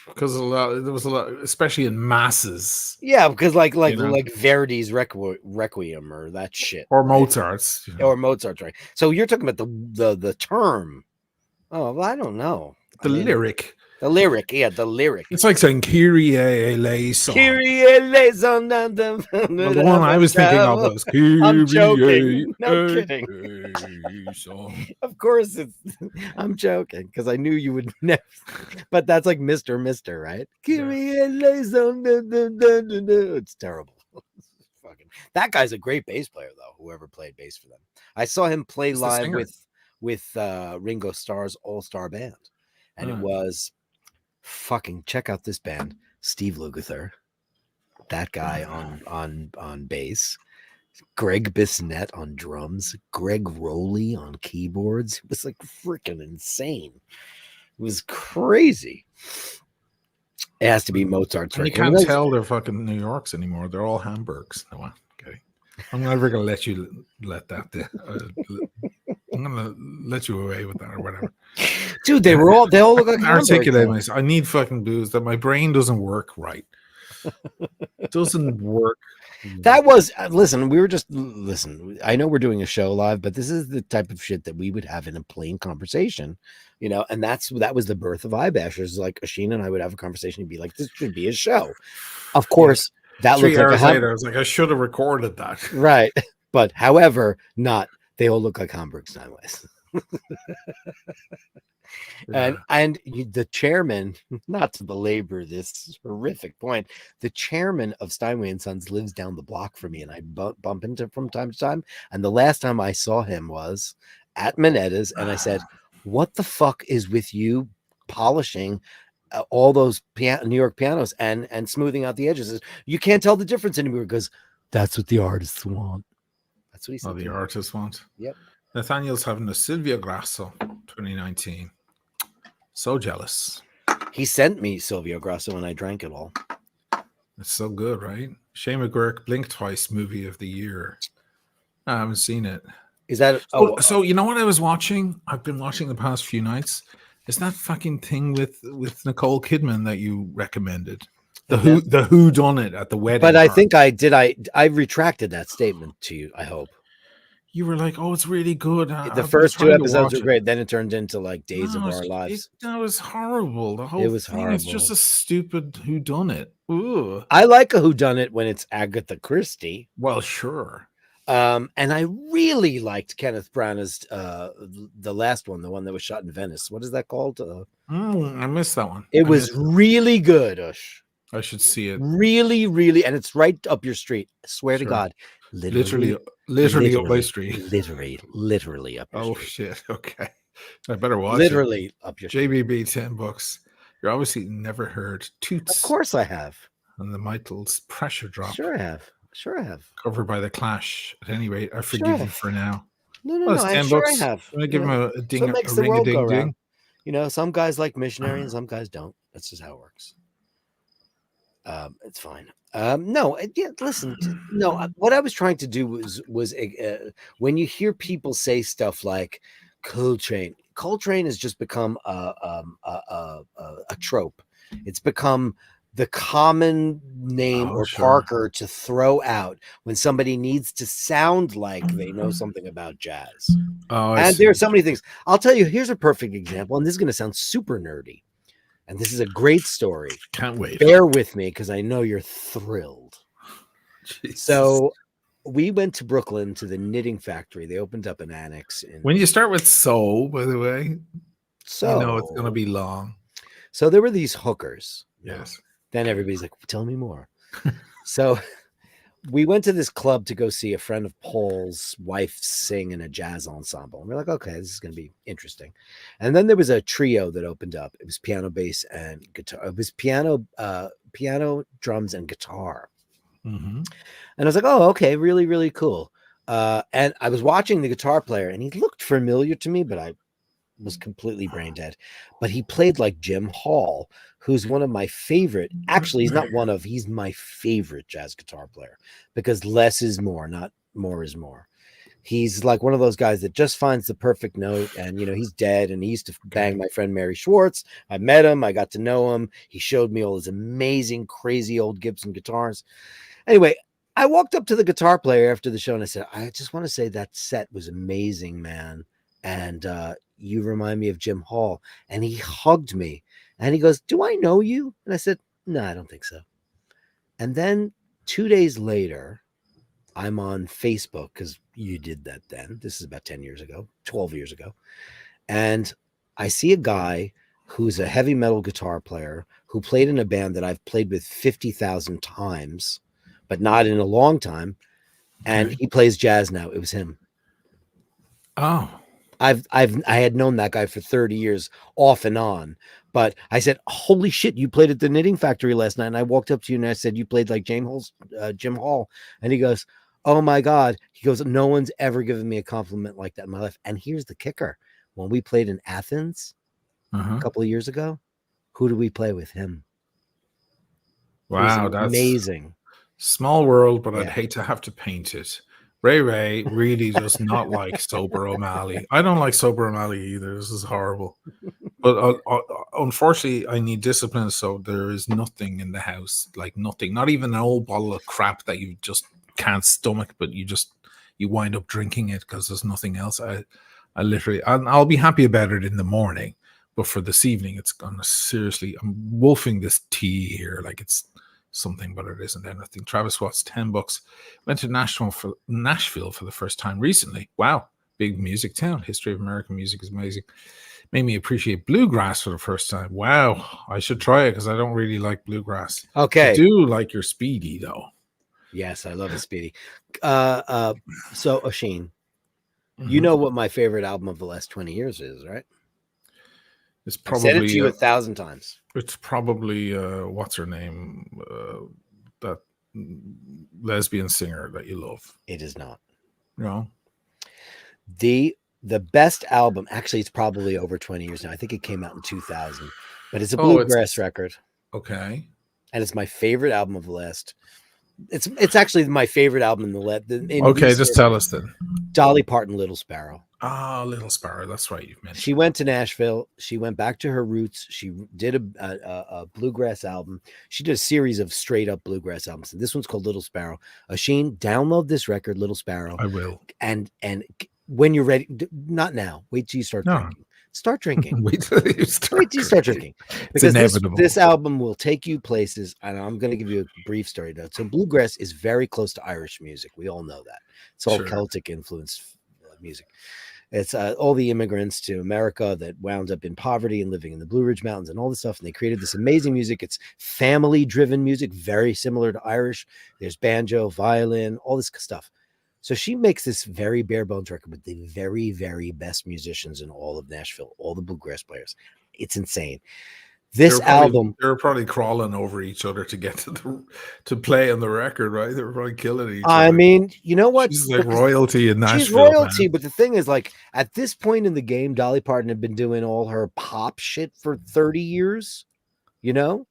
because there was a lot, especially in masses. Yeah, because like Verdi's Requiem or that shit, or Mozart's, or Mozart's, right? So you're talking about the term. Oh, well, I don't know. The lyric. The lyric, yeah, the lyric. It's like saying Kyrie eleison. Kyrie eleison. The one I was thinking of was Kyrie. I'm joking. No kidding. Of course, I'm joking because I knew you would never. But that's like Mr. right? Kyrie eleison. It's terrible. That guy's a great bass player, though. Whoever played bass for them, I saw him play live with Ringo Starr's all-star band, and it was. Fucking check out this band. Steve Lukather, that guy on bass, Greg Bissonette on drums, Greg Rowley on keyboards. It was like freaking insane. It was crazy. It has to be Mozart's. You can't tell they're fucking New Yorks anymore. They're all Hamburgs. No, okay. I'm never gonna let you let that. I'm gonna let you away with that or whatever. Dude, they all look like articulate myself. I need fucking booze. That my brain doesn't work right. It doesn't work. That was listen. I know we're doing a show live, but this is the type of shit that we would have in a plain conversation, and that was the birth of iBashers. Like Ashina and I would have a conversation and be like, "This should be a show." Of course, that 3 hours later, I was like, "I should have recorded that." Right, but however, not. They all look like Hamburg Steinways. And the chairman, not to belabor this horrific point, the chairman of Steinway and Sons lives down the block from me, and I bump into him from time to time. And the last time I saw him was at Minetta's, and I said, "What the fuck is with you polishing all those New York pianos and smoothing out the edges? You can't tell the difference anymore." Because that's what the artists want. That's what he said. The artists want. Yep. Nathaniel's having a Silvia Grasso 2019. So jealous. He sent me Silvio Grasso and I drank it all. It's so good, right? Shane McGurk, Blink Twice movie of the year. I haven't seen it. Is that so you know what I was watching? I've been watching the past few nights. Is that fucking thing with Nicole Kidman that you recommended? The who done it at the wedding. But I party. think I retracted that statement to you, I hope. You were like, "Oh, it's really good." The first two episodes were great. Then it turned into like Days of Our Lives. That was horrible. The whole thing is just a stupid who done it. Ooh. I like a whodunit when it's Agatha Christie. Well, sure. And I really liked Kenneth Branagh's the last one, the one that was shot in Venice. What is that called? I missed that one. It was really good, Ush. I should see it. Really, really, and it's right up your street. I swear to God. Literally up my street. Literally up your street. Oh shit. Okay. I better watch literally up your street. JBB $10. You're obviously never heard Toots. Of course I have. And the Mitals pressure drop. Sure I have. Covered by the Clash. At any rate, I forgive you for now. No. I'm sure I have. I'm gonna give him a ding, so makes a the ring, world a ding, go ding. round. You know, some guys like missionary and some guys don't. That's just how it works. It's fine. Listen. What I was trying to do was when you hear people say stuff like Coltrane has just become a trope. It's become the common name Parker to throw out when somebody needs to sound like they know something about jazz. And there are so many things. I'll tell you, here's a perfect example, and this is going to sound super nerdy. And this is a great story. Can't wait. Bear with me because I know you're thrilled. Jesus. So we went to Brooklyn to the knitting factory. They opened up an annex. When you start with by the way, so you know it's going to be long. So there were these hookers. Yes. Then everybody's like, tell me more. So we went to this club to go see a friend of Paul's wife sing in a jazz ensemble. And we're like, okay, this is going to be interesting. And then there was a trio that opened up. It was piano, bass, and guitar. It was piano, drums, and guitar. Mm-hmm. And I was like, oh, okay, really, really cool. And I was watching the guitar player, and he looked familiar to me, but I was completely brain dead. But he played like Jim Hall, who's one of my favorite. Actually, he's my favorite jazz guitar player because less is more, not more is more. He's like one of those guys that just finds the perfect note. And, you know, he's dead. And he used to bang my friend Mary Schwartz. I met him. I got to know him. He showed me all his amazing, crazy old Gibson guitars. Anyway, I walked up to the guitar player after the show and I said, I just want to say that set was amazing, man. And you remind me of Jim Hall. And he hugged me. And he goes, do I know you? And I said, no, I don't think so. And then 2 days later, I'm on Facebook because you did that then. This is about 10 years ago, 12 years ago. And I see a guy who's a heavy metal guitar player who played in a band that I've played with 50,000 times, but not in a long time. And he plays jazz now. It was him. Oh. I had known that guy for 30 years off and on, but I said, holy shit, you played at the knitting factory last night. And I walked up to you and I said, you played like Jim Hall. And he goes, oh my God. He goes, no one's ever given me a compliment like that in my life. And here's the kicker. When we played in Athens a couple of years ago, who did we play with? Him. Wow. That's amazing. Small world, but I'd hate to have to paint it. Ray really does not like Sober O'Malley. I don't like Sober O'Malley either. This is horrible. But unfortunately, I need discipline. So there is nothing in the house, like nothing, not even an old bottle of crap that you just can't stomach, but you wind up drinking it because there's nothing else. I'll be happy about it in the morning, but for this evening, it's gonna seriously. I'm wolfing this tea here like it's something, but it isn't anything. Travis Watts, $10. Went to Nashville for the first time recently. Wow, big music town. History of American music is amazing. Made me appreciate bluegrass for the first time. Wow, I should try it because I don't really like bluegrass. Okay, I do like your Speedy though. Yes, I love a Speedy. So Oisin, you know what my favorite album of the last 20 years is, right? It's probably I've said it to you 1,000 times. It's probably what's her name? That lesbian singer that you love. It is not. No. The best album, actually, it's probably over 20 years now. I think it came out in 2000, but it's a bluegrass record. Okay. And it's my favorite album of the last. It's actually my favorite album in the okay, just tell us then. Dolly Parton, Little Sparrow. Ah, Little Sparrow. That's right. You've mentioned. She went to Nashville. She went back to her roots. She did a bluegrass album. She did a series of straight up bluegrass albums. And this one's called Little Sparrow. Sheen, download this record, Little Sparrow. I will. And when you're ready, not now. Wait till you start drinking. Start drinking. Wait till you start drinking. It's Because inevitable. this album will take you places. And I'm going to give you a brief story. So bluegrass is very close to Irish music. We all know that. It's all Celtic influenced music. It's all the immigrants to America that wound up in poverty and living in the Blue Ridge Mountains and all this stuff. And they created this amazing music. It's family driven music, very similar to Irish. There's banjo, violin, all this stuff. So she makes this very bare bones record with the very, very best musicians in all of Nashville, all the bluegrass players. It's insane. This album, they're probably crawling over each other to get to play on the record, right? They're probably killing each other. I mean, you know what? She's like royalty in Nashville. She's royalty, man. But the thing is, like, at this point in the game, Dolly Parton had been doing all her pop shit for 30 years. You know,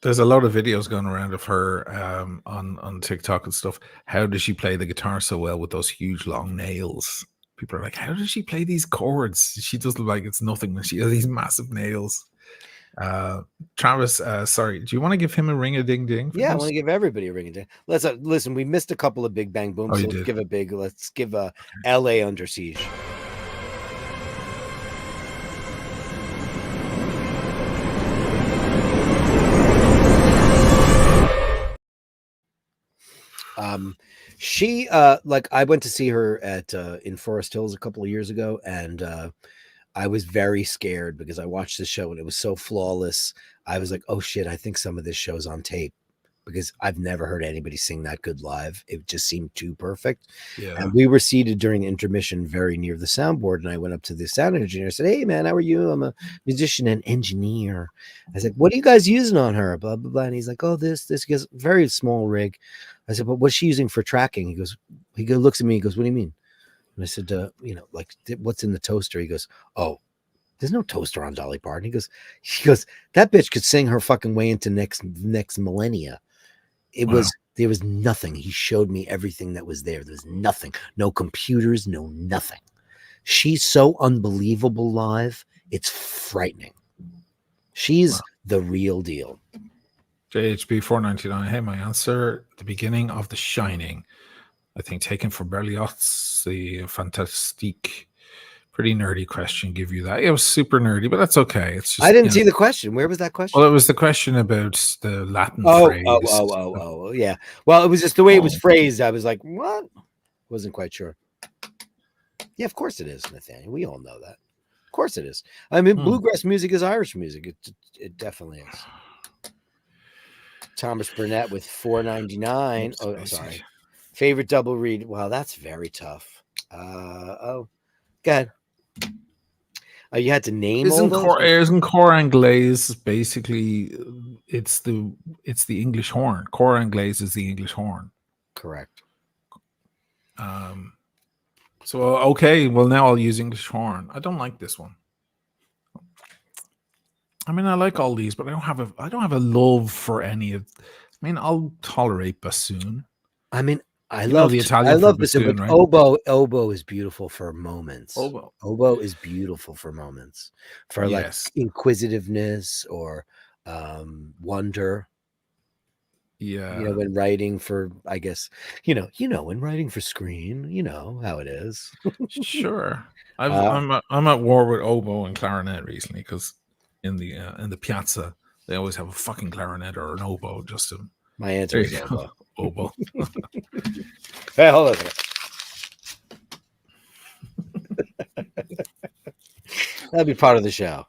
there's a lot of videos going around of her on TikTok and stuff. How does she play the guitar so well with those huge long nails? People are like, how does she play these chords? She does look like it's nothing when she has these massive nails. Travis, sorry, do you want to give him a ring a ding ding? Yeah, I want to give everybody a ring a ding. Let's listen. We missed a couple of big bang booms. So let's give a LA Under Siege. She like I went to see her at in Forest Hills a couple of years ago, and I was very scared because I watched the show and it was so flawless. I was like, oh shit, I think some of this show's on tape, because I've never heard anybody sing that good live. It just seemed too perfect. Yeah. And we were seated during intermission very near the soundboard, and I went up to the sound engineer and said, hey man, how are you? I'm a musician and engineer. I said, what are you guys using on her? Blah, blah, blah. And he's like, oh, this. He goes, very small rig. I said, but what's she using for tracking? He looks at me, he goes, what do you mean? And I said, you know, like, what's in the toaster? He goes, oh, there's no toaster on Dolly Parton. He goes, that bitch could sing her fucking way into next millennia. There was nothing. He showed me everything that was there. There's nothing, no computers, no nothing. She's so unbelievable live. It's frightening. She's the real deal. JHB 499. Hey, my answer, the beginning of The Shining. I think taken from Berlioz, the Fantastique. Pretty nerdy question. Give you that. It was super nerdy, but that's okay. It's just, I didn't see the question. Where was that question? Well, it was the question about the Latin phrase. Oh, yeah. Well, it was just the way it was phrased. I was like, what? Wasn't quite sure. Yeah, of course it is, Nathaniel. We all know that. Of course it is. I mean, bluegrass music is Irish music. It definitely is. Thomas Burnett with 499. Oh, sorry. Favorite double read. Wow, that's very tough. Go ahead. You had to name all those? Isn't cor anglaise basically it's the English horn. Cor anglaise is the English horn. Correct. So okay, well now I'll use English horn. I don't like this one. I mean, I like all these, but I don't have a love for any of. I mean, I'll tolerate bassoon. I mean, I love the Italian. I love bassoon, but right? Oboe is beautiful for moments. Oboe is beautiful for moments, for like inquisitiveness or wonder. Yeah, you know, when writing for, I guess, you know, when writing for screen, you know how it is. Sure, I'm at war with oboe and clarinet recently because in the piazza they always have a fucking clarinet or an oboe just to. My answer is oboe. Oboe. Hey, hold on a second. That'll be part of the show.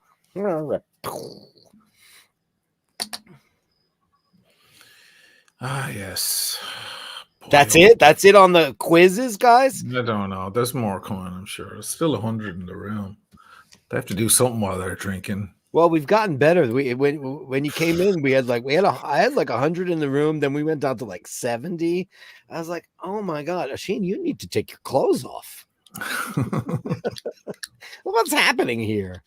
Yes. Boy, that's it? That's it on the quizzes, guys? I don't know. There's more coming, I'm sure. There's still 100 in the room. They have to do something while they're drinking. Well, we've gotten better. When you came in, I had like 100 in the room. Then we went down to like 70. I was like, oh my God, Shane, you need to take your clothes off. What's happening here?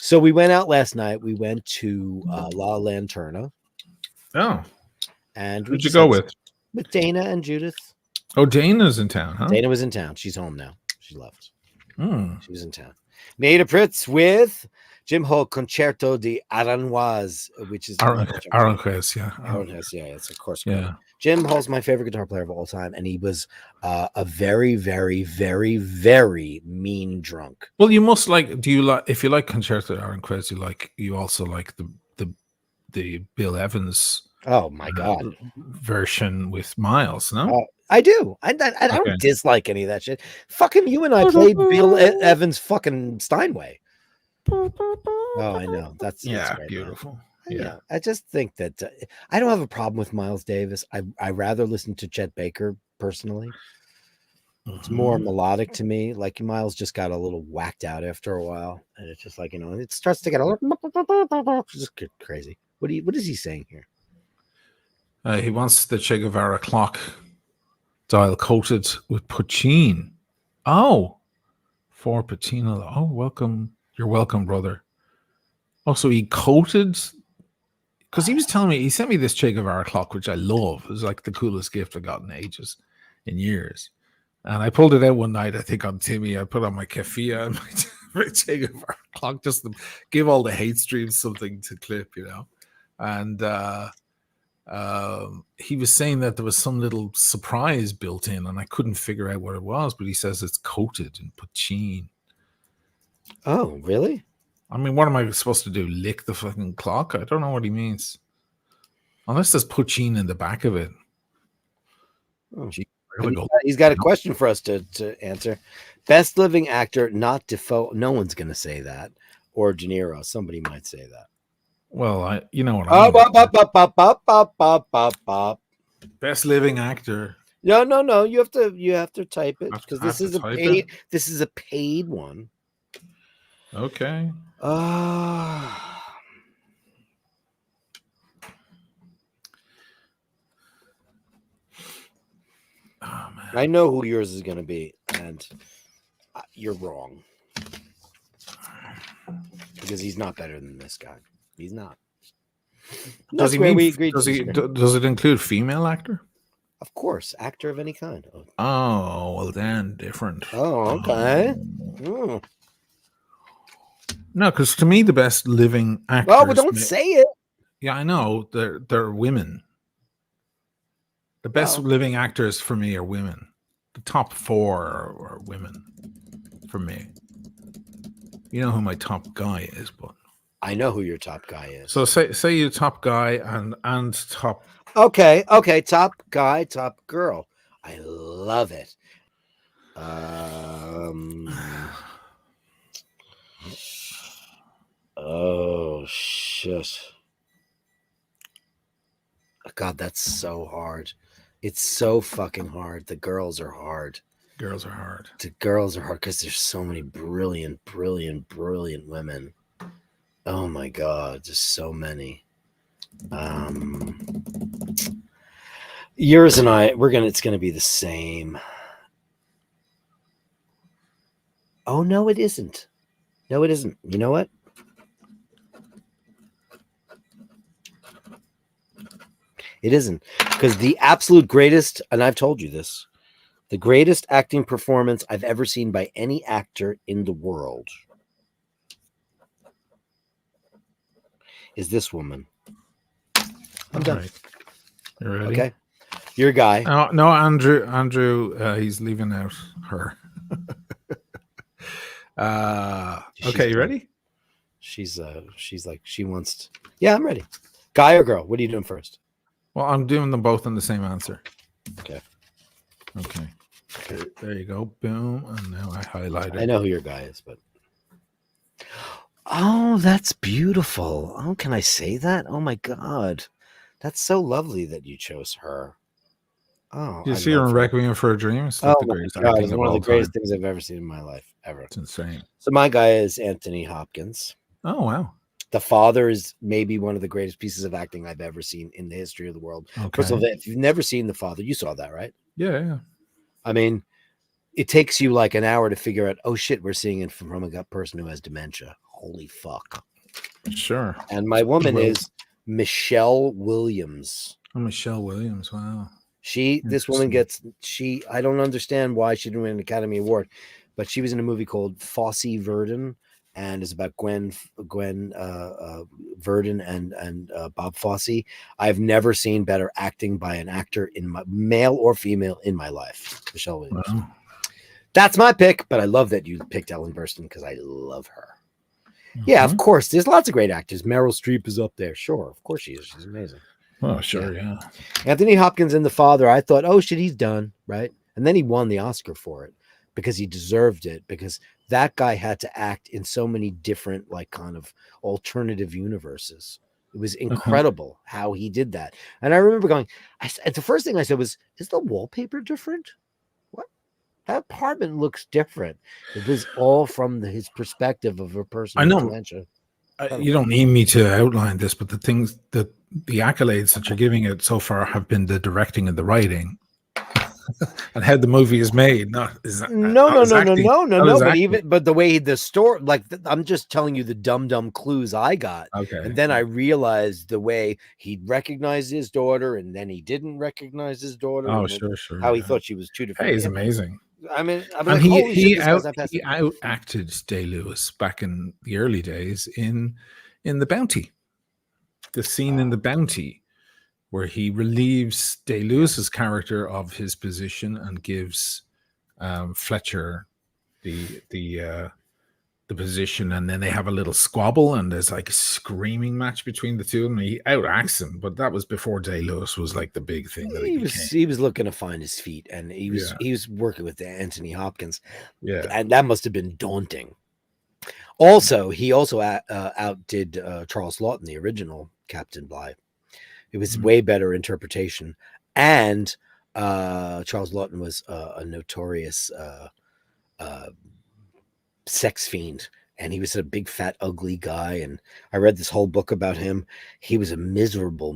So we went out last night. We went to La Lanterna. Oh. And who'd you go with? With Dana and Judith. Oh, Dana's in town, huh? Dana was in town. She's home now. She left. She was in town. Made a Pritz with Jim Ho Concerto di Aranjuez, which is Aranjuez, yeah. Aranjuez, yeah, it's of course Yeah. great. Jim Hall's my favorite guitar player of all time, and he was a very, very, very, very mean drunk. Well, you must like. Do you like if you like Concerto Aranjuez? You also like the Bill Evans. Oh my god, version with Miles. No, I do. I don't dislike any of that shit. Fucking you and I played Bill Evans fucking Steinway. Oh, I know. That's right, beautiful. Yeah, I just think that I don't have a problem with Miles Davis. I rather listen to Chet Baker personally. It's more melodic to me. Like Miles just got a little whacked out after a while, and it's just like it starts to get a little just crazy. What is he saying here? He wants the Che Guevara clock dial coated with poutine. Oh, for patina. Oh, welcome. You're welcome, brother. Oh, so he coated. Because he was telling me, he sent me this Che Guevara clock, which I love. It was like the coolest gift I got in years. And I pulled it out one night, I think on Timmy. I put on my keffiyeh and my Che Guevara clock just to give all the hate streams something to clip, And he was saying that there was some little surprise built in, and I couldn't figure out what it was, but he says it's coated in poutine. Oh, really? I mean, what am I supposed to do? Lick the fucking clock? I don't know what he means. Unless there's poutine in the back of it. Oh. He's got a question for us to answer. Best living actor, not Defoe. No one's going to say that. Or De Niro. Somebody might say that. Well, you know what I mean. Best living actor. No. You have to type it because this is a paid one. Okay. Oh, man. I know who yours is going to be, and you're wrong because he's not better than this guy. He's not. Does it include female actor? Of course, actor of any kind. Oh, well then, different. Oh, okay. No, because to me, the best living actors. Oh, but don't say it. Yeah, I know. They're women. The best living actors for me are women. The top 4 are women for me. You know who my top guy is, but I know who your top guy is. So say you top guy and top. Okay, top guy, top girl. I love it. Oh shit. God, that's so hard. It's so fucking hard. The girls are hard. The girls are hard because there's so many brilliant women. Oh my God, there's so many. Yours and I, it's gonna be the same. Oh no, it isn't. No, it isn't. You know what? It isn't, because the absolute greatest, and I've told you this, the greatest acting performance I've ever seen by any actor in the world is this woman. I'm done. Right. You ready? Okay. Your guy. No, Andrew, he's leaving out her. Okay, you ready? She's like, she wants to, yeah, I'm ready. Guy or girl? What are you doing first? Well, I'm doing them both in the same answer. Okay. There you go. Boom. And now I highlight it. I know who your guy is, but. Oh, that's beautiful. Oh, can I say that? Oh my God. That's so lovely that you chose her. Oh, you see her in Requiem for a Dream? It's like my God, it's one of the greatest things I've ever seen in my life, ever. It's insane. So my guy is Anthony Hopkins. Oh, wow. The Father is maybe one of the greatest pieces of acting I've ever seen in the history of the world. Okay. First of all, if you've never seen The Father, you saw that, right? Yeah. I mean, it takes you like an hour to figure out, oh shit, we're seeing it from a person who has dementia. Holy fuck. Sure. And my woman is Michelle Williams. Oh, Michelle Williams. Wow. This woman I don't understand why she didn't win an Academy Award, but she was in a movie called Fosse Verdon, and it's about Gwen Verdon and Bob Fosse. I've never seen better acting by an actor in my male or female in my life. Michelle Williams. Wow. That's my pick, but I love that you picked Ellen Burstyn because I love her. Yeah, of course. There's lots of great actors. Meryl Streep is up there. Sure, of course she is. She's amazing. Oh, sure, yeah. Anthony Hopkins in The Father, I thought, oh shit, he's done, right? And then he won the Oscar for it because he deserved it, because that guy had to act in so many different, like, kind of alternative universes. It was incredible how he did that. And I remember going, the first thing I said was, is the wallpaper different? What? That apartment looks different. It was all from his perspective of a person with dementia. You don't need me to outline this, but the things that the accolades that you're giving it so far have been the directing and the writing, and how the movie is made. No. But the way the story, like, I'm just telling you the dumb clues I got. Okay. And then I realized the way he recognized his daughter, and then he didn't recognize his daughter. Oh, sure. How he thought she was two different. Hey, he's amazing. I mean, and he out acted Day-Lewis back in the early days in The Bounty. The scene in The Bounty where he relieves Day-Lewis's character of his position and gives Fletcher the position, and then they have a little squabble, and there's like a screaming match between the two, and he outacts him. But that was before Day-Lewis was like the big thing that he was looking to find his feet, and he was working with Anthony Hopkins. Yeah, and that must have been daunting. Also, he outdid Charles Lawton, the original Captain Bligh. It was way better interpretation, and Charles Lawton was a notorious sex fiend, and he was a big fat ugly guy, and I read this whole book about him. He was a miserable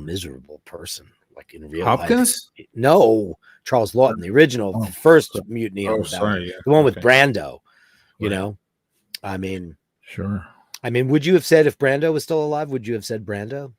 person, like in real Hopkins life. No, Charles Lawton, the original first mutiny on the one with Brando. You know, I mean, sure. I mean, would you have said, if Brando was still alive, would you have said Brando?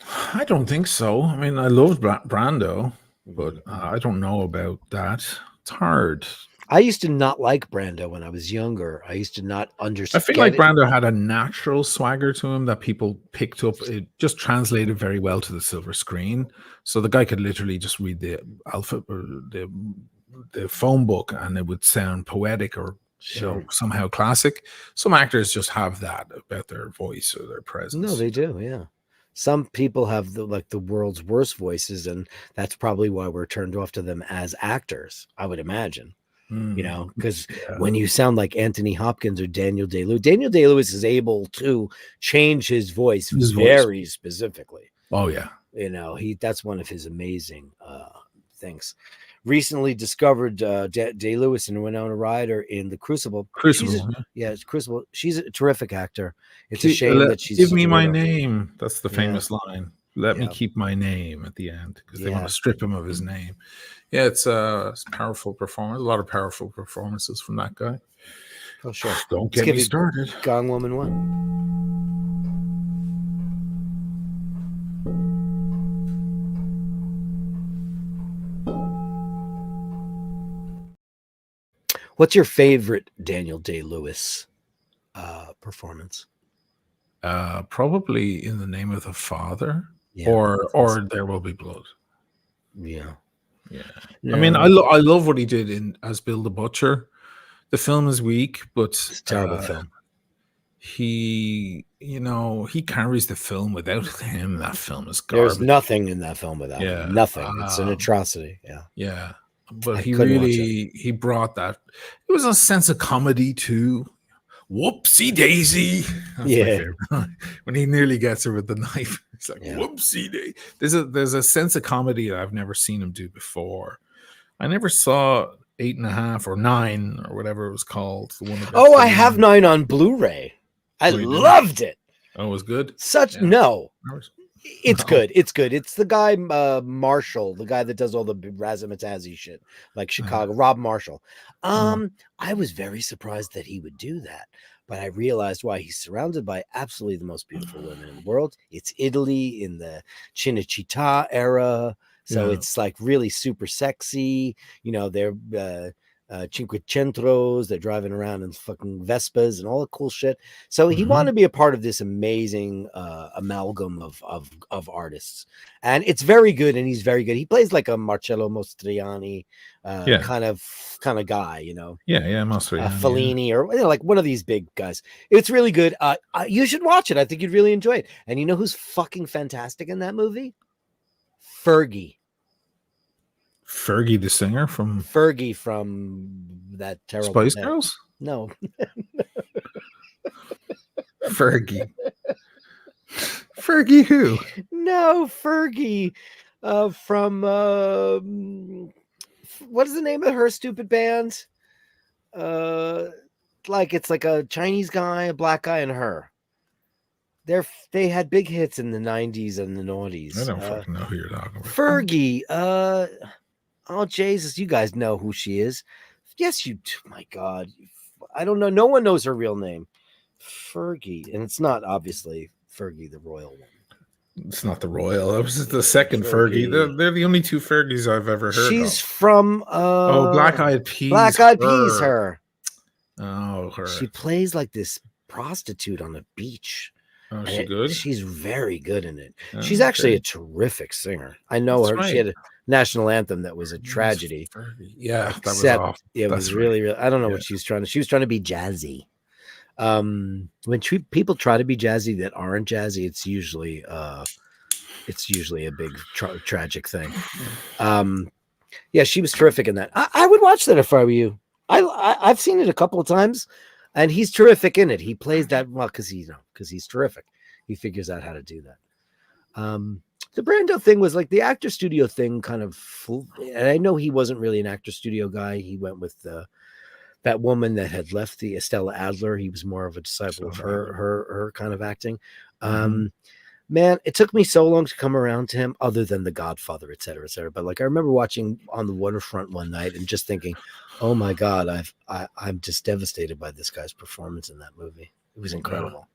I don't think so. I mean, I loved Brando, but I don't know about that. It's hard. I used to not like Brando when I was younger. I used to not understand. I feel like Brando had a natural swagger to him that people picked up. It just translated very well to the silver screen. So the guy could literally just read the alphabet or the phone book, and it would sound poetic or somehow classic. Some actors just have that about their voice or their presence. No, they do. Yeah. Some people have the world's worst voices, and that's probably why we're turned off to them as actors, I would imagine. You know, because when you sound like Anthony Hopkins or Daniel Day-Lewis is able to change his voice very specifically. Oh yeah. You know, that's one of his amazing things. Recently discovered Day-Lewis and Winona Ryder in The Crucible. It's Crucible. She's a terrific actor. It's a shame that she's... Give me my name. That's the famous line. Let me keep my name at the end, because they want to strip him of his name. Yeah, it's a powerful performance. A lot of powerful performances from that guy. Oh, sure. Don't get me started. Gone Woman 1. What's your favorite Daniel Day-Lewis performance? Probably In the Name of the Father, or There Will Be Blood. Yeah. I mean, I love what he did as Bill the Butcher. The film is weak, but it's a terrible film. He carries the film. Without him, that film is garbage. There's nothing in that film without him. Nothing. It's an atrocity. Yeah. But he brought that. It was a sense of comedy too. Whoopsie daisy. That's when he nearly gets her with the knife. It's like whoopsie daisy. There's a sense of comedy that I've never seen him do before. I never saw 8.5 or 9 or whatever it was called. The one I have 9 on Blu-ray. I loved it. Oh, it was good. It's good. It's good. It's the guy Marshall, the guy that does all the razzmatazzy shit, like Chicago. Rob Marshall. I was very surprised that he would do that, but I realized why. He's surrounded by absolutely the most beautiful women in the world. It's Italy in the Cinecittà era, so it's like really super sexy. You know, they're Cinquecentros. They're driving around in fucking Vespas and all the cool shit. So he Mhm. wanted to be a part of this amazing amalgam of artists, and it's very good. And he's very good. He plays like a Marcello Mastroianni Yeah. kind of guy, you know. Yeah, Mastroianni. Fellini or like one of these big guys. It's really good. You should watch it. I think you'd really enjoy it. And you know who's fucking fantastic in that movie? Fergie. Fergie, the singer from Fergie from that terrible Spice band. Girls? No. Fergie. Fergie who? No, Fergie from what is the name of her stupid band? Like it's like a Chinese guy, a black guy, and her. They had big hits in the 90s and the noughties. I don't fucking know who you're talking about. Fergie. Oh Jesus, you guys know who she is. Yes, you do. My God. I don't know. No one knows her real name. Fergie. And it's not obviously Fergie, the royal one. It's not the royal. That was the second Fergie. They're the only two Fergies I've ever heard She's of. from Black Eyed Peas. Black Eyed Peas, her. Oh, her. She plays like this prostitute on a beach. Oh, is she good? She's very good in it. Oh, She's actually a terrific singer. I know That's her. right. She had a national anthem that was a tragedy. Yeah, that was Except off. it was really. I don't know what she was trying to. She was trying to be jazzy. When people try to be jazzy that aren't jazzy, it's usually a big tragic thing. Yeah, she was terrific in that. I would watch that if I were you. I've seen it a couple of times, and he's terrific in it. He plays that well because he's terrific. He figures out how to do that. The Brando thing was like the actor studio thing, kind of. And I know he wasn't really an actor studio guy. He went with that woman that had left, the Estella Adler. He was more of a disciple of her kind of acting. Man, it took me so long to come around to him, other than The Godfather, et cetera, et cetera. But like I remember watching On the Waterfront one night and just thinking, oh my God, I'm just devastated by this guy's performance in that movie. It was incredible.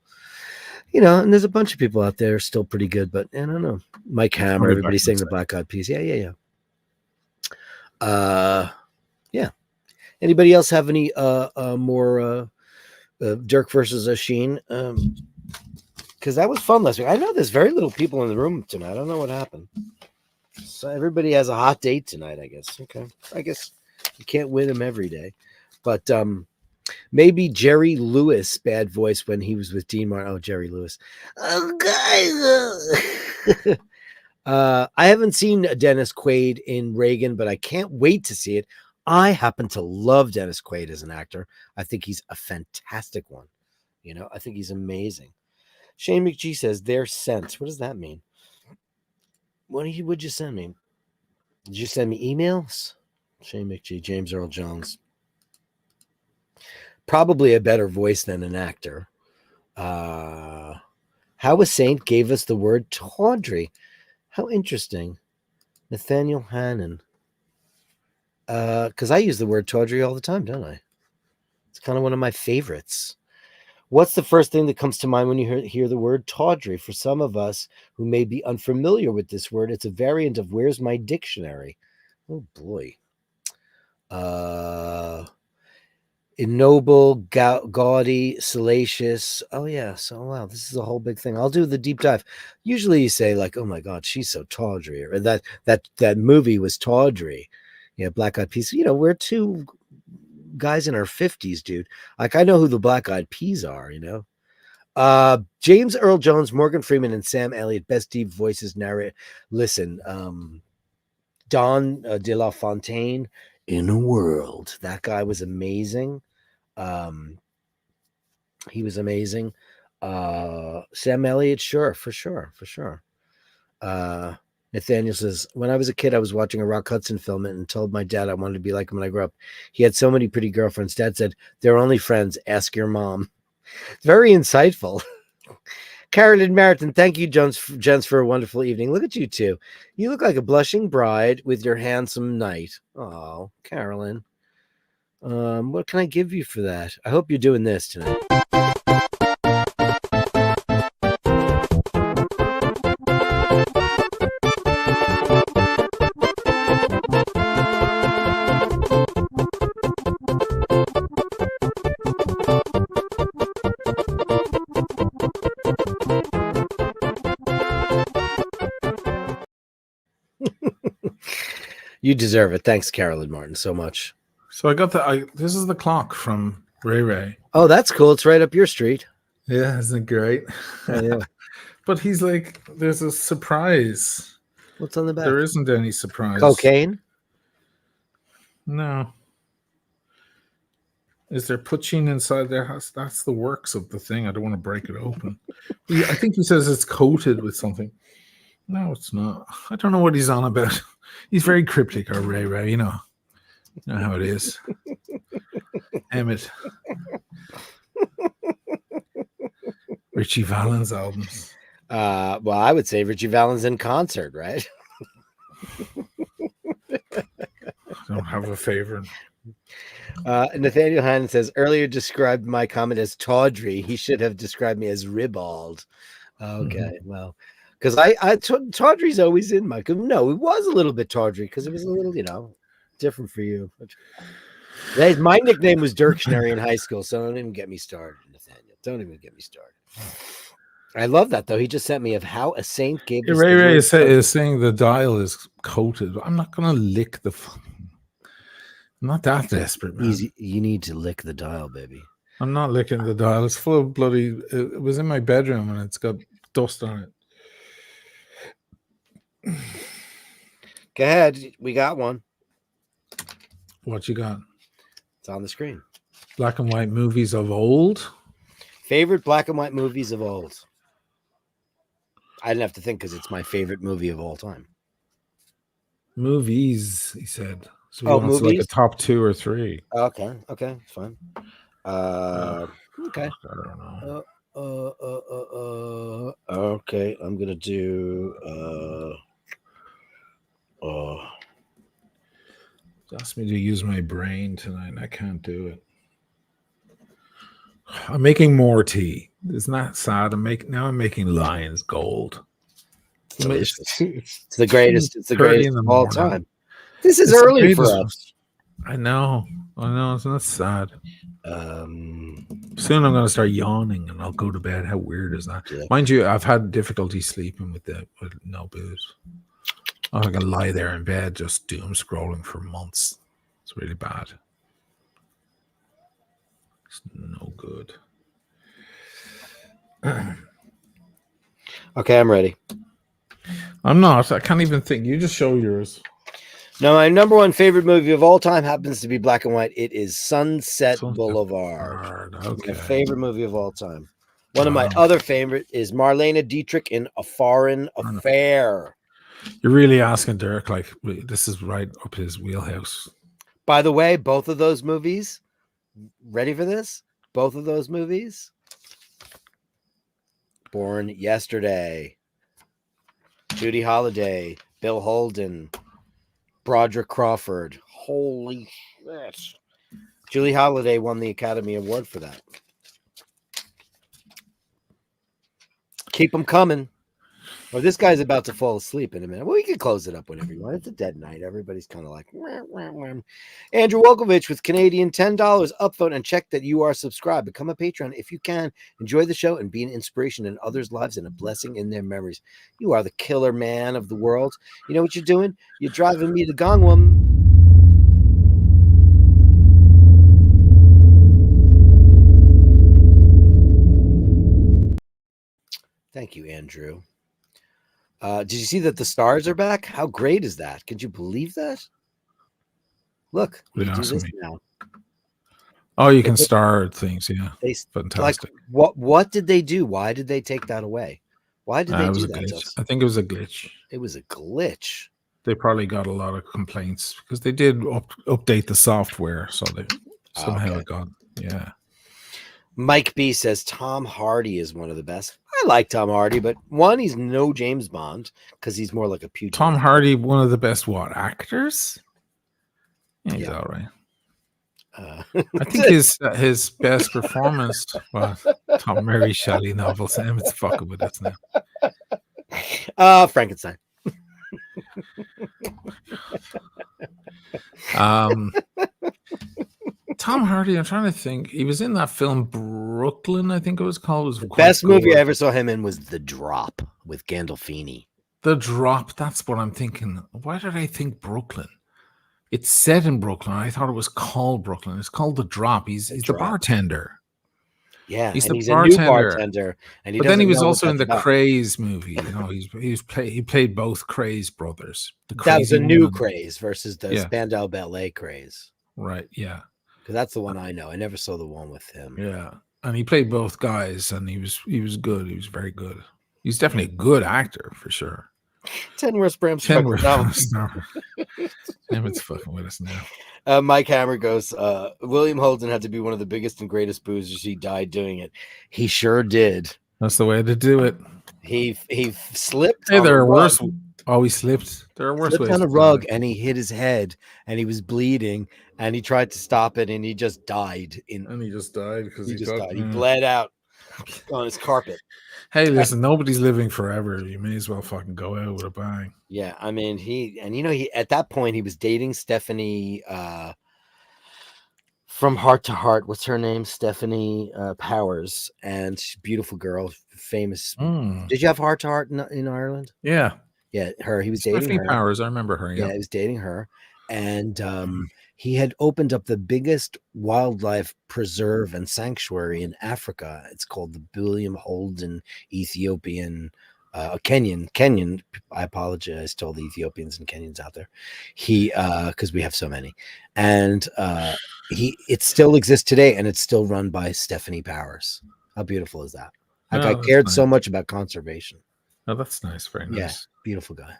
You know, and there's a bunch of people out there still pretty good, but I don't know. Mike Hammer, everybody saying the Black Eyed Peas. Yeah. Anybody else have any more Dirk versus Sheen? Because that was fun last week. I know there's very little people in the room tonight. I don't know what happened. So everybody has a hot date tonight, I guess. Okay. I guess you can't win them every day. But maybe Jerry Lewis, bad voice when he was with Dean Martin. Oh, Jerry Lewis. Oh, guys. I haven't seen Dennis Quaid in Reagan, but I can't wait to see it. I happen to love Dennis Quaid as an actor. I think he's a fantastic one. You know, I think he's amazing. Shane McGee says they're sent. What does that mean? Would you send me? Did you send me emails? Shane McGee, James Earl Jones. Probably a better voice than an actor. How a Saint gave us the word tawdry. How interesting. Nathaniel Hannon. Because I use the word tawdry all the time, don't I? It's kind of one of my favorites. What's the first thing that comes to mind when you hear the word tawdry? For some of us who may be unfamiliar with this word, it's a variant of where's my dictionary? Oh, boy. Ignoble, gaudy, salacious. Oh, yeah. So, wow, this is a whole big thing. I'll do the deep dive. Usually you say, like, oh, my God, she's so tawdry. Or that movie was tawdry. Yeah, Black Eyed Peas. You know, we're two guys in our 50s, dude. Like, I know who the Black Eyed Peas are, you know. James Earl Jones, Morgan Freeman, and Sam Elliott, best deep voices narrate. Listen, Don De La Fontaine, In a World. That guy was amazing. He was amazing. Sam Elliott, sure, for sure. Nathaniel says, when I was a kid, I was watching a Rock Hudson film and told my dad I wanted to be like him when I grew up. He had so many pretty girlfriends. Dad said, they're only friends. Ask your mom. Very insightful. Carolyn Meriton, thank you, gents, for a wonderful evening. Look at you two. You look like a blushing bride with your handsome knight. Oh, Carolyn. What can I give you for that? I hope you're doing this tonight. You deserve it. Thanks, Carolyn Martin, so much. So I got this is the clock from Ray Ray. Oh, that's cool. It's right up your street. Yeah, isn't it great? Oh, yeah. But he's like, there's a surprise. What's on the back? There isn't any surprise. Cocaine? No. Is there poutine inside there? That's the works of the thing. I don't want to break it open. I think he says it's coated with something. No, it's not. I don't know what he's on about. He's very cryptic, or Ray Ray, you know how it is. Emmett. Richie Valens albums. Well, I would say Richie Valens in concert, right? I don't have a favorite. Nathaniel Hannon says, earlier described my comment as tawdry. He should have described me as ribald. Okay, well, because tawdry's always in my... No, it was a little bit tawdry because it was a little, different for you. My nickname was Dirktionary in high school, so don't even get me started, Nathaniel. Don't even get me started. I love that, though. He just sent me of how a saint gave us... Ray Ray is saying the dial is coated. I'm not going to lick the... I'm not that desperate, man. Easy. You need to lick the dial, baby. I'm not licking the dial. It's full of bloody... It was in my bedroom and it's got dust on it. Go ahead. We got one. What you got? It's on the screen. Black and white movies of old. Favorite black and white movies of old. I didn't have to think because it's my favorite movie of all time. Movies, he said. So movies? Like a top 2 or 3. Okay, it's fine. Okay. I don't know. Okay, I'm gonna do. Asked me to use my brain tonight, and I can't do it. I'm making more tea. Isn't that sad? I'm making Lion's Gold. Delicious. It's the greatest. It's the greatest of all time. This is It's early for us. I know. Isn't that sad? Soon I'm going to start yawning and I'll go to bed. How weird is that? Yeah. Mind you, I've had difficulty sleeping with no booze. I'm going to lie there in bed just doom scrolling for months. It's really bad. It's no good. Okay, I'm ready. I'm not. I can't even think. You just show yours. No, my number one favorite movie of all time happens to be black and white. It is Sunset Boulevard. Okay. My favorite movie of all time. One of my other favorite is Marlene Dietrich in A Foreign Affair. You're really asking Dirk, like, this is right up his wheelhouse. By the way, both of those movies, ready for this? Both of those movies, Born Yesterday, Judy Holliday, Bill Holden, Broderick Crawford. Holy shit. Julie Holliday won the Academy Award for that. Keep them coming. Well, this guy's about to fall asleep in a minute. Well, we can close it up whenever you want. It's a dead night. Everybody's kind of like, wah, wah, wah. Andrew Wolkovich with Canadian $10 upvote, and check that you are subscribed. Become a patron if you can. Enjoy the show and be an inspiration in others' lives and a blessing in their memories. You are the killer man of the world. You know what you're doing? You're driving me to Gongwam. Thank you, Andrew. Did you see that the stars are back? How great is that? Could you believe that? Look, we do this now. Oh, you can star things, yeah. Fantastic. Like, what did they do? Why did they take that away? Why did they do that? I think it was a glitch. It was a glitch. They probably got a lot of complaints because they did update the software, so they somehow it got, yeah. Mike B says Tom Hardy is one of the best. I like Tom Hardy, but one, he's no James Bond because he's more like a pugilist. Tom Hardy, one of the best actors? Yeah, he's all right. I think his best performance was Tom Mary Shelley novel. Sam, it's fucking with us now. Frankenstein. Tom Hardy, I'm trying to think. He was in that film Brooklyn, I think it was called. It was the best movie I ever saw him in was The Drop with Gandolfini. The Drop. That's what I'm thinking. Why did I think Brooklyn? It's set in Brooklyn. I thought it was called Brooklyn. It's called The Drop. He's the bartender. Yeah, He's and the he's a new bartender. bartender, and he But then he doesn't was know what also in that's the about. Craze movie. You know, he played both Craze brothers. The That was crazy a new one. Craze versus the Yeah. Spandau Ballet Craze. Right. Yeah. Because that's the one I know. I never saw the one with him. Yeah. And he played both guys, and he was good. He was very good. He's definitely a good actor for sure. 10 worst Bram's 10 fucking novels. Damn, it's fucking with us now. Mike Hammer goes, William Holden had to be one of the biggest and greatest boozers. He died doing it. He sure did. That's the way to do it. He slipped. Hey, there are worse. Rug. Oh, he slipped. There are worse Slipped ways on a to rug, die. and he hit his head, and he was bleeding, and he tried to stop it, and he just died. And he just died because he just died. He bled out on his carpet. Hey, listen, nobody's living forever. You may as well fucking go out with a bang. Yeah, I mean, he at that point he was dating Stephanie from Heart to Heart. What's her name? Stephanie Powers, and she's a beautiful girl, famous. Did you have Heart to Heart in Ireland? Yeah, yeah, her. He was dating Stephanie her. Powers. I remember her. Yeah, he was dating her, and he had opened up the biggest wildlife preserve and sanctuary in Africa. It's called the William Holden Ethiopian Kenyan. I apologize to all the Ethiopians and Kenyans out there. He because we have so many, and it still exists today, and it's still run by Stephanie Powers. How beautiful is that? Like, I cared so much about conservation. Oh, that's nice. Very nice. Yeah, beautiful guy,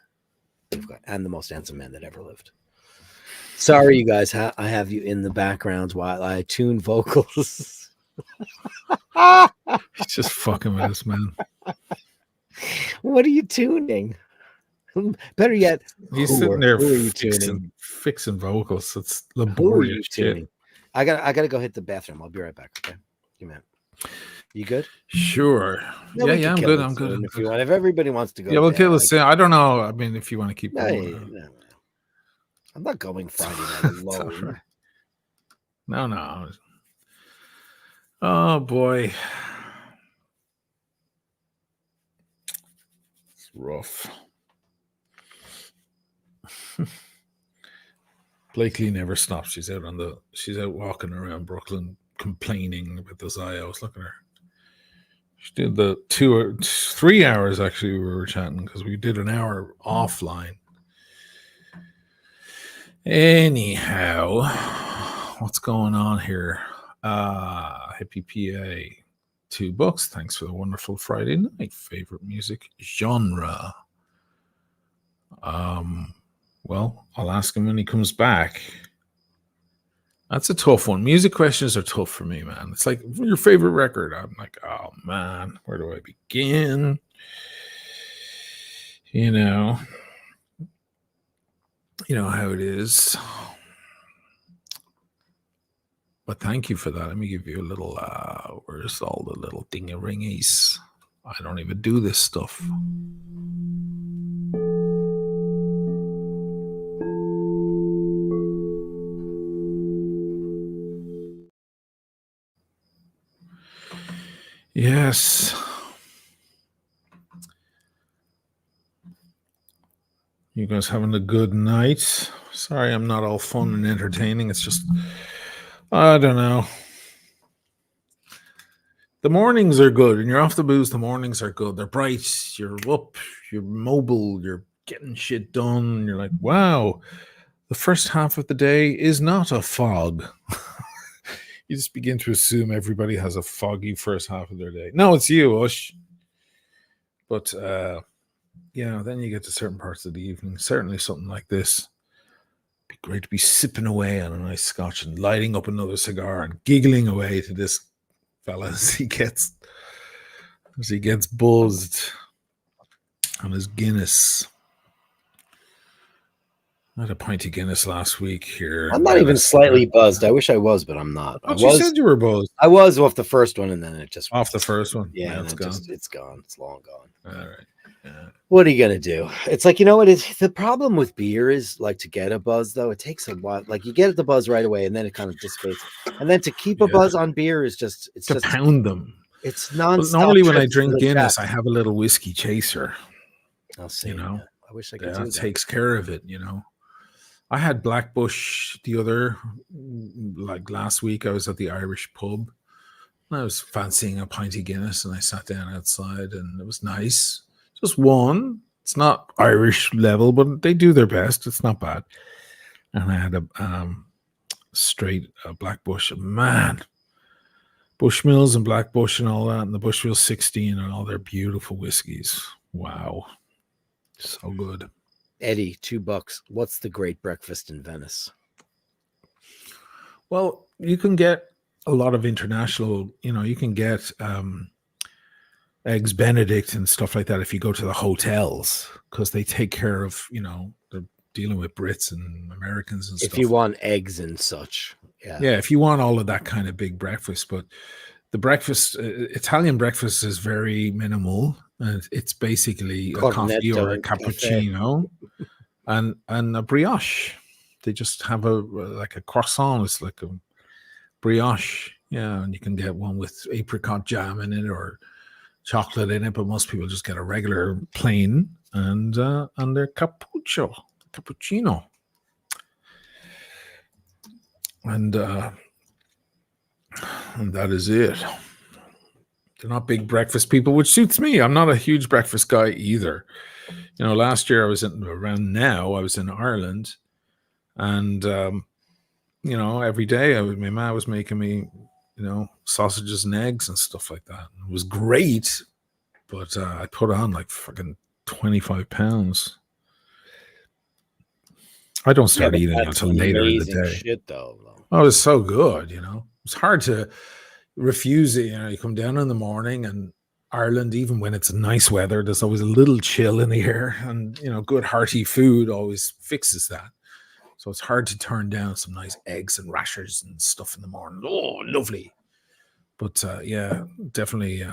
and the most handsome man that ever lived. Sorry, you guys. I have you in the background while I tune vocals. He's just fucking with us, man. What are you tuning? Better yet, he's sitting there fixing vocals. It's laborious shit. I gotta go hit the bathroom. I'll be right back. Okay, you man. You good? Sure. Yeah, I'm good. I'm good. If you want, if everybody wants to go, yeah, we'll kill the I don't know. I mean, if you want to keep going. No. I'm not going Friday night alone. No. Oh boy. It's rough. Blakely never stops. She's out walking around Brooklyn complaining about this eye. I was looking at her. She did the 3 hours actually we were chatting because we did an hour offline. Anyhow, what's going on here? Happy PA. $2. Thanks for the wonderful Friday night. Favorite music genre. Well, I'll ask him when he comes back. That's a tough one. Music questions are tough for me, man. It's like your favorite record. I'm like, oh man, where do I begin? You know how it is. But thank you for that. Let me give you a little, where's all the little dingy-ringies? I don't even do this stuff. Yes. You guys having a good night? Sorry, I'm not all fun and entertaining. It's just, I don't know. The mornings are good. And you're off the booze, the mornings are good. They're bright. You're up. You're mobile. You're getting shit done. You're like, wow, the first half of the day is not a fog. You just begin to assume everybody has a foggy first half of their day. No, it's you, Ush. But, then you get to certain parts of the evening. Certainly something like this. It'd be great to be sipping away on a nice scotch and lighting up another cigar and giggling away to this fella as he gets buzzed on his Guinness. I had a pint of Guinness last week here. I'm not even slightly buzzed. I wish I was, but I'm not. You said you were buzzed. I was off the first one, and then it just off the first one. Yeah, it's gone. It's gone. It's long gone. All right. Yeah. What are you gonna do? It's like, you know what is the problem with beer is, like, to get a buzz though, it takes a while. Like, you get the buzz right away, and then it kind of dissipates. And then to keep a buzz on beer is just pound them. It's nonstop. Normally when I drink Guinness, I have a little whiskey chaser. I'll see. You know, I wish I could do that that. takes care of it. I had Blackbush like last week. I was at the Irish pub and I was fancying a pint of Guinness and I sat down outside and it was nice. Just one. It's not Irish level, but they do their best. It's not bad. And I had a straight Blackbush. Man, Bushmills and Blackbush and all that, and the Bushmill 16 and all their beautiful whiskeys. Wow. So good. Eddie, $2. What's the great breakfast in Venice? Well, you can get a lot of international, you can get Eggs Benedict and stuff like that if you go to the hotels, because they take care of, they're dealing with Brits and Americans and stuff. If you want eggs and such. Yeah, if you want all of that kind of big breakfast. But the breakfast, Italian breakfast is very minimal. And it's basically a coffee or a cappuccino and a brioche. They just have a croissant. It's like a brioche. Yeah, and you can get one with apricot jam in it or chocolate in it, but most people just get a regular plain and their cappuccino. And that is it. They're not big breakfast people, which suits me. I'm not a huge breakfast guy either. Last year I was in Ireland, and every day my mom was making me, sausages and eggs and stuff like that. It was great, but I put on like fucking 25 pounds. I don't start eating until later in the day. Shit, though. Oh, it was so good, It's hard to refuse it. You come down in the morning, and Ireland, even when it's nice weather, there's always a little chill in the air, and good hearty food always fixes that. So it's hard to turn down some nice eggs and rashers and stuff in the morning. Oh, lovely. But yeah, definitely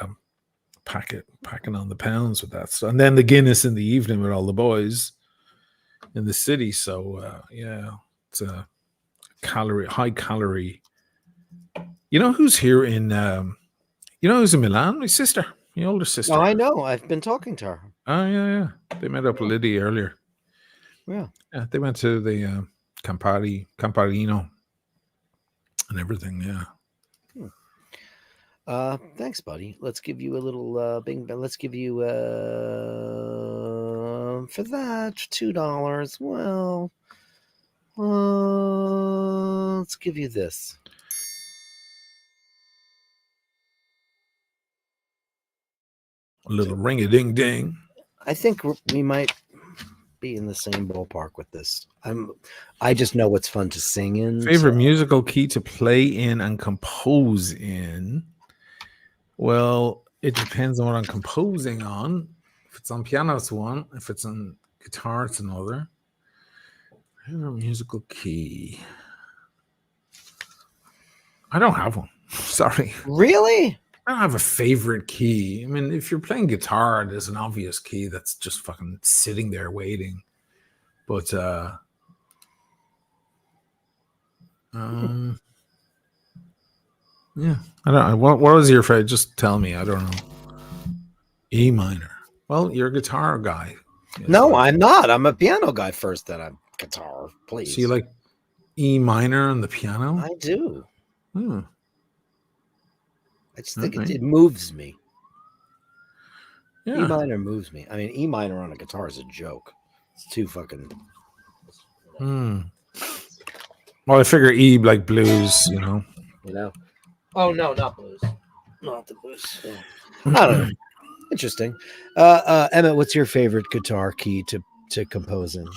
packing on the pounds with that stuff. And then the Guinness in the evening with all the boys in the city. So yeah, it's a high calorie. Who's here in who's in Milan? My sister, my older sister. Oh, I know. I've been talking to her. Oh, yeah. They met up with Liddy earlier. Yeah. Yeah, they went to the Camparino and everything, yeah. Thanks, buddy. Let's give you a little bing. Let's give you for that $2. Well, let's give you this. A little ring-a-ding-ding. I think we might be in the same ballpark with this. I just know what's fun to sing in. Favorite musical key to play in and compose in? Well, it depends on what I'm composing on. If it's on piano, it's one. If it's on guitar, it's another. Favorite musical key? I don't have one. Sorry. Really? I don't have a favorite key. I mean, if you're playing guitar, there's an obvious key that's just fucking sitting there waiting. But yeah, I don't know. What was your favorite? Just tell me. I don't know. E minor. Well, you're a guitar guy. No, I'm not. I'm a piano guy first, then I'm guitar. Please. So you like E minor on the piano? I do. Hmm. I just think it moves me. Yeah. E minor moves me. I mean, E minor on a guitar is a joke. It's too fucking. Well, I figure E like blues, you know. Oh no, not blues. Not the blues. Yeah. I don't know. Interesting. Emmett, what's your favorite guitar key to compose in?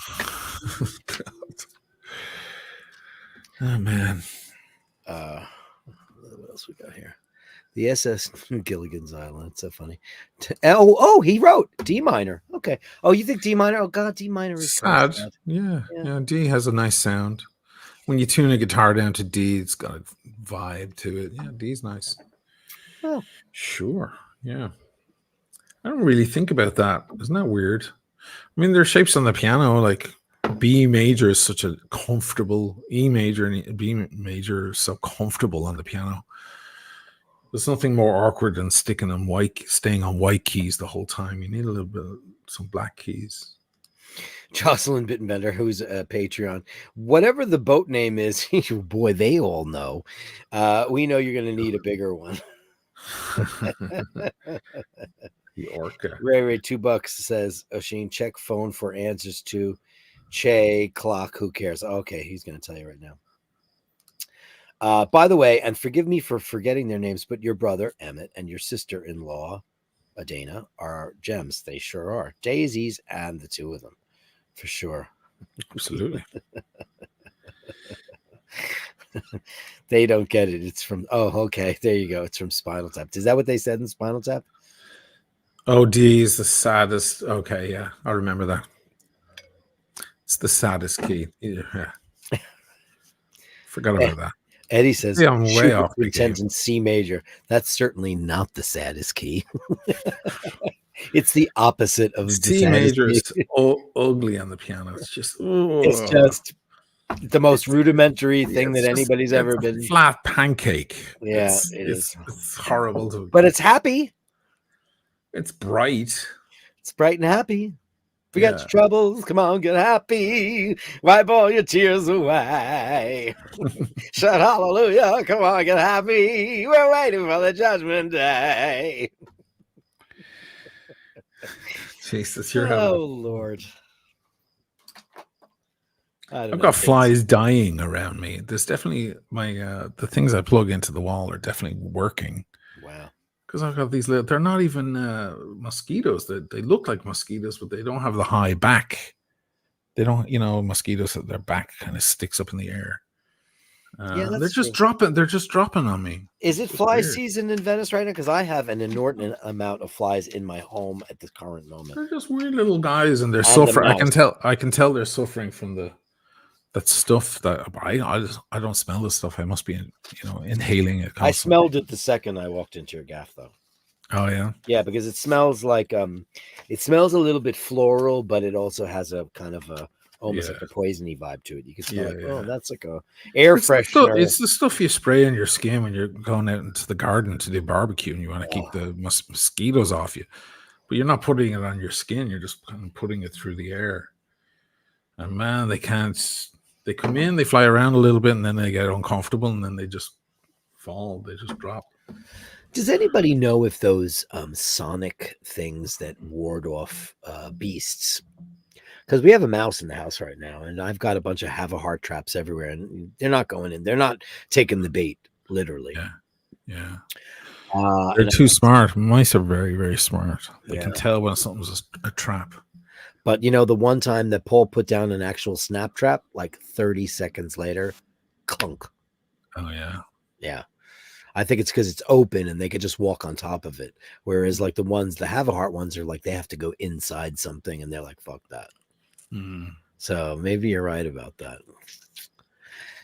Oh man. What else we got here? The SS Gilligan's Island. It's so funny. He wrote D minor. Okay. Oh, you think D minor? Oh God, D minor is sad. Yeah. D has a nice sound. When you tune a guitar down to D, it's got a vibe to it. Yeah, D's nice. Oh, sure. Yeah. I don't really think about that. Isn't that weird? I mean, there are shapes on the piano, like B major is such a comfortable, E major and B major is so comfortable on the piano. There's nothing more awkward than staying on white keys the whole time. You need a little bit of some black keys. Jocelyn Bittenbender, who's a Patreon. Whatever the boat name is, boy, they all know. We know you're going to need a bigger one. The orca. Ray $2 says, Oisin, check phone for answers to Che clock. Who cares? Okay, he's going to tell you right now. By the way, and forgive me for forgetting their names, but your brother Emmett and your sister-in-law Adana are gems. They sure are. Daisies, and the two of them, for sure. Absolutely. They don't get it. It's from, okay, there you go. It's from Spinal Tap. Is that what they said in Spinal Tap? OD is the saddest. Okay, yeah, I remember that. It's the saddest key. Yeah. Forgot about that. Eddie says, yeah, I'm way off the Quintet game. in C major. That's certainly not the saddest key. It's the opposite of the C major is key. ugly on the piano. It's just, it's just the most rudimentary thing that anybody's ever been. Flat pancake. Yeah, it's horrible to. But it's happy. It's bright. It's bright and happy. Forget your troubles. Come on, get happy. Wipe all your tears away. Shout hallelujah. Come on, get happy. We're waiting for the judgment day. Jesus, you're Lord. I've got flies dying around me. There's definitely the things I plug into the wall are definitely working. Wow. Because I've got these little, they're not even mosquitoes. They look like mosquitoes, but they don't have the high back. They don't, mosquitoes, their back kind of sticks up in the air. They're just dropping. They're just dropping on me. Is it fly season in Venice right now? Because I have an inordinate amount of flies in my home at the current moment. They're just weird little guys, and they're suffering. I can tell they're suffering from that stuff that I don't smell this stuff. I must be inhaling it constantly. I smelled it the second I walked into your gaff, though. Oh yeah, yeah, because it smells like it smells a little bit floral, but it also has a kind of a almost like a poisony vibe to it. You can smell oh, that's like a air freshener. It's the stuff you spray in your skin when you're going out into the garden to do barbecue and you want to keep the mosquitoes off you, but you're not putting it on your skin. You're just kind of putting it through the air. And man, they can't. They come in, they fly around a little bit, and then they get uncomfortable, and then they just fall. They just drop. Does anybody know if those sonic things that ward off beasts? Because we have a mouse in the house right now, and I've got a bunch of have a heart traps everywhere, and they're not going in. They're not taking the bait, literally. Yeah. They're too smart. Mice are very, very smart. They can tell when something's a trap. But, the one time that Paul put down an actual snap trap, like 30 seconds later, clunk. Oh, yeah. Yeah. I think it's because it's open and they could just walk on top of it. Whereas, like, the have a heart ones are like they have to go inside something and they're like, fuck that. So maybe you're right about that.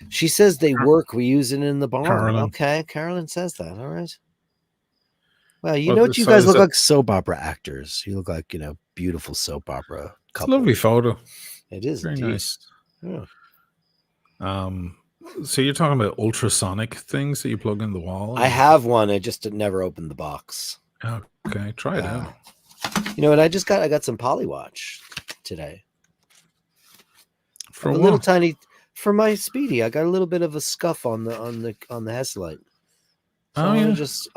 She says they work. We use it in the barn. Carolyn. Okay. Carolyn says that. All right. Well, you know what? You guys look like soap opera actors. You look like, beautiful soap opera couple. It's a lovely photo. It is very indeed. nice. Yeah. So you're talking about ultrasonic things that you plug in the wall? I have one. I just never opened the box. Okay, try it out. You know what? I got some Polywatch today. For a little tiny for my Speedy. I got a little bit of a scuff on the Headlight. So I want to just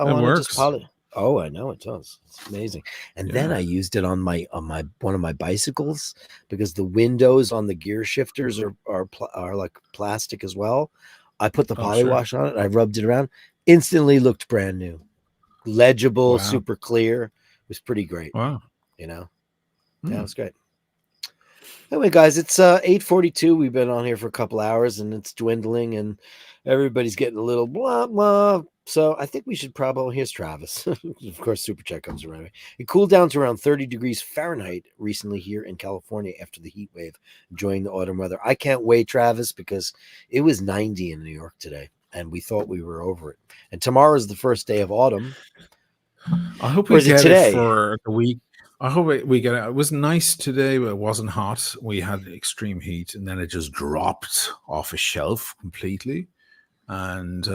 poly. Oh, I know it does. It's amazing. And then I used it on one of my bicycles because the windows on the gear shifters are like plastic as well. I put the Polywash on it. I rubbed it around. Instantly looked brand new, legible, super clear. It was pretty great. Wow. Yeah, it was great. Anyway, guys, it's 8:42. We've been on here for a couple hours, and it's dwindling, and everybody's getting a little blah blah. So I think we should probably. Here's Travis. Of course, Super Chat comes around. It cooled down to around 30 degrees Fahrenheit recently here in California after the heat wave, enjoying the autumn weather. I can't wait, Travis, because it was 90 in New York today, and we thought we were over it. And tomorrow is the first day of autumn. I hope we get it for the week. I hope we get it. It was nice today, but it wasn't hot. We had extreme heat, and then it just dropped off a shelf completely. And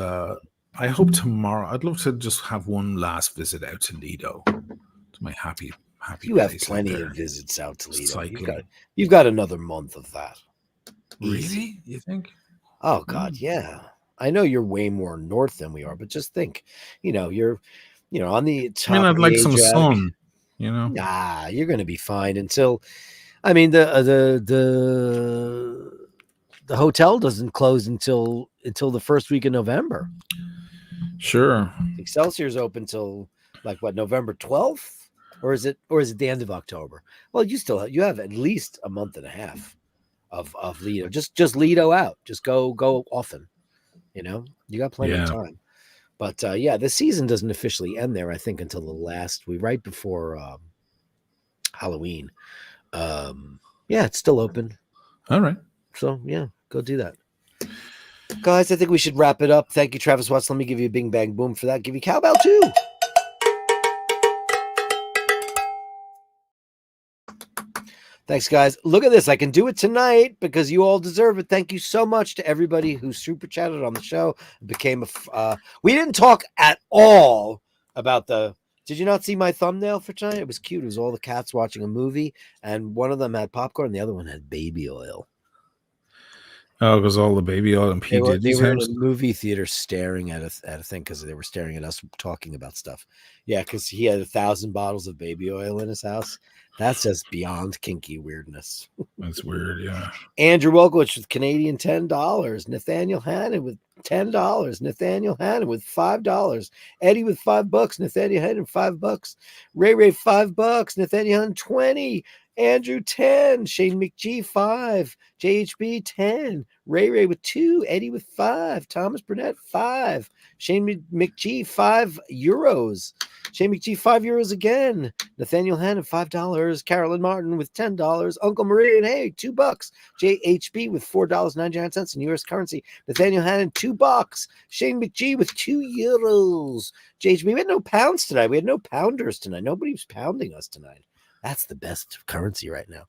I hope tomorrow, I'd love to just have one last visit out to Lido, to my happy happy You have place out plenty there. of visits out Toledo. Cycling. You've got another month of that. Easy. Really? You think? Oh God, yeah. I know you're way more north than we are, but just think, you're, on the I top mean, of I'd the like some Adriatic. sun. You know. Nah, you're going to be fine until, I mean, the hotel doesn't close until the first week of November. Sure. Excelsior's open till like what, November 12th, or is it the end of October? Well, you have at least a month and a half of Lido. Just Lido out. Just go often. You got plenty of time. But yeah, the season doesn't officially end there. I think until the last week, right before Halloween. Yeah, it's still open. All right. So yeah, go do that. Guys, I think we should wrap it up. Thank you, Travis Watts. Let me give you a bing bang boom for that. Give you cowbell too. Thanks, guys. Look at this. I can do it tonight because you all deserve it. Thank you so much to everybody who super chatted on the show. It became we didn't talk at all about did you not see my thumbnail for tonight? It was cute. It was all the cats watching a movie, and one of them had popcorn, and the other one had baby oil. Oh, because all the baby oil and P. They Diddy's were in house. a movie theater staring at a thing because they were staring at us talking about stuff. Yeah, because he had 1,000 bottles of baby oil in his house. That's just beyond kinky weirdness. That's weird, yeah. Andrew Welkowicz with Canadian $10. Nathaniel Hannon with $10. Nathaniel Hannon with $5. Eddie with $5. Nathaniel Hannon $5. Ray $5. Nathaniel Hannon 20. Andrew 10. Shane McGee 5. JHB 10. Ray with 2. Eddie with 5. Thomas Burnett 5. Shane McGee €5. Shane McGee €5 again. Nathaniel Hannon $5. Carolyn Martin with $10. Uncle Marie and hey $2. JHB with $4.99 in US currency. Nathaniel Hannon $2. Shane McGee with €2. JHB, we had no pounds tonight. We had no pounders tonight. Nobody was pounding us tonight. That's the best currency right now.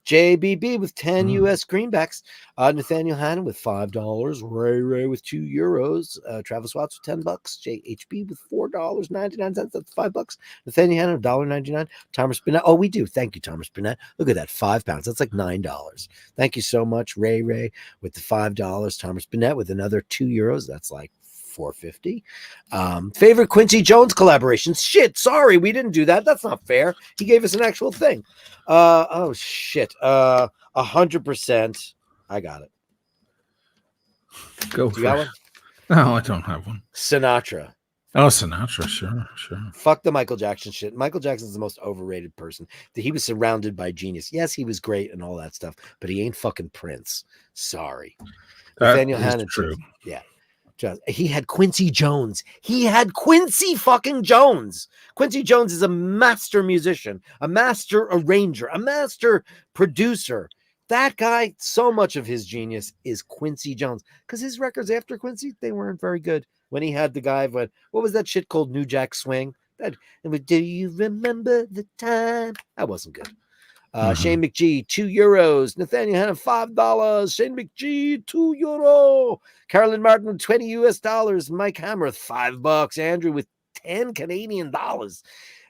JBB with 10 US greenbacks. Nathaniel Hannon with $5. Ray with €2. Travis Watts with $10. JHB with $4.99. That's $5. Nathaniel Hannon $1.99. Thomas Burnett. Oh, we do. Thank you, Thomas Burnett. Look at that. £5. That's like $9. Thank you so much, Ray with the $5. Thomas Burnett with another €2. That's like $4.50. Favorite Quincy Jones collaborations. Shit, sorry, we didn't do that. That's not fair. He gave us an actual thing. Oh shit. 100%. I got it. Go do you got one? No, I don't have one. Sinatra. Oh, Sinatra, sure. Fuck the Michael Jackson shit. Michael Jackson's the most overrated person. He was surrounded by genius. Yes, he was great and all that stuff, but he ain't fucking Prince. Sorry. Nathaniel Hannon. True. Yeah. He had Quincy Jones. He had Quincy fucking Jones. Quincy Jones is a master musician, a master arranger, a master producer. That guy, so much of his genius is Quincy Jones. Because his records after Quincy, they weren't very good. When he had the guy, what was that shit called New Jack Swing? Do you remember the time? That wasn't good. Shane McGee, €2. Nathaniel Hannon, $5. Shane McGee, €2. Carolyn Martin with $20 US. Mike Hammer with $5. Andrew with 10 Canadian dollars.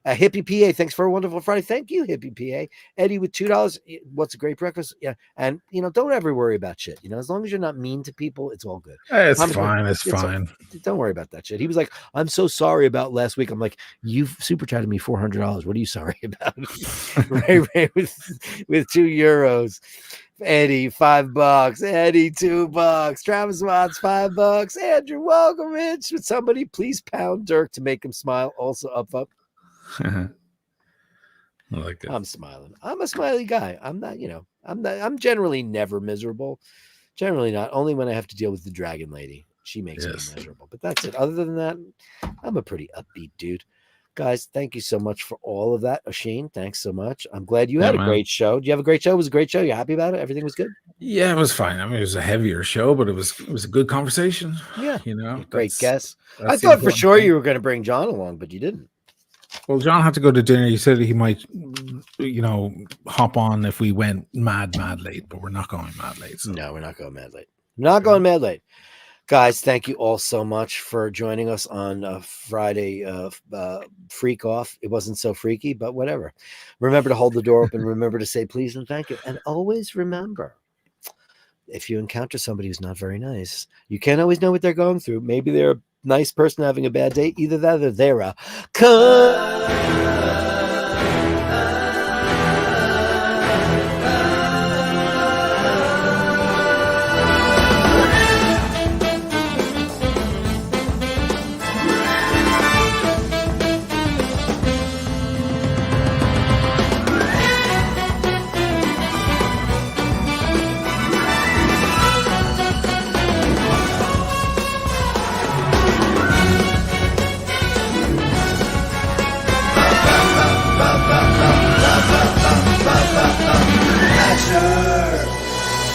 Hippie PA, thanks for a wonderful Friday. Thank you, Hippie PA. Eddie with $2. What's a great breakfast? Yeah, and don't ever worry about shit. As long as you're not mean to people, it's all good. It's fine. It's fine. Don't worry about that shit. He was like, "I'm so sorry about last week." I'm like, "You've super chatted me $400. What are you sorry about?" Ray with €2. Eddie $5. Eddie $2. Travis Watts $5. Andrew Welkowicz. Would somebody please pound Dirk to make him smile? Also up. I like it. I'm smiling. I'm a smiley guy. I'm not, I'm generally never miserable. Generally not. Only when I have to deal with the dragon lady. She makes me miserable. But that's it. Other than that, I'm a pretty upbeat dude. Guys, thank you so much for all of that. Shane, thanks so much. I'm glad you had a great show. Do you have a great show? It was a great show. You happy about it? Everything was good? Yeah, it was fine. I mean, it was a heavier show, but it was a good conversation. Yeah. Great guess. I thought for sure you were going to bring John along, but you didn't. Well, John had to go to dinner. He said he might, hop on if we went mad late, but we're not going mad late. So. No, we're not going mad late. Not going mad late. Guys, thank you all so much for joining us on Friday Freak Off. It wasn't so freaky, but whatever. Remember to hold the door open. Remember to say please and thank you. And always remember, if you encounter somebody who's not very nice, you can't always know what they're going through. Maybe they're a nice person having a bad day. Either that or they're a Basher.